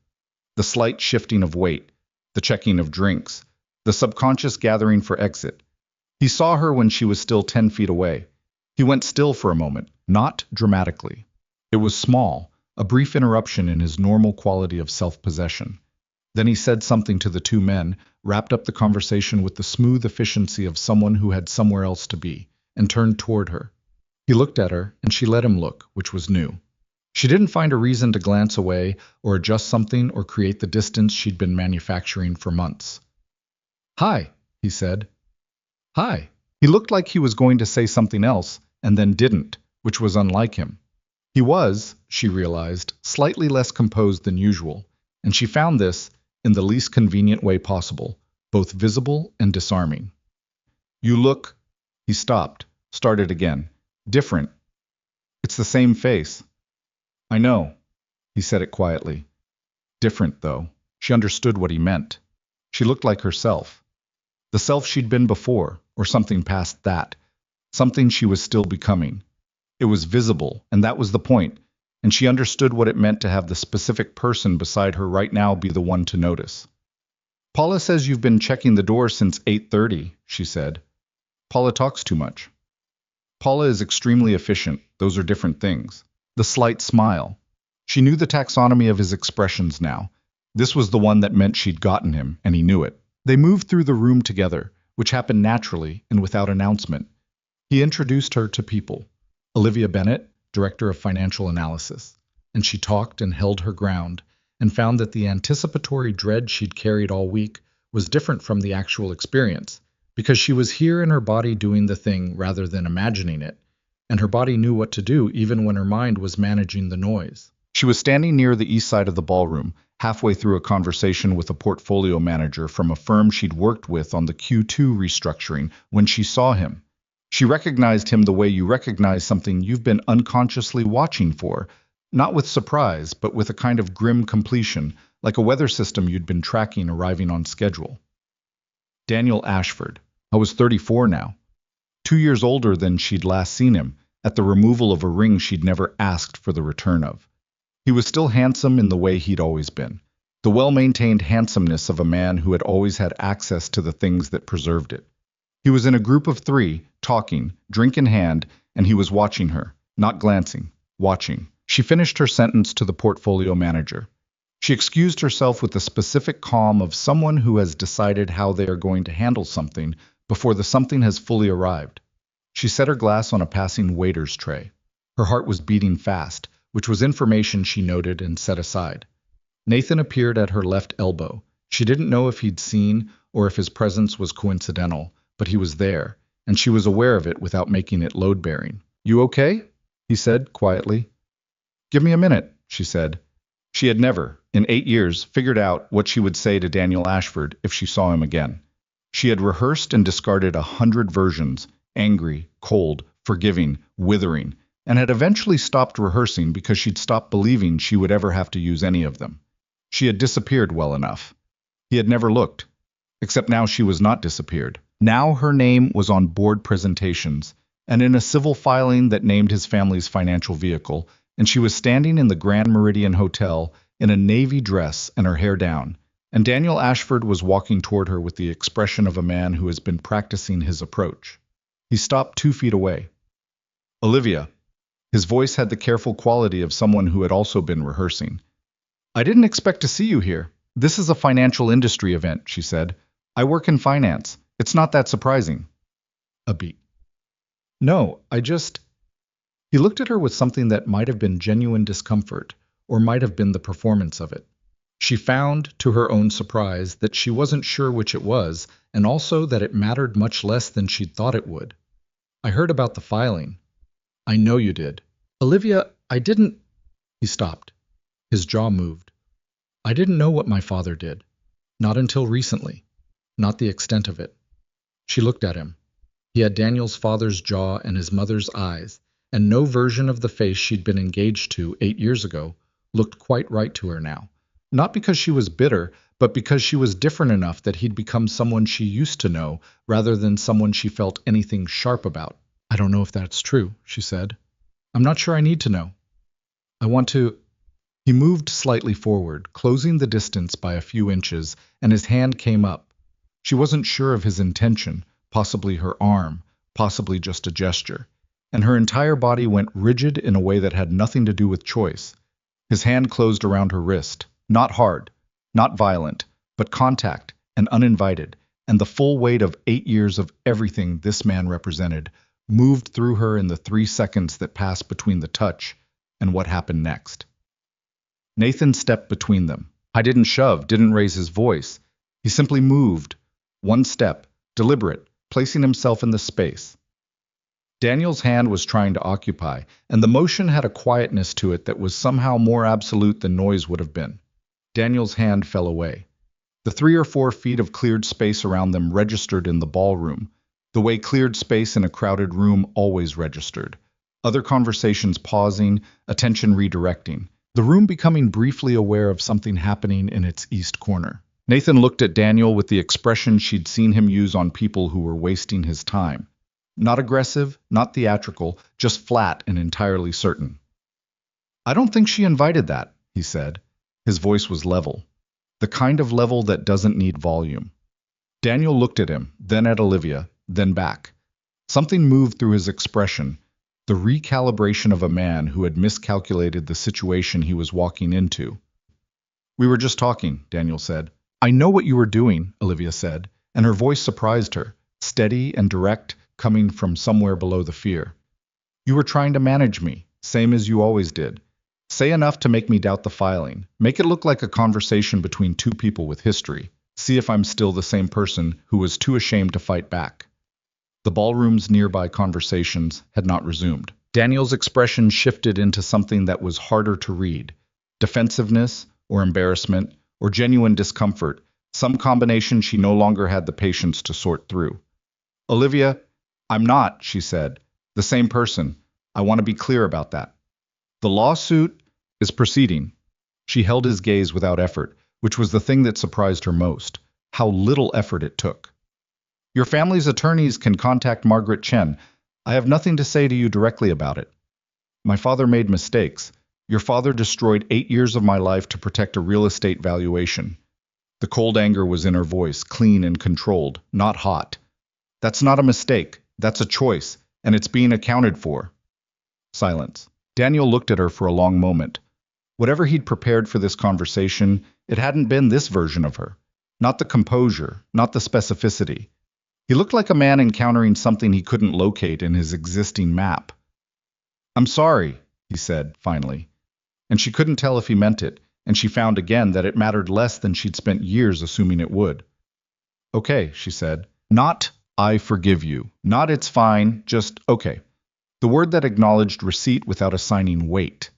The slight shifting of weight, the checking of drinks, the subconscious gathering for exit. He saw her when she was still 10 feet away. He went still for a moment, not dramatically. It was small, a brief interruption in his normal quality of self-possession. Then he said something to the two men, wrapped up the conversation with the smooth efficiency of someone who had somewhere else to be, and turned toward her. He looked at her, and she let him look, which was new. She didn't find a reason to glance away or adjust something or create the distance she'd been manufacturing for months. Hi, he said. Hi. He looked like he was going to say something else, and then didn't, which was unlike him. He was, she realized, slightly less composed than usual, and she found this in the least convenient way possible, both visible and disarming. You look... He stopped, started again. Different. It's the same face. I know. He said it quietly. Different, though. She understood what he meant. She looked like herself. The self she'd been before, or something past that. Something she was still becoming. It was visible, and that was the point, and she understood what it meant to have the specific person beside her right now be the one to notice. Paula says you've been checking the door since 8:30, she said. Paula talks too much. Paula is extremely efficient. Those are different things. The slight smile. She knew the taxonomy of his expressions now. This was the one that meant she'd gotten him, and he knew it. They moved through the room together, which happened naturally and without announcement. He introduced her to people. Olivia Bennett, Director of Financial Analysis, and she talked and held her ground, and found that the anticipatory dread she'd carried all week was different from the actual experience, because she was here in her body doing the thing rather than imagining it, and her body knew what to do even when her mind was managing the noise. She was standing near the east side of the ballroom, halfway through a conversation with a portfolio manager from a firm she'd worked with on the Q2 restructuring when she saw him. She recognized him the way you recognize something you've been unconsciously watching for, not with surprise, but with a kind of grim completion, like a weather system you'd been tracking arriving on schedule. Daniel Ashford. I was 34 now. 2 years older than she'd last seen him, at the removal of a ring she'd never asked for the return of. He was still handsome in the way he'd always been, the well-maintained handsomeness of a man who had always had access to the things that preserved it. He was in a group of 3, talking, drink in hand, and he was watching her, not glancing, watching. She finished her sentence to the portfolio manager. She excused herself with the specific calm of someone who has decided how they are going to handle something before the something has fully arrived. She set her glass on a passing waiter's tray. Her heart was beating fast, which was information she noted and set aside. Nathan appeared at her left elbow. She didn't know if he'd seen or if his presence was coincidental, but he was there, and she was aware of it without making it load-bearing. You okay? He said, quietly. Give me a minute, she said. She had never, in 8 years, figured out what she would say to Daniel Ashford if she saw him again. She had rehearsed and discarded 100 versions, angry, cold, forgiving, withering, and had eventually stopped rehearsing because she'd stopped believing she would ever have to use any of them. She had disappeared well enough. He had never looked. Except now she was not disappeared. Now her name was on board presentations, and in a civil filing that named his family's financial vehicle, and she was standing in the Grand Meridian Hotel in a navy dress and her hair down, and Daniel Ashford was walking toward her with the expression of a man who has been practicing his approach. He stopped 2 feet away. Olivia. His voice had the careful quality of someone who had also been rehearsing. I didn't expect to see you here. This is a financial industry event, she said. I work in finance. It's not that surprising. A beat. No, He looked at her with something that might have been genuine discomfort, or might have been the performance of it. She found, to her own surprise, that she wasn't sure which it was, and also that it mattered much less than she'd thought it would. I heard about the filing. I know you did. Olivia, I didn't. He stopped. His jaw moved. I didn't know what my father did. Not until recently. Not the extent of it. She looked at him. He had Daniel's father's jaw and his mother's eyes, and no version of the face she'd been engaged to 8 years ago looked quite right to her now. Not because she was bitter, but because she was different enough that he'd become someone she used to know rather than someone she felt anything sharp about. I don't know if that's true, she said. I'm not sure I need to know. I want to... He moved slightly forward, closing the distance by a few inches, and his hand came up. She wasn't sure of his intention, possibly her arm, possibly just a gesture, and her entire body went rigid in a way that had nothing to do with choice. His hand closed around her wrist, not hard, not violent, but contact and uninvited, and the full weight of 8 years of everything this man represented moved through her in the 3 seconds that passed between the touch and what happened next. Nathan stepped between them. I didn't shove, didn't raise his voice. He simply moved, one step, deliberate, placing himself in the space. Daniel's hand was trying to occupy, and the motion had a quietness to it that was somehow more absolute than noise would have been. Daniel's hand fell away. The 3 or 4 feet of cleared space around them registered in the ballroom, the way cleared space in a crowded room always registered. Other conversations pausing, attention redirecting. The room becoming briefly aware of something happening in its east corner. Nathan looked at Daniel with the expression she'd seen him use on people who were wasting his time. Not aggressive, not theatrical, just flat and entirely certain. I don't think she invited that, he said. His voice was level. The kind of level that doesn't need volume. Daniel looked at him, then at Olivia, then back. Something moved through his expression. The recalibration of a man who had miscalculated the situation he was walking into. We were just talking, Daniel said. I know what you were doing, Olivia said, and her voice surprised her, steady and direct, coming from somewhere below the fear. You were trying to manage me, same as you always did. Say enough to make me doubt the filing. Make it look like a conversation between 2 people with history. See if I'm still the same person who was too ashamed to fight back. The ballroom's nearby conversations had not resumed. Daniel's expression shifted into something that was harder to read. Defensiveness, or embarrassment, or genuine discomfort, some combination she no longer had the patience to sort through. Olivia, I'm not, she said, the same person. I want to be clear about that. The lawsuit is proceeding. She held his gaze without effort, which was the thing that surprised her most, how little effort it took. Your family's attorneys can contact Margaret Chen. I have nothing to say to you directly about it. My father made mistakes. Your father destroyed 8 years of my life to protect a real estate valuation. The cold anger was in her voice, clean and controlled, not hot. That's not a mistake. That's a choice, and it's being accounted for. Silence. Daniel looked at her for a long moment. Whatever he'd prepared for this conversation, it hadn't been this version of her. Not the composure, not the specificity. He looked like a man encountering something he couldn't locate in his existing map. I'm sorry, he said, finally. And she couldn't tell if he meant it, and she found again that it mattered less than she'd spent years assuming it would. Okay, she said. Not, I forgive you. Not, it's fine, just, okay. The word that acknowledged receipt without assigning weight.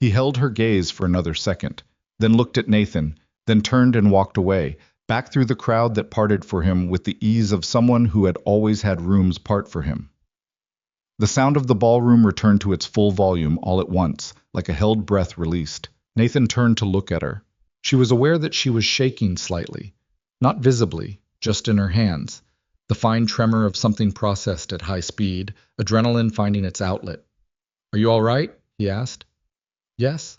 He held her gaze for another second, then looked at Nathan, then turned and walked away, back through the crowd that parted for him with the ease of someone who had always had rooms part for him. The sound of the ballroom returned to its full volume all at once, like a held breath released. Nathan turned to look at her. She was aware that she was shaking slightly, not visibly, just in her hands, the fine tremor of something processed at high speed, adrenaline finding its outlet. Are you all right? He asked. Yes.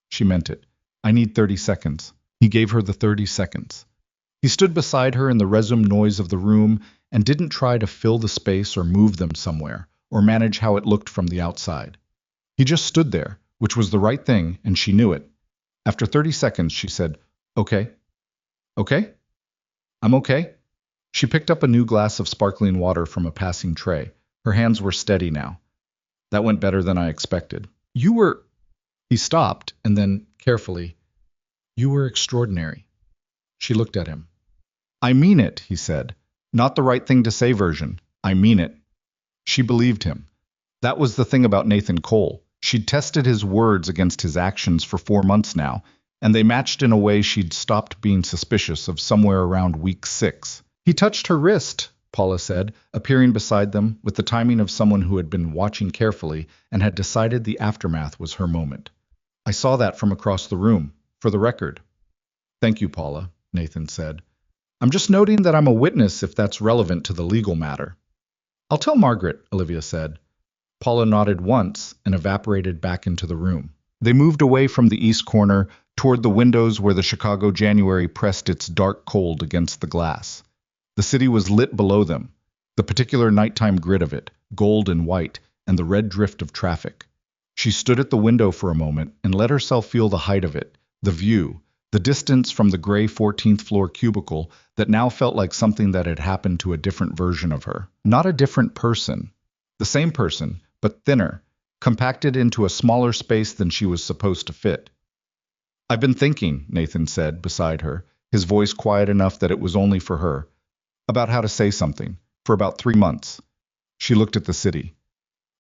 She meant it. I need 30 seconds. He gave her the 30 seconds. He stood beside her in the resumed noise of the room and didn't try to fill the space or move them somewhere, or manage how it looked from the outside. He just stood there, which was the right thing, and she knew it. After 30 seconds, she said, Okay. Okay? I'm okay. She picked up a new glass of sparkling water from a passing tray. Her hands were steady now. That went better than I expected. You were... He stopped, and then, carefully, You were extraordinary. She looked at him. I mean it, he said. Not the right thing to say version. I mean it. She believed him. That was the thing about Nathan Cole. She'd tested his words against his actions for 4 months now, and they matched in a way she'd stopped being suspicious of somewhere around week 6. He touched her wrist, Paula said, appearing beside them with the timing of someone who had been watching carefully and had decided the aftermath was her moment. I saw that from across the room, for the record. Thank you, Paula, Nathan said. I'm just noting that I'm a witness if that's relevant to the legal matter. I'll tell Margaret, Olivia said. Paula nodded once and evaporated back into the room. They moved away from the east corner toward the windows where the Chicago January pressed its dark cold against the glass. The city was lit below them, the particular nighttime grid of it, gold and white, and the red drift of traffic. She stood at the window for a moment and let herself feel the height of it, the view, the distance from the gray 14th floor cubicle that now felt like something that had happened to a different version of her. Not a different person. The same person, but thinner, compacted into a smaller space than she was supposed to fit. I've been thinking, Nathan said beside her, his voice quiet enough that it was only for her, about how to say something, for about 3 months. She looked at the city.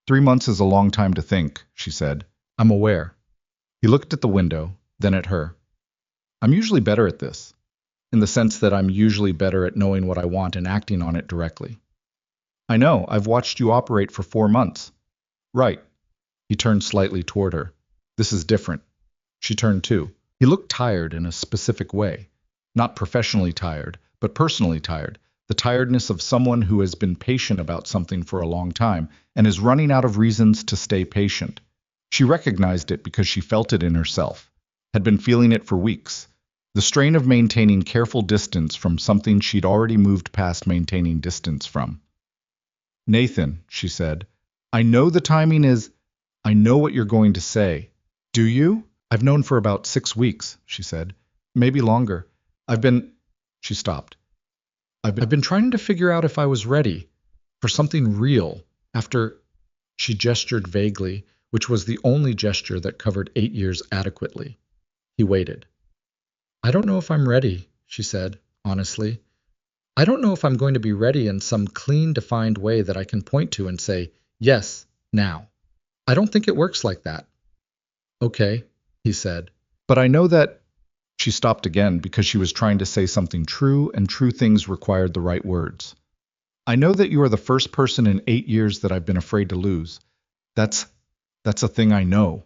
3 months is a long time to think, she said. I'm aware. He looked at the window, then at her. I'm usually better at this, in the sense that I'm usually better at knowing what I want and acting on it directly. I know, I've watched you operate for 4 months. Right. He turned slightly toward her. This is different. She turned too. He looked tired in a specific way. Not professionally tired, but personally tired. The tiredness of someone who has been patient about something for a long time and is running out of reasons to stay patient. She recognized it because she felt it in herself, had been feeling it for weeks. The strain of maintaining careful distance from something she'd already moved past maintaining distance from. Nathan, she said, I know the timing is... I know what you're going to say. Do you? I've known for about 6 weeks, she said. Maybe longer. She stopped. I've been trying to figure out if I was ready for something real after... She gestured vaguely, which was the only gesture that covered 8 years adequately. He waited. I don't know if I'm ready, she said, honestly. I don't know if I'm going to be ready in some clean, defined way that I can point to and say, yes, now. I don't think it works like that. Okay, he said. But I know that... She stopped again because she was trying to say something true, and true things required the right words. I know that you are the first person in 8 years that I've been afraid to lose. That's a thing I know.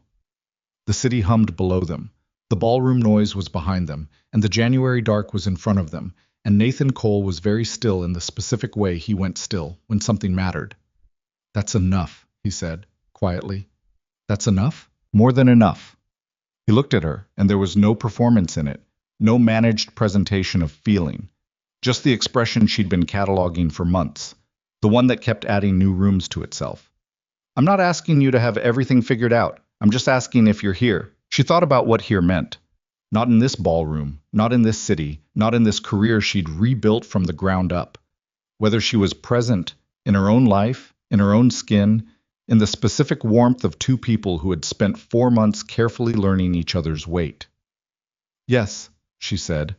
The city hummed below them. The ballroom noise was behind them, and the January dark was in front of them, and Nathan Cole was very still in the specific way he went still when something mattered. That's enough, he said, quietly. That's enough? More than enough. He looked at her, and there was no performance in it, no managed presentation of feeling, just the expression she'd been cataloging for months, the one that kept adding new rooms to itself. I'm not asking you to have everything figured out. I'm just asking if you're here. She thought about what here meant. Not in this ballroom, not in this city, not in this career she'd rebuilt from the ground up. Whether she was present, in her own life, in her own skin, in the specific warmth of 2 people who had spent 4 months carefully learning each other's weight. Yes, she said.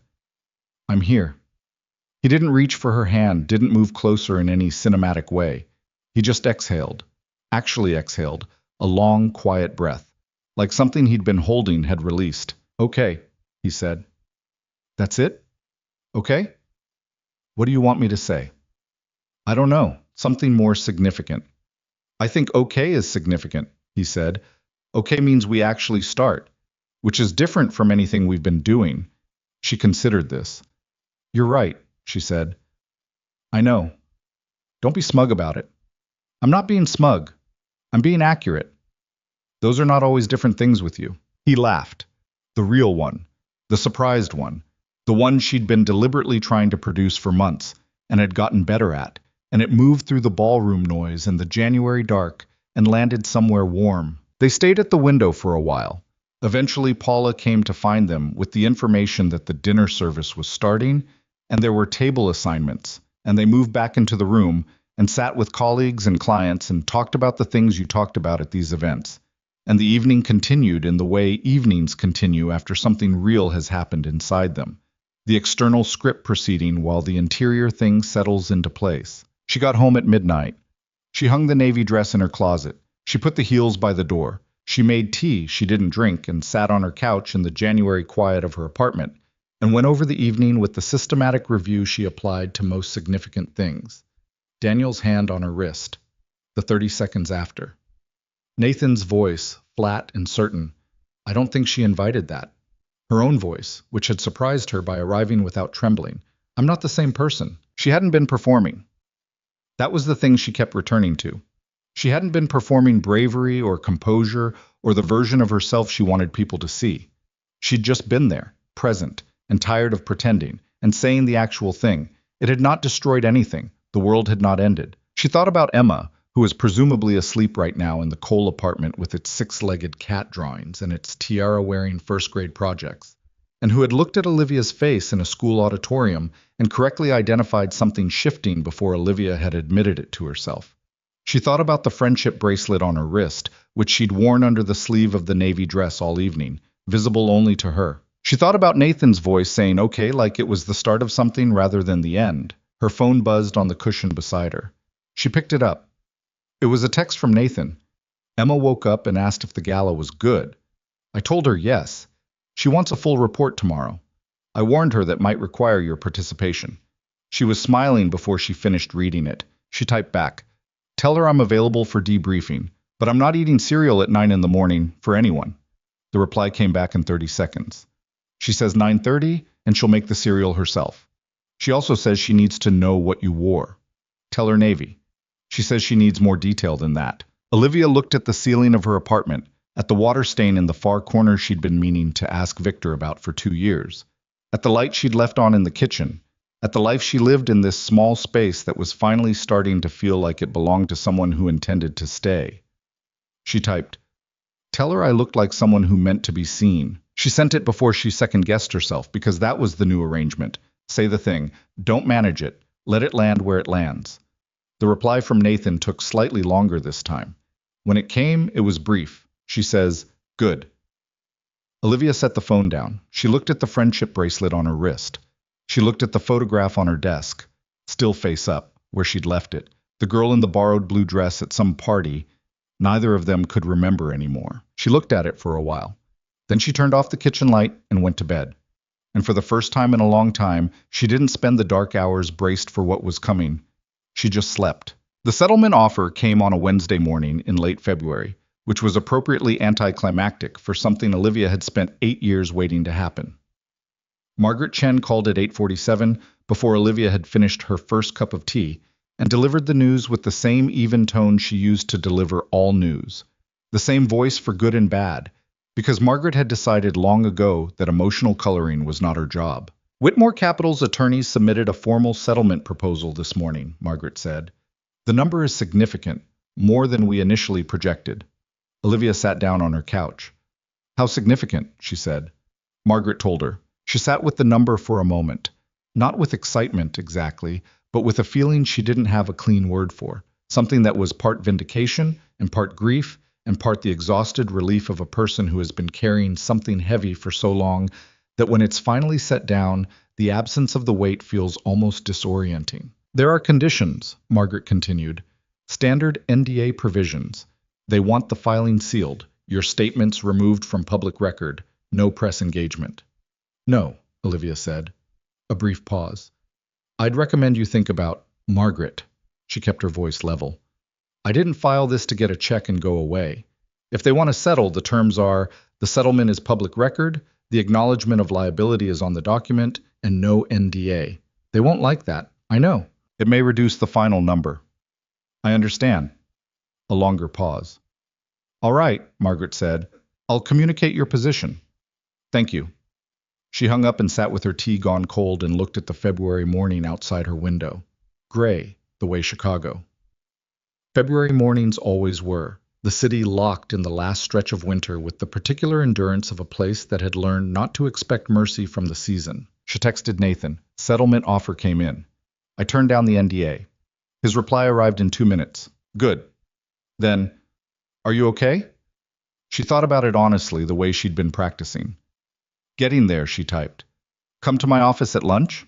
I'm here. He didn't reach for her hand, didn't move closer in any cinematic way. He just exhaled, actually exhaled, a long, quiet breath, like something he'd been holding had released. Okay, he said. That's it? Okay? What do you want me to say? I don't know, something more significant. I think okay is significant, he said. Okay means we actually start, which is different from anything we've been doing. She considered this. You're right, she said. I know. Don't be smug about it. I'm not being smug. I'm being accurate. Those are not always different things with you. He laughed. The real one. The surprised one. The one she'd been deliberately trying to produce for months and had gotten better at. And it moved through the ballroom noise and the January dark and landed somewhere warm. They stayed at the window for a while. Eventually, Paula came to find them with the information that the dinner service was starting and there were table assignments, and they moved back into the room and sat with colleagues and clients and talked about the things you talked about at these events. and the evening continued in the way evenings continue after something real has happened inside them. The external script proceeding while the interior thing settles into place. She got home at midnight. She hung the navy dress in her closet. She put the heels by the door. She made tea she didn't drink and sat on her couch in the January quiet of her apartment and went over the evening with the systematic review she applied to most significant things. Daniel's hand on her wrist. The 30 seconds after. Nathan's voice, flat and certain. I don't think she invited that. Her own voice, which had surprised her by arriving without trembling. I'm not the same person. She hadn't been performing. That was the thing she kept returning to. She hadn't been performing bravery or composure or the version of herself she wanted people to see. She'd just been there, present, and tired of pretending, and saying the actual thing. It had not destroyed anything. The world had not ended. She thought about Emma, who was presumably asleep right now in the Cole apartment with its six-legged cat drawings and its tiara-wearing first-grade projects, and who had looked at Olivia's face in a school auditorium and correctly identified something shifting before Olivia had admitted it to herself. She thought about the friendship bracelet on her wrist, which she'd worn under the sleeve of the navy dress all evening, visible only to her. She thought about Nathan's voice saying okay like it was the start of something rather than the end. Her phone buzzed on the cushion beside her. She picked it up. It was a text from Nathan. Emma woke up and asked if the gala was good. I told her yes. She wants a full report tomorrow. I warned her that might require your participation. She was smiling before she finished reading it. She typed back, tell her I'm available for debriefing, but I'm not eating cereal at 9 in the morning for anyone. The reply came back in 30 seconds. She says 9:30 and she'll make the cereal herself. She also says she needs to know what you wore. Tell her navy. She says she needs more detail than that. Olivia looked at the ceiling of her apartment, at the water stain in the far corner she'd been meaning to ask Victor about for 2 years, at the light she'd left on in the kitchen, at the life she lived in this small space that was finally starting to feel like it belonged to someone who intended to stay. She typed, tell her I looked like someone who meant to be seen. She sent it before she second-guessed herself, because that was the new arrangement. Say the thing. Don't manage it. Let it land where it lands. The reply from Nathan took slightly longer this time. When it came, it was brief. She says, good. Olivia set the phone down. She looked at the friendship bracelet on her wrist. She looked at the photograph on her desk, still face up, where she'd left it. The girl in the borrowed blue dress at some party. Neither of them could remember anymore. She looked at it for a while. Then she turned off the kitchen light and went to bed. And for the first time in a long time, she didn't spend the dark hours braced for what was coming. She just slept. The settlement offer came on a Wednesday morning in late February, which was appropriately anticlimactic for something Olivia had spent 8 years waiting to happen. Margaret Chen called at 8:47 before Olivia had finished her first cup of tea and delivered the news with the same even tone she used to deliver all news, the same voice for good and bad, because Margaret had decided long ago that emotional coloring was not her job. Whitmore Capital's attorneys submitted a formal settlement proposal this morning, Margaret said. The number is significant, more than we initially projected. Olivia sat down on her couch. How significant, she said. Margaret told her. She sat with the number for a moment, not with excitement exactly, but with a feeling she didn't have a clean word for, something that was part vindication and part grief and part the exhausted relief of a person who has been carrying something heavy for so long that when it's finally set down, the absence of the weight feels almost disorienting. There are conditions, Margaret continued, standard NDA provisions. They want the filing sealed, your statements removed from public record, no press engagement. No, Olivia said. A brief pause. I'd recommend you think about Margaret. She kept her voice level. I didn't file this to get a check and go away. If they want to settle, the terms are the settlement is public record, the acknowledgement of liability is on the document, and no NDA. They won't like that, I know. It may reduce the final number. I understand. A longer pause. All right, Margaret said. I'll communicate your position. Thank you. She hung up and sat with her tea gone cold and looked at the February morning outside her window. Gray, the way Chicago. February mornings always were, the city locked in the last stretch of winter with the particular endurance of a place that had learned not to expect mercy from the season. She texted Nathan. Settlement offer came in. I turned down the NDA. His reply arrived in 2 minutes. Good. Then, are you okay? She thought about it honestly, the way she'd been practicing. Getting there, she typed. Come to my office at lunch?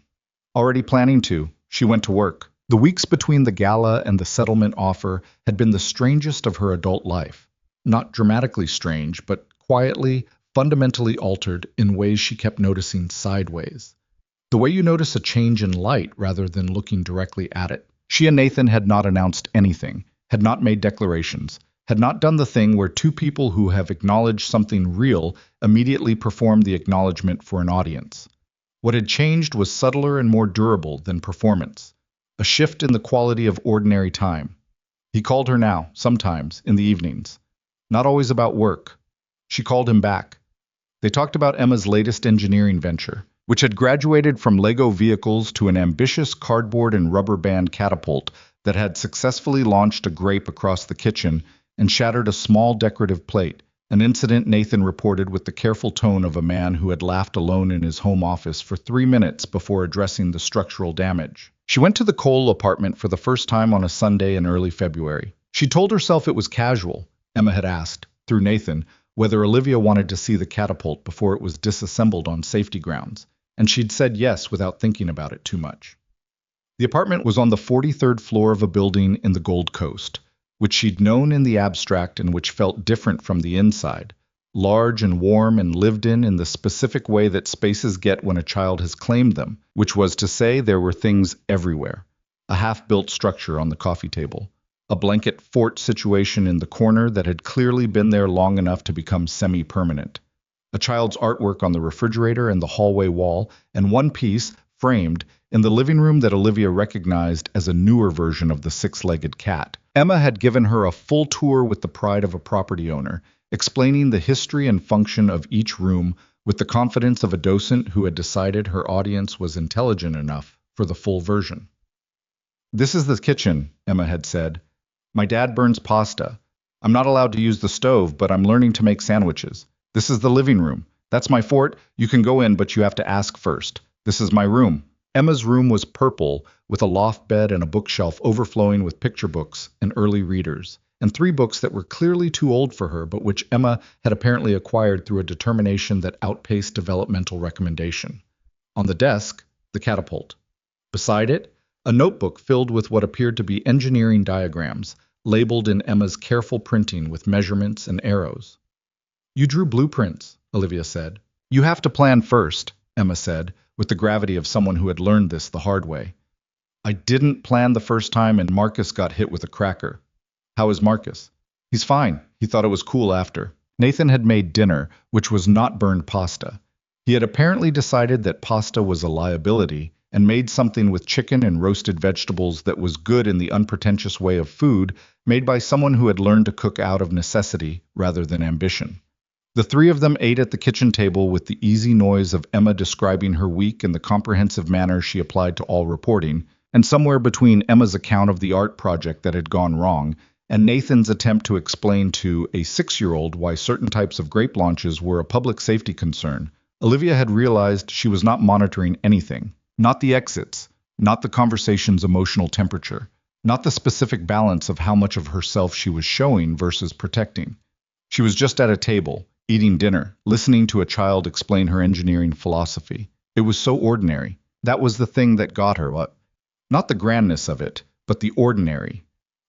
Already planning to. She went to work. The weeks between the gala and the settlement offer had been the strangest of her adult life. Not dramatically strange, but quietly, fundamentally altered in ways she kept noticing sideways. The way you notice a change in light rather than looking directly at it. She and Nathan had not announced anything, had not made declarations, had not done the thing where two people who have acknowledged something real immediately perform the acknowledgement for an audience. What had changed was subtler and more durable than performance. A shift in the quality of ordinary time. He called her now, sometimes, in the evenings. Not always about work. She called him back. They talked about Emma's latest engineering venture, which had graduated from Lego vehicles to an ambitious cardboard and rubber band catapult that had successfully launched a grape across the kitchen and shattered a small decorative plate, an incident Nathan reported with the careful tone of a man who had laughed alone in his home office for 3 minutes before addressing the structural damage. She went to the Cole apartment for the first time on a Sunday in early February. She told herself it was casual. Emma had asked, through Nathan, whether Olivia wanted to see the catapult before it was disassembled on safety grounds, and she'd said yes without thinking about it too much. The apartment was on the 43rd floor of a building in the Gold Coast, which she'd known in the abstract and which felt different from the inside, large and warm and lived in the specific way that spaces get when a child has claimed them, which was to say there were things everywhere. A half-built structure on the coffee table, a blanket fort situation in the corner that had clearly been there long enough to become semi-permanent, a child's artwork on the refrigerator and the hallway wall, and one piece, framed, in the living room that Olivia recognized as a newer version of the six-legged cat. Emma had given her a full tour with the pride of a property owner, explaining the history and function of each room with the confidence of a docent who had decided her audience was intelligent enough for the full version. This is the kitchen, Emma had said. My dad burns pasta. I'm not allowed to use the stove, but I'm learning to make sandwiches. This is the living room. That's my fort. You can go in, but you have to ask first. This is my room. Emma's room was purple, with a loft bed and a bookshelf overflowing with picture books and early readers, and 3 books that were clearly too old for her, but which Emma had apparently acquired through a determination that outpaced developmental recommendation. On the desk, the catapult. Beside it, a notebook filled with what appeared to be engineering diagrams, labeled in Emma's careful printing with measurements and arrows. You drew blueprints, Olivia said. You have to plan first, Emma said, with the gravity of someone who had learned this the hard way. I didn't plan the first time and Marcus got hit with a cracker. How is Marcus? He's fine. He thought it was cool after. Nathan had made dinner, which was not burned pasta. He had apparently decided that pasta was a liability and made something with chicken and roasted vegetables that was good in the unpretentious way of food made by someone who had learned to cook out of necessity rather than ambition. The 3 of them ate at the kitchen table with the easy noise of Emma describing her week in the comprehensive manner she applied to all reporting, and somewhere between Emma's account of the art project that had gone wrong and Nathan's attempt to explain to a 6-year-old why certain types of grape launches were a public safety concern, Olivia had realized she was not monitoring anything. Not the exits, not the conversation's emotional temperature, not the specific balance of how much of herself she was showing versus protecting. She was just at a table, eating dinner, listening to a child explain her engineering philosophy. It was so ordinary. That was the thing that got her. Not the grandness of it, but the ordinary.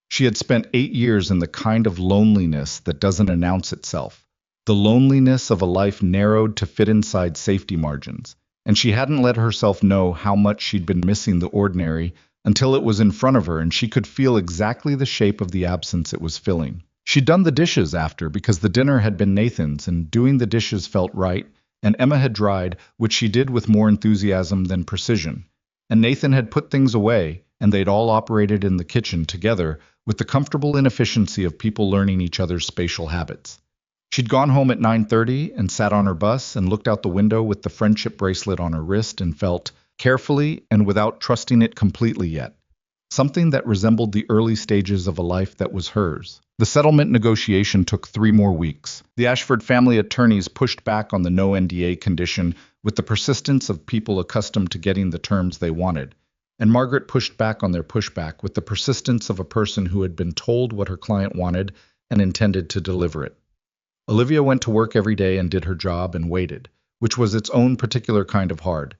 She had spent 8 years in the kind of loneliness that doesn't announce itself, the loneliness of a life narrowed to fit inside safety margins, and she hadn't let herself know how much she'd been missing the ordinary until it was in front of her and she could feel exactly the shape of the absence it was filling. She'd done the dishes after because the dinner had been Nathan's and doing the dishes felt right, and Emma had dried, which she did with more enthusiasm than precision. And Nathan had put things away, and they'd all operated in the kitchen together with the comfortable inefficiency of people learning each other's spatial habits. She'd gone home at 9:30 and sat on her bus and looked out the window with the friendship bracelet on her wrist and felt, carefully and without trusting it completely yet, something that resembled the early stages of a life that was hers. The settlement negotiation took 3 more weeks. The Ashford family attorneys pushed back on the no NDA condition with the persistence of people accustomed to getting the terms they wanted, and Margaret pushed back on their pushback with the persistence of a person who had been told what her client wanted and intended to deliver it. Olivia went to work every day and did her job and waited, which was its own particular kind of hard.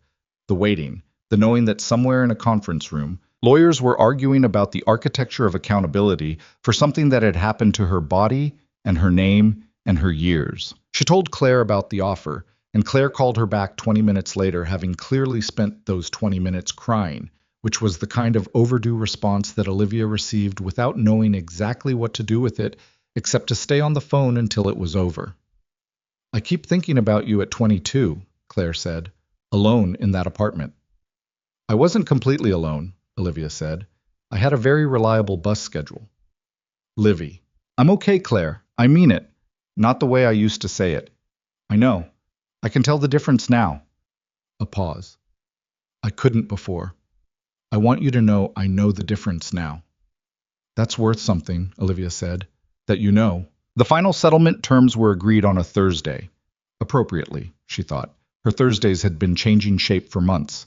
The waiting, the knowing that somewhere in a conference room, lawyers were arguing about the architecture of accountability for something that had happened to her body and her name and her years. She told Claire about the offer, and Claire called her back 20 minutes later, having clearly spent those 20 minutes crying, which was the kind of overdue response that Olivia received without knowing exactly what to do with it, except to stay on the phone until it was over. I keep thinking about you at 22, Claire said, alone in that apartment. I wasn't completely alone, Olivia said. I had a very reliable bus schedule. Livy. I'm okay, Claire. I mean it. Not the way I used to say it. I know. I can tell the difference now. A pause. I couldn't before. I want you to know I know the difference now. That's worth something, Olivia said. That you know. The final settlement terms were agreed on a Thursday. Appropriately, she thought. Her Thursdays had been changing shape for months.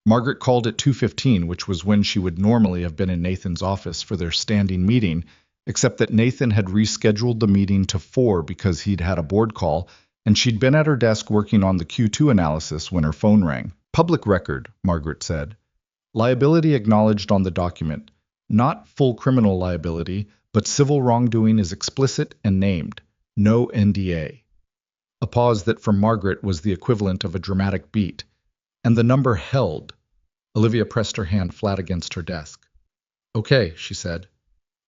Margaret called at 2:15, which was when she would normally have been in Nathan's office for their standing meeting, except that Nathan had rescheduled the meeting to 4 because he'd had a board call, and she'd been at her desk working on the Q2 analysis when her phone rang. Public record, Margaret said. Liability acknowledged on the document. Not full criminal liability, but civil wrongdoing is explicit and named. No NDA. A pause that for Margaret was the equivalent of a dramatic beat. And the number held. Olivia pressed her hand flat against her desk. Okay, she said.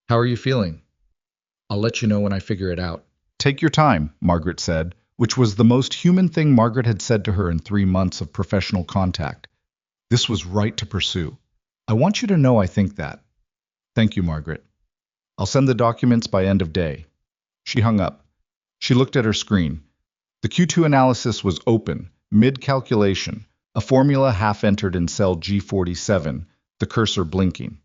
How are you feeling? I'll let you know when I figure it out. Take your time, Margaret said, which was the most human thing Margaret had said to her in 3 months of professional contact. This was right to pursue. I want you to know I think that. Thank you, Margaret. I'll send the documents by end of day. She hung up. She looked at her screen. The Q2 analysis was open, mid-calculation, a formula half-entered in cell G47, the cursor blinking.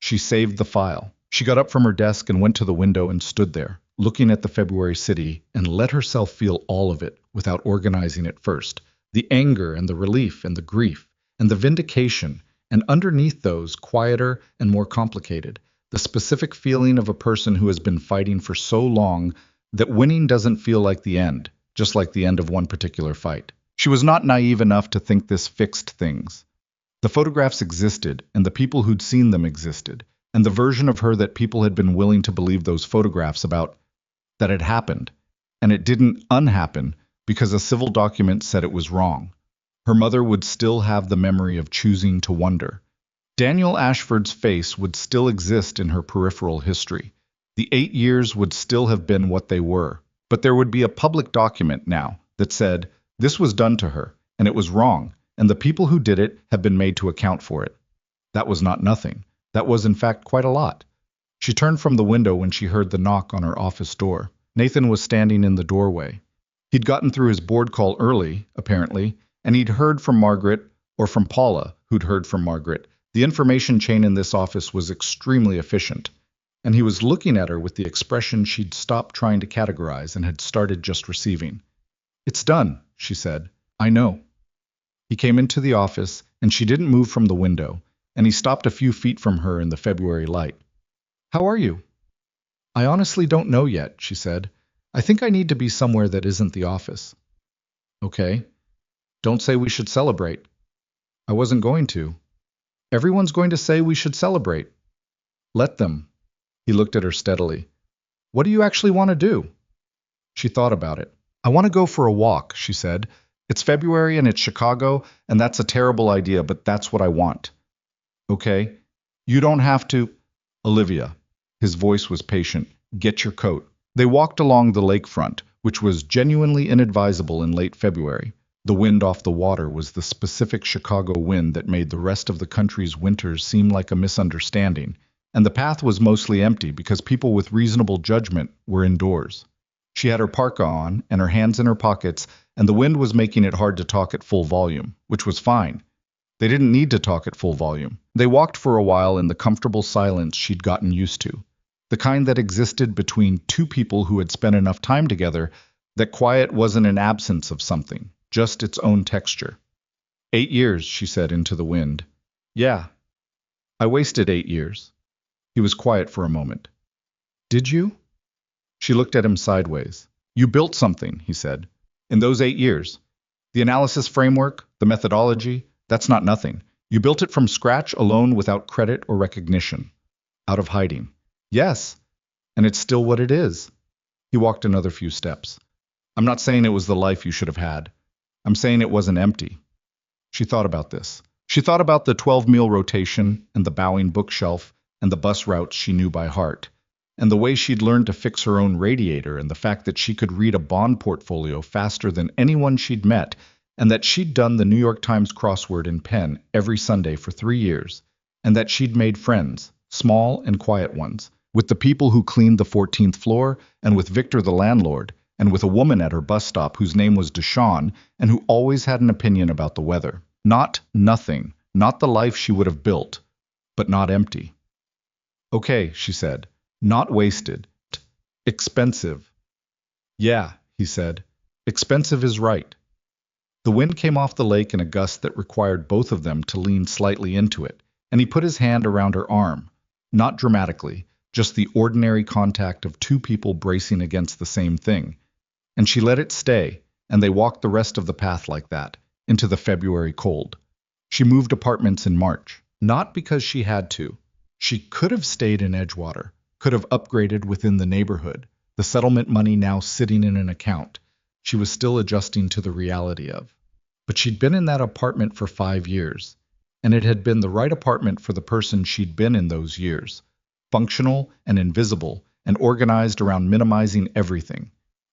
She saved the file. She got up from her desk and went to the window and stood there, looking at the February city, and let herself feel all of it without organizing it first. The anger and the relief and the grief and the vindication, and underneath those, quieter and more complicated, the specific feeling of a person who has been fighting for so long that winning doesn't feel like the end, just like the end of one particular fight. She was not naive enough to think this fixed things. The photographs existed, and the people who'd seen them existed, and the version of her that people had been willing to believe those photographs about, that had happened, and it didn't unhappen because a civil document said it was wrong. Her mother would still have the memory of choosing to wonder. Daniel Ashford's face would still exist in her peripheral history. The 8 years would still have been what they were, but there would be a public document now that said, this was done to her, and it was wrong, and the people who did it have been made to account for it. That was not nothing. That was, in fact, quite a lot. She turned from the window when she heard the knock on her office door. Nathan was standing in the doorway. He'd gotten through his board call early, apparently, and he'd heard from Margaret, or from Paula, who'd heard from Margaret. The information chain in this office was extremely efficient, and he was looking at her with the expression she'd stopped trying to categorize and had started just receiving. It's done, she said. I know. He came into the office, and she didn't move from the window, and he stopped a few feet from her in the February light. How are you? I honestly don't know yet, she said. I think I need to be somewhere that isn't the office. Okay. Don't say we should celebrate. I wasn't going to. Everyone's going to say we should celebrate. Let them. He looked at her steadily. What do you actually want to do? She thought about it. I want to go for a walk, she said. It's February and it's Chicago, and that's a terrible idea, but that's what I want. Okay. You don't have to. Olivia. His voice was patient. Get your coat. They walked along the lakefront, which was genuinely inadvisable in late February. The wind off the water was the specific Chicago wind that made the rest of the country's winters seem like a misunderstanding, and the path was mostly empty because people with reasonable judgment were indoors. She had her parka on and her hands in her pockets, and the wind was making it hard to talk at full volume, which was fine. They didn't need to talk at full volume. They walked for a while in the comfortable silence she'd gotten used to, the kind that existed between two people who had spent enough time together that quiet wasn't an absence of something, just its own texture. 8 years, she said into the wind. Yeah. I wasted 8 years. He was quiet for a moment. Did you? She looked at him sideways. You built something, he said. In those 8 years. The analysis framework, the methodology, that's not nothing. You built it from scratch alone without credit or recognition. Out of hiding. Yes, and it's still what it is. He walked another few steps. I'm not saying it was the life you should have had. I'm saying it wasn't empty. She thought about this. She thought about the 12-meal rotation and the bowing bookshelf and the bus routes she knew by heart, and the way she'd learned to fix her own radiator and the fact that she could read a bond portfolio faster than anyone she'd met, and that she'd done the New York Times crossword in pen every Sunday for 3 years, and that she'd made friends, small and quiet ones, with the people who cleaned the 14th floor, and with Victor the landlord, and with a woman at her bus stop whose name was Deshawn and who always had an opinion about the weather. Not nothing, not the life she would have built, but not empty. Okay, she said, not wasted. Expensive. Yeah, he said, expensive is right. The wind came off the lake in a gust that required both of them to lean slightly into it, and he put his hand around her arm, not dramatically, just the ordinary contact of two people bracing against the same thing. And she let it stay, and they walked the rest of the path like that, into the February cold. She moved apartments in March, not because she had to. She could have stayed in Edgewater, could have upgraded within the neighborhood, the settlement money now sitting in an account. She was still adjusting to the reality of. But she'd been in that apartment for 5 years, and it had been the right apartment for the person she'd been in those years, functional and invisible and organized around minimizing everything.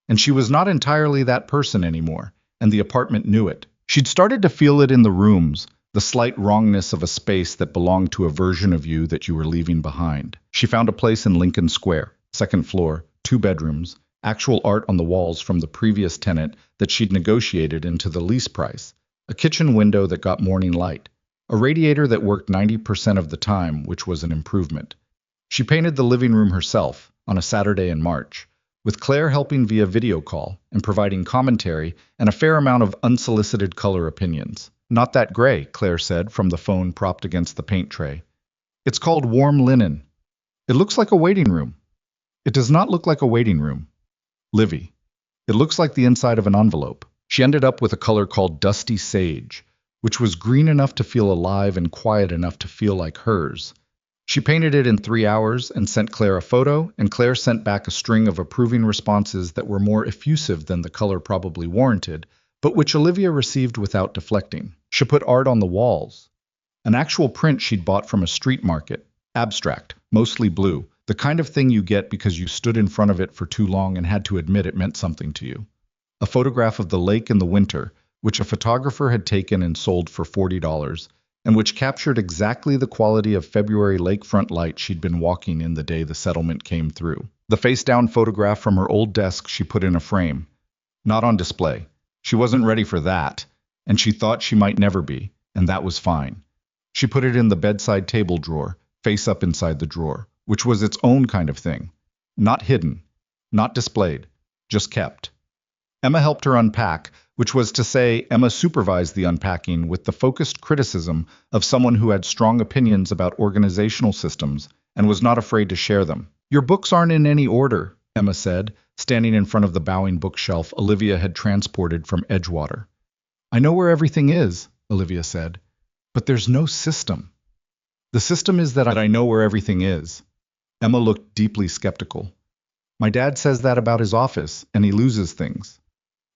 And she was not entirely that person anymore, and the apartment knew it. She'd started to feel it in the rooms, the slight wrongness of a space that belonged to a version of you that you were leaving behind. She found a place in Lincoln Square, 2nd floor, 2 bedrooms, actual art on the walls from the previous tenant that she'd negotiated into the lease price, a kitchen window that got morning light, a radiator that worked 90% of the time, which was an improvement. She painted the living room herself on a Saturday in March, with Claire helping via video call and providing commentary and a fair amount of unsolicited color opinions. Not that gray, Claire said from the phone propped against the paint tray. It's called warm linen. It looks like a waiting room. It does not look like a waiting room. Livy. It looks like the inside of an envelope. She ended up with a color called dusty sage, which was green enough to feel alive and quiet enough to feel like hers. She painted it in 3 hours and sent Claire a photo, and Claire sent back a string of approving responses that were more effusive than the color probably warranted, but which Olivia received without deflecting. She put art on the walls. An actual print she'd bought from a street market, abstract, mostly blue, the kind of thing you get because you stood in front of it for too long and had to admit it meant something to you. A photograph of the lake in the winter, which a photographer had taken and sold for $40, and which captured exactly the quality of February lakefront light she'd been walking in the day the settlement came through. The face-down photograph from her old desk she put in a frame. Not on display. She wasn't ready for that, and she thought she might never be, and that was fine. She put it in the bedside table drawer, face up inside the drawer, which was its own kind of thing. Not hidden, not displayed, just kept. Emma helped her unpack, which was to say Emma supervised the unpacking with the focused criticism of someone who had strong opinions about organizational systems and was not afraid to share them. Your books aren't in any order, Emma said, standing in front of the bowing bookshelf Olivia had transported from Edgewater. I know where everything is, Olivia said, but there's no system. The system is that I know where everything is. Emma looked deeply skeptical. My dad says that about his office, and he loses things.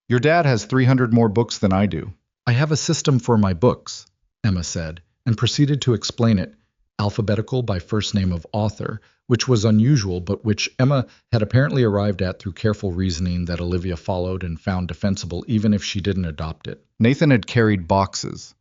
Your dad has 300 more books than I do. I have a system for my books, Emma said, and proceeded to explain it, alphabetical by first name of author, which was unusual but which Emma had apparently arrived at through careful reasoning that Olivia followed and found defensible even if she didn't adopt it. Nathan had carried boxes.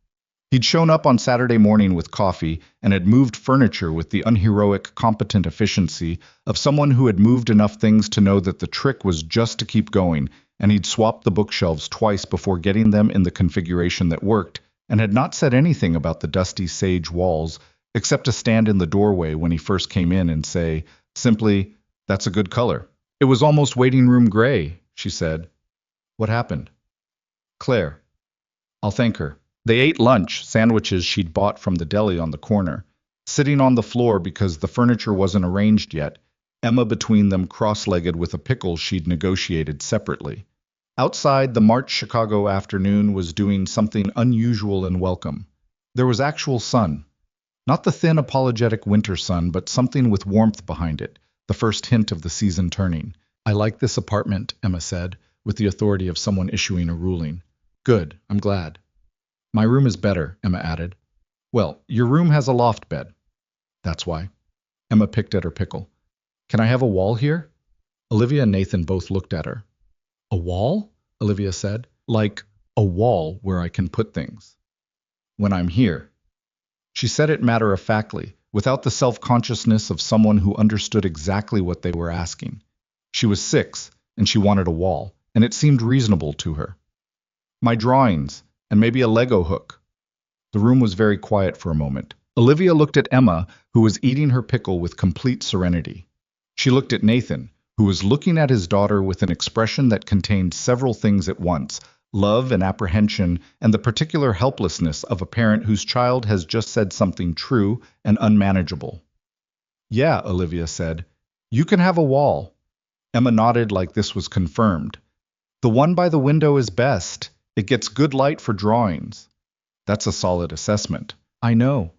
He'd shown up on Saturday morning with coffee and had moved furniture with the unheroic, competent efficiency of someone who had moved enough things to know that the trick was just to keep going, and he'd swapped the bookshelves twice before getting them in the configuration that worked, and had not said anything about the dusty sage walls, except to stand in the doorway when he first came in and say, simply, "That's a good color." It was almost waiting room gray, she said. What happened? Claire. I'll thank her. They ate lunch, sandwiches she'd bought from the deli on the corner, sitting on the floor because the furniture wasn't arranged yet, Emma between them cross-legged with a pickle she'd negotiated separately. Outside, the March Chicago afternoon was doing something unusual and welcome. There was actual sun. Not the thin, apologetic winter sun, but something with warmth behind it, the first hint of the season turning. "I like this apartment," Emma said, with the authority of someone issuing a ruling. "Good, I'm glad." "My room is better," Emma added. "Well, your room has a loft bed." "That's why." Emma picked at her pickle. "Can I have a wall here?" Olivia and Nathan both looked at her. "A wall?" Olivia said. "Like a wall where I can put things. When I'm here." She said it matter-of-factly, without the self-consciousness of someone who understood exactly what they were asking. She was 6, and she wanted a wall, and it seemed reasonable to her. "My drawings, and maybe a Lego hook." The room was very quiet for a moment. Olivia looked at Emma, who was eating her pickle with complete serenity. She looked at Nathan, who was looking at his daughter with an expression that contained several things at once: love and apprehension, and the particular helplessness of a parent whose child has just said something true and unmanageable. "Yeah," Olivia said. "You can have a wall." Emma nodded like this was confirmed. "The one by the window is best. It gets good light for drawings." "That's a solid assessment." "I know."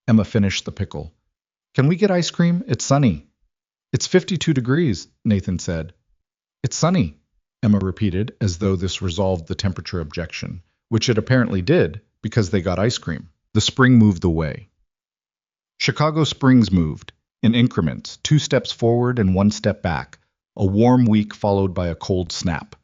Emma finished the pickle. "Can we get ice cream? It's sunny." "It's 52 degrees, Nathan said. "It's sunny," Emma repeated, as though this resolved the temperature objection, which it apparently did, because they got ice cream. The spring moved away. Chicago Springs moved, in increments, 2 steps forward and 1 step back, a warm week followed by a cold snap.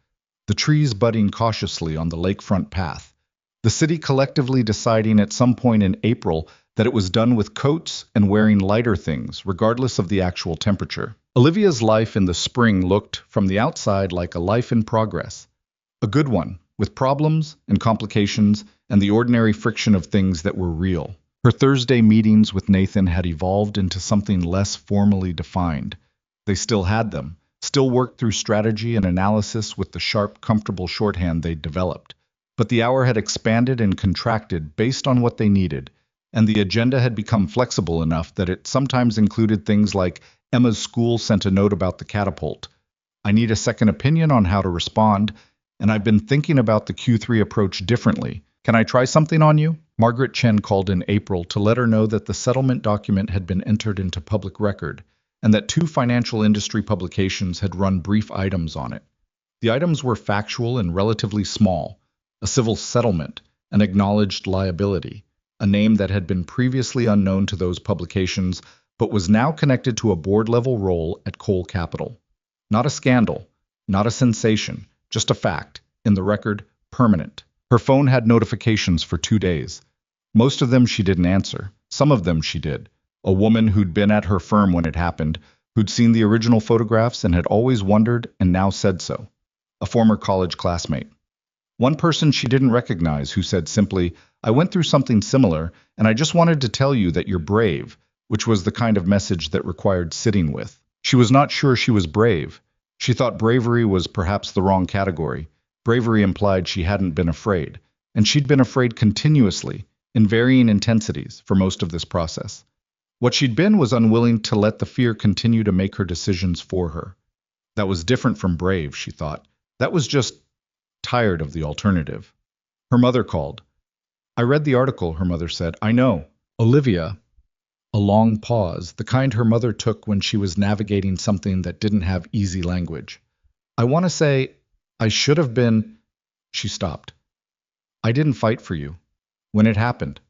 The trees budding cautiously on the lakefront path. The city collectively deciding at some point in April that it was done with coats and wearing lighter things, regardless of the actual temperature. Olivia's life in the spring looked, from the outside, like a life in progress. A good one, with problems and complications and the ordinary friction of things that were real. Her Thursday meetings with Nathan had evolved into something less formally defined. They still had them, still worked through strategy and analysis with the sharp, comfortable shorthand they'd developed. But the hour had expanded and contracted based on what they needed, and the agenda had become flexible enough that it sometimes included things like Emma's school sent a note about the catapult. "I need a second opinion on how to respond, and I've been thinking about the Q3 approach differently. Can I try something on you?" Margaret Chen called in April to let her know that the settlement document had been entered into public record, and that 2 financial industry publications had run brief items on it. The items were factual and relatively small: a civil settlement, an acknowledged liability, a name that had been previously unknown to those publications, but was now connected to a board-level role at Coal Capital. Not a scandal, not a sensation, just a fact, in the record, permanent. Her phone had notifications for 2 days. Most of them she didn't answer. Some of them she did. A woman who'd been at her firm when it happened, who'd seen the original photographs and had always wondered and now said so. A former college classmate. One person she didn't recognize who said simply, "I went through something similar, and I just wanted to tell you that you're brave," which was the kind of message that required sitting with. She was not sure she was brave. She thought bravery was perhaps the wrong category. Bravery implied she hadn't been afraid, and she'd been afraid continuously, in varying intensities, for most of this process. What she'd been was unwilling to let the fear continue to make her decisions for her. That was different from brave, she thought. That was just tired of the alternative. Her mother called. "I read the article," her mother said. "I know." Olivia. A long pause, the kind her mother took when she was navigating something that didn't have easy language. "I want to say, I should have been—" She stopped. "I didn't fight for you. When it happened."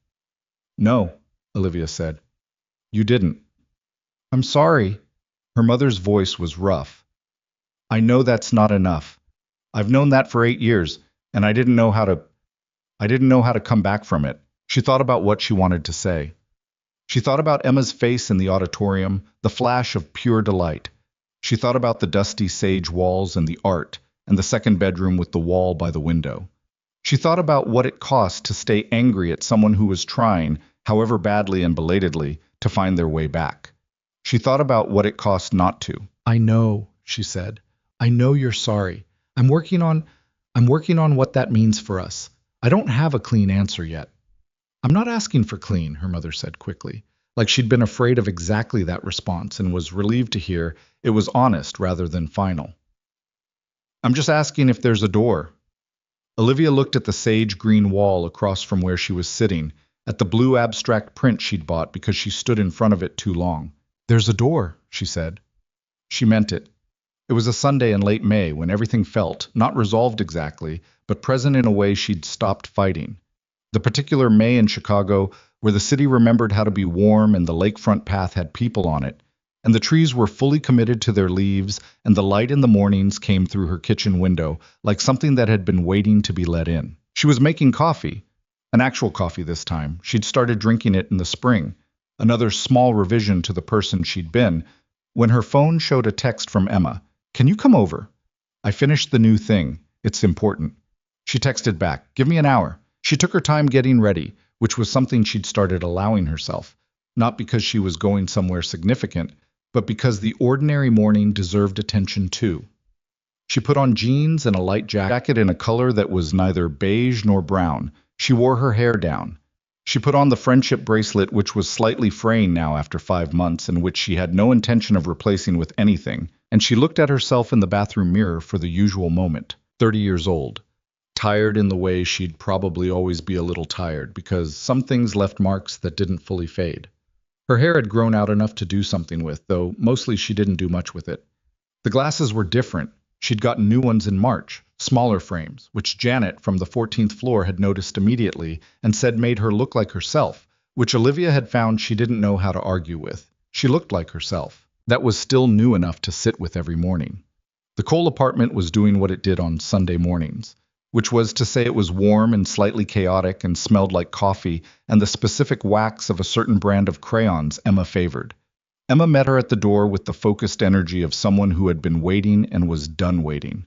"No," Olivia said. "You didn't." "I'm sorry." Her mother's voice was rough. "I know that's not enough. I've known that for 8 years, and I didn't know how to come back from it." She thought about what she wanted to say. She thought about Emma's face in the auditorium, the flash of pure delight. She thought about the dusty sage walls and the art, and the second bedroom with the wall by the window. She thought about what it cost to stay angry at someone who was trying, however badly and belatedly, to find their way back. She thought about what it cost not to. "I know," she said. "I know you're sorry. I'm working on what that means for us. I don't have a clean answer yet." "I'm not asking for clean," her mother said quickly. like she'd been afraid of exactly that response and was relieved to hear it was honest rather than final. I'm just asking if there's a door. Olivia looked at the sage green wall across from where she was sitting, at the blue abstract print she'd bought because she stood in front of it too long. There's a door, she said. She meant it. It was a Sunday in late May when everything felt, not resolved exactly, but present in a way she'd stopped fighting. The particular May in Chicago where the city remembered how to be warm and the lakefront path had people on it, and the trees were fully committed to their leaves, and the light in the mornings came through her kitchen window like something that had been waiting to be let in. She was making coffee, an actual coffee this time. She'd started drinking it in the spring, another small revision to the person she'd been, when her phone showed a text from Emma. Can you come over? I finished the new thing. It's important. She texted back, give me an hour. She took her time getting ready, which was something she'd started allowing herself, not because she was going somewhere significant, but because the ordinary morning deserved attention too. She put on jeans and a light jacket in a color that was neither beige nor brown. She wore her hair down. She put on the friendship bracelet, which was slightly fraying now after 5 months and which she had no intention of replacing with anything, and she looked at herself in the bathroom mirror for the usual moment. 30 years old. Tired in the way she'd probably always be a little tired, because some things left marks that didn't fully fade. Her hair had grown out enough to do something with, though mostly she didn't do much with it. The glasses were different. She'd gotten new ones in March, smaller frames, which Janet from the 14th floor had noticed immediately and said made her look like herself, which Olivia had found she didn't know how to argue with. She looked like herself. That was still new enough to sit with every morning. The Cole apartment was doing what it did on Sunday mornings, which was to say it was warm and slightly chaotic and smelled like coffee and the specific wax of a certain brand of crayons Emma favored. Emma met her at the door with the focused energy of someone who had been waiting and was done waiting.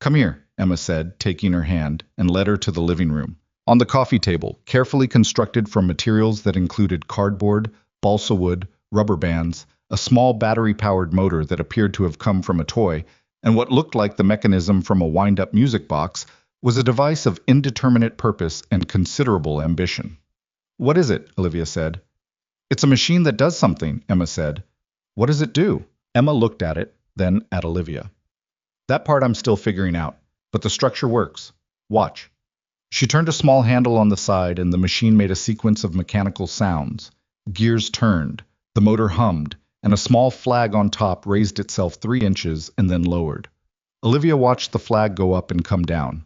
Come here, Emma said, taking her hand, and led her to the living room. On the coffee table, carefully constructed from materials that included cardboard, balsa wood, rubber bands, a small battery-powered motor that appeared to have come from a toy, and what looked like the mechanism from a wind-up music box, was a device of indeterminate purpose and considerable ambition. What is it? Olivia said. It's a machine that does something, Emma said. What does it do? Emma looked at it, then at Olivia. That part I'm still figuring out, but the structure works. Watch. She turned a small handle on the side and the machine made a sequence of mechanical sounds. Gears turned, the motor hummed, and a small flag on top raised itself 3 inches and then lowered. Olivia watched the flag go up and come down.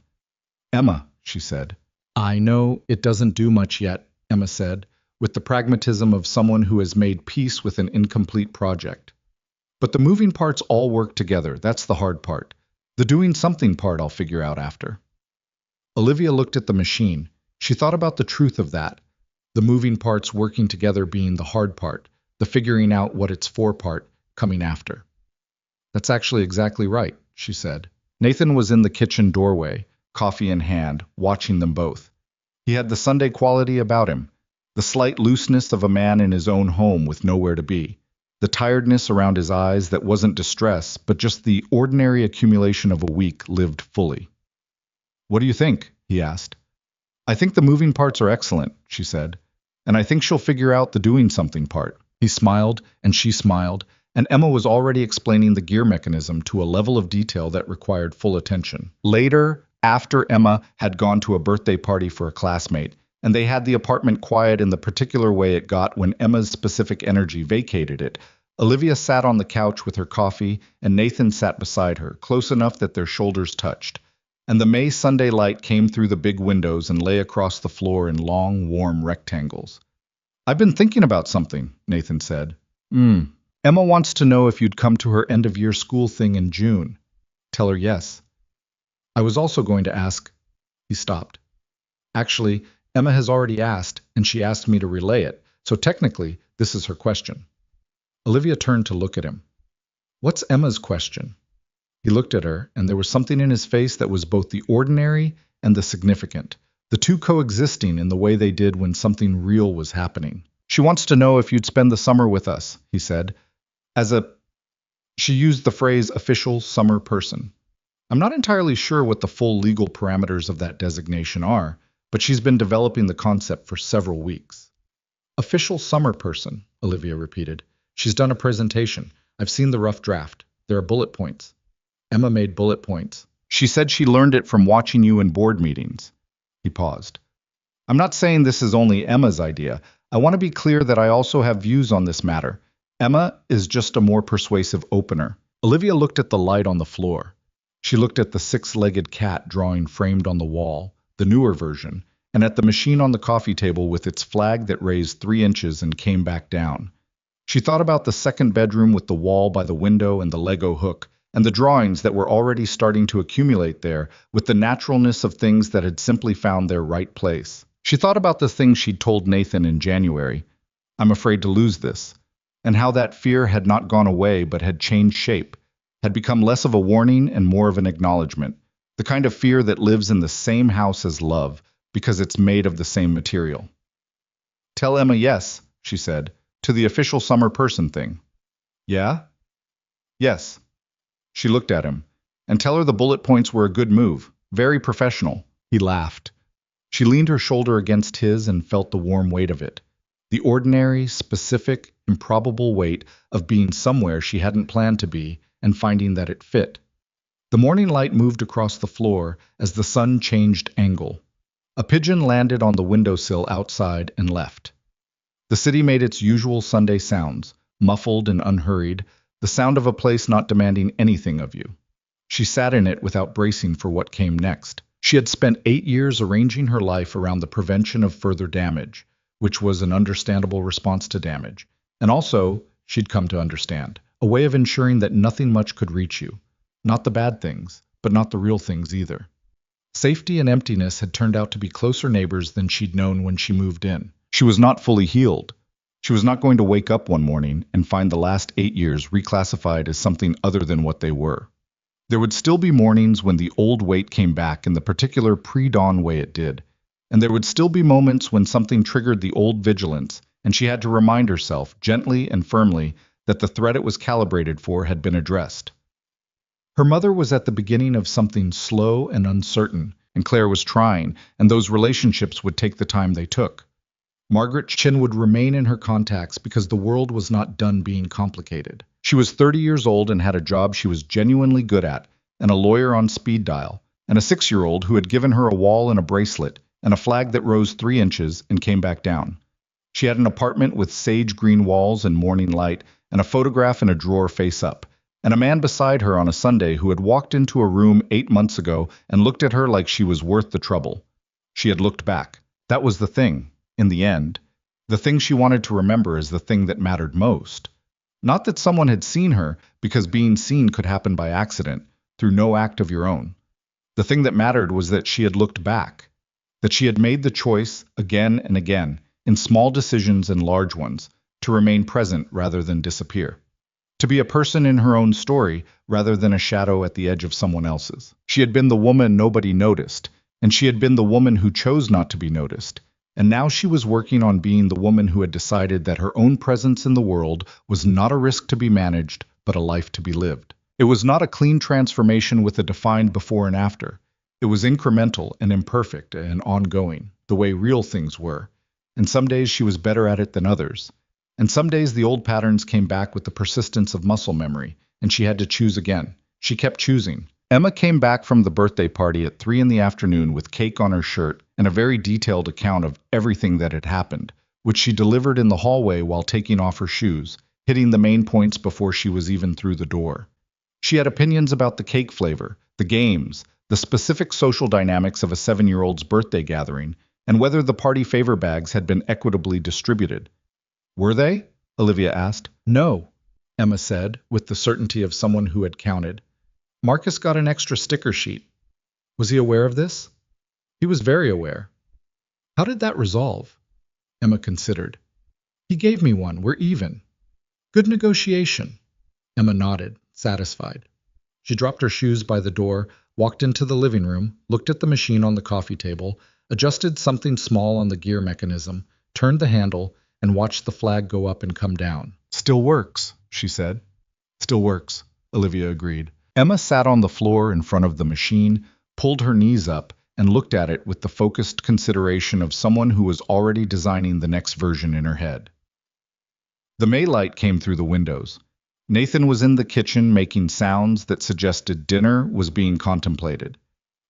Emma, she said. I know it doesn't do much yet, Emma said, with the pragmatism of someone who has made peace with an incomplete project. But the moving parts all work together. That's the hard part. The doing something part I'll figure out after. Olivia looked at the machine. She thought about the truth of that. The moving parts working together being the hard part, the figuring out what it's for part coming after. That's actually exactly right, she said. Nathan was in the kitchen doorway, coffee in hand, watching them both. He had the Sunday quality about him, the slight looseness of a man in his own home with nowhere to be, the tiredness around his eyes that wasn't distress, but just the ordinary accumulation of a week lived fully. What do you think? He asked. I think the moving parts are excellent, she said, and I think she'll figure out the doing something part. He smiled, and she smiled, and Emma was already explaining the gear mechanism to a level of detail that required full attention. Later, after Emma had gone to a birthday party for a classmate, and they had the apartment quiet in the particular way it got when Emma's specific energy vacated it, Olivia sat on the couch with her coffee, and Nathan sat beside her, close enough that their shoulders touched. And the May Sunday light came through the big windows and lay across the floor in long, warm rectangles. I've been thinking about something, Nathan said. Emma wants to know if you'd come to her end-of-year school thing in June. Tell her yes. I was also going to ask. He stopped. Actually, Emma has already asked, and she asked me to relay it, so technically, this is her question. Olivia turned to look at him. What's Emma's question? He looked at her, and there was something in his face that was both the ordinary and the significant, the two coexisting in the way they did when something real was happening. She wants to know if you'd spend the summer with us, he said. She used the phrase official summer person. I'm not entirely sure what the full legal parameters of that designation are, but she's been developing the concept for several weeks. Official summer person, Olivia repeated. She's done a presentation. I've seen the rough draft. There are bullet points. Emma made bullet points. She said she learned it from watching you in board meetings. He paused. I'm not saying this is only Emma's idea. I want to be clear that I also have views on this matter. Emma is just a more persuasive opener. Olivia looked at the light on the floor. She looked at the six-legged cat drawing framed on the wall, the newer version, and at the machine on the coffee table with its flag that raised 3 inches and came back down. She thought about the second bedroom with the wall by the window and the Lego hook, and the drawings that were already starting to accumulate there with the naturalness of things that had simply found their right place. She thought about the thing she'd told Nathan in January, I'm afraid to lose this, and how that fear had not gone away but had changed shape, had become less of a warning and more of an acknowledgement, the kind of fear that lives in the same house as love because it's made of the same material. Tell Emma yes, she said, to the official summer person thing. Yeah? Yes. She looked at him. And tell her the bullet points were a good move, very professional. He laughed. She leaned her shoulder against his and felt the warm weight of it. The ordinary, specific, improbable weight of being somewhere she hadn't planned to be and finding that it fit. The morning light moved across the floor as the sun changed angle. A pigeon landed on the windowsill outside and left. The city made its usual Sunday sounds, muffled and unhurried, the sound of a place not demanding anything of you. She sat in it without bracing for what came next. She had spent 8 years arranging her life around the prevention of further damage, which was an understandable response to damage. And also, she'd come to understand, a way of ensuring that nothing much could reach you. Not the bad things, but not the real things either. Safety and emptiness had turned out to be closer neighbors than she'd known when she moved in. She was not fully healed. She was not going to wake up one morning and find the last 8 years reclassified as something other than what they were. There would still be mornings when the old weight came back in the particular pre-dawn way it did, and there would still be moments when something triggered the old vigilance, and she had to remind herself, gently and firmly, that the threat it was calibrated for had been addressed. Her mother was at the beginning of something slow and uncertain, and Claire was trying, and those relationships would take the time they took. Margaret Chin would remain in her contacts because the world was not done being complicated. She was 30 years old and had a job she was genuinely good at, and a lawyer on speed dial, and a 6-year-old who had given her a wall and a bracelet, and a flag that rose 3 inches and came back down. She had an apartment with sage green walls and morning light, and a photograph in a drawer face up, and a man beside her on a Sunday who had walked into a room 8 months ago and looked at her like she was worth the trouble. She had looked back. That was the thing, in the end. The thing she wanted to remember as the thing that mattered most. Not that someone had seen her, because being seen could happen by accident, through no act of your own. The thing that mattered was that she had looked back, that she had made the choice again and again, in small decisions and large ones, to remain present rather than disappear. To be a person in her own story rather than a shadow at the edge of someone else's. She had been the woman nobody noticed, and she had been the woman who chose not to be noticed. And now she was working on being the woman who had decided that her own presence in the world was not a risk to be managed, but a life to be lived. It was not a clean transformation with a defined before and after. It was incremental and imperfect and ongoing, the way real things were. And some days she was better at it than others. And some days the old patterns came back with the persistence of muscle memory, and she had to choose again. She kept choosing. Emma came back from the birthday party at 3 p.m. with cake on her shirt and a very detailed account of everything that had happened, which she delivered in the hallway while taking off her shoes, hitting the main points before she was even through the door. She had opinions about the cake flavor, the games, the specific social dynamics of a 7-year-old's birthday gathering, and whether the party favor bags had been equitably distributed. Were they? Olivia asked. No, Emma said, with the certainty of someone who had counted. Marcus got an extra sticker sheet. Was he aware of this? He was very aware. How did that resolve? Emma considered. He gave me one. We're even. Good negotiation. Emma nodded, satisfied. She dropped her shoes by the door, walked into the living room, looked at the machine on the coffee table, adjusted something small on the gear mechanism, turned the handle, and watched the flag go up and come down. Still works, she said. Still works, Olivia agreed. Emma sat on the floor in front of the machine, pulled her knees up, and looked at it with the focused consideration of someone who was already designing the next version in her head. The May light came through the windows. Nathan was in the kitchen making sounds that suggested dinner was being contemplated.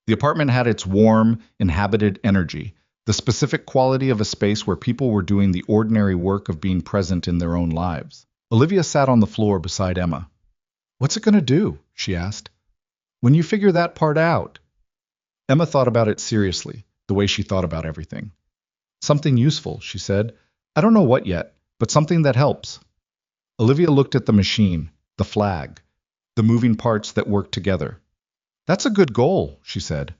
The apartment had its warm, inhabited energy, the specific quality of a space where people were doing the ordinary work of being present in their own lives. Olivia sat on the floor beside Emma. "What's it going to do?" she asked. "When you figure that part out." Emma thought about it seriously, the way she thought about everything. "Something useful," she said. "I don't know what yet, but something that helps." Olivia looked at the machine, the flag, the moving parts that worked together. "That's a good goal," she said.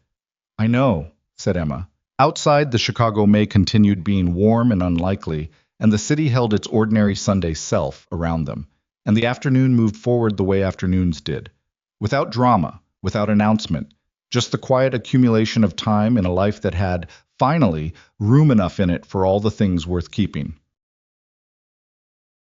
"I know," said Emma. Outside, the Chicago May continued being warm and unlikely, and the city held its ordinary Sunday self around them, and the afternoon moved forward the way afternoons did. Without drama, without announcement, just the quiet accumulation of time in a life that had, finally, room enough in it for all the things worth keeping.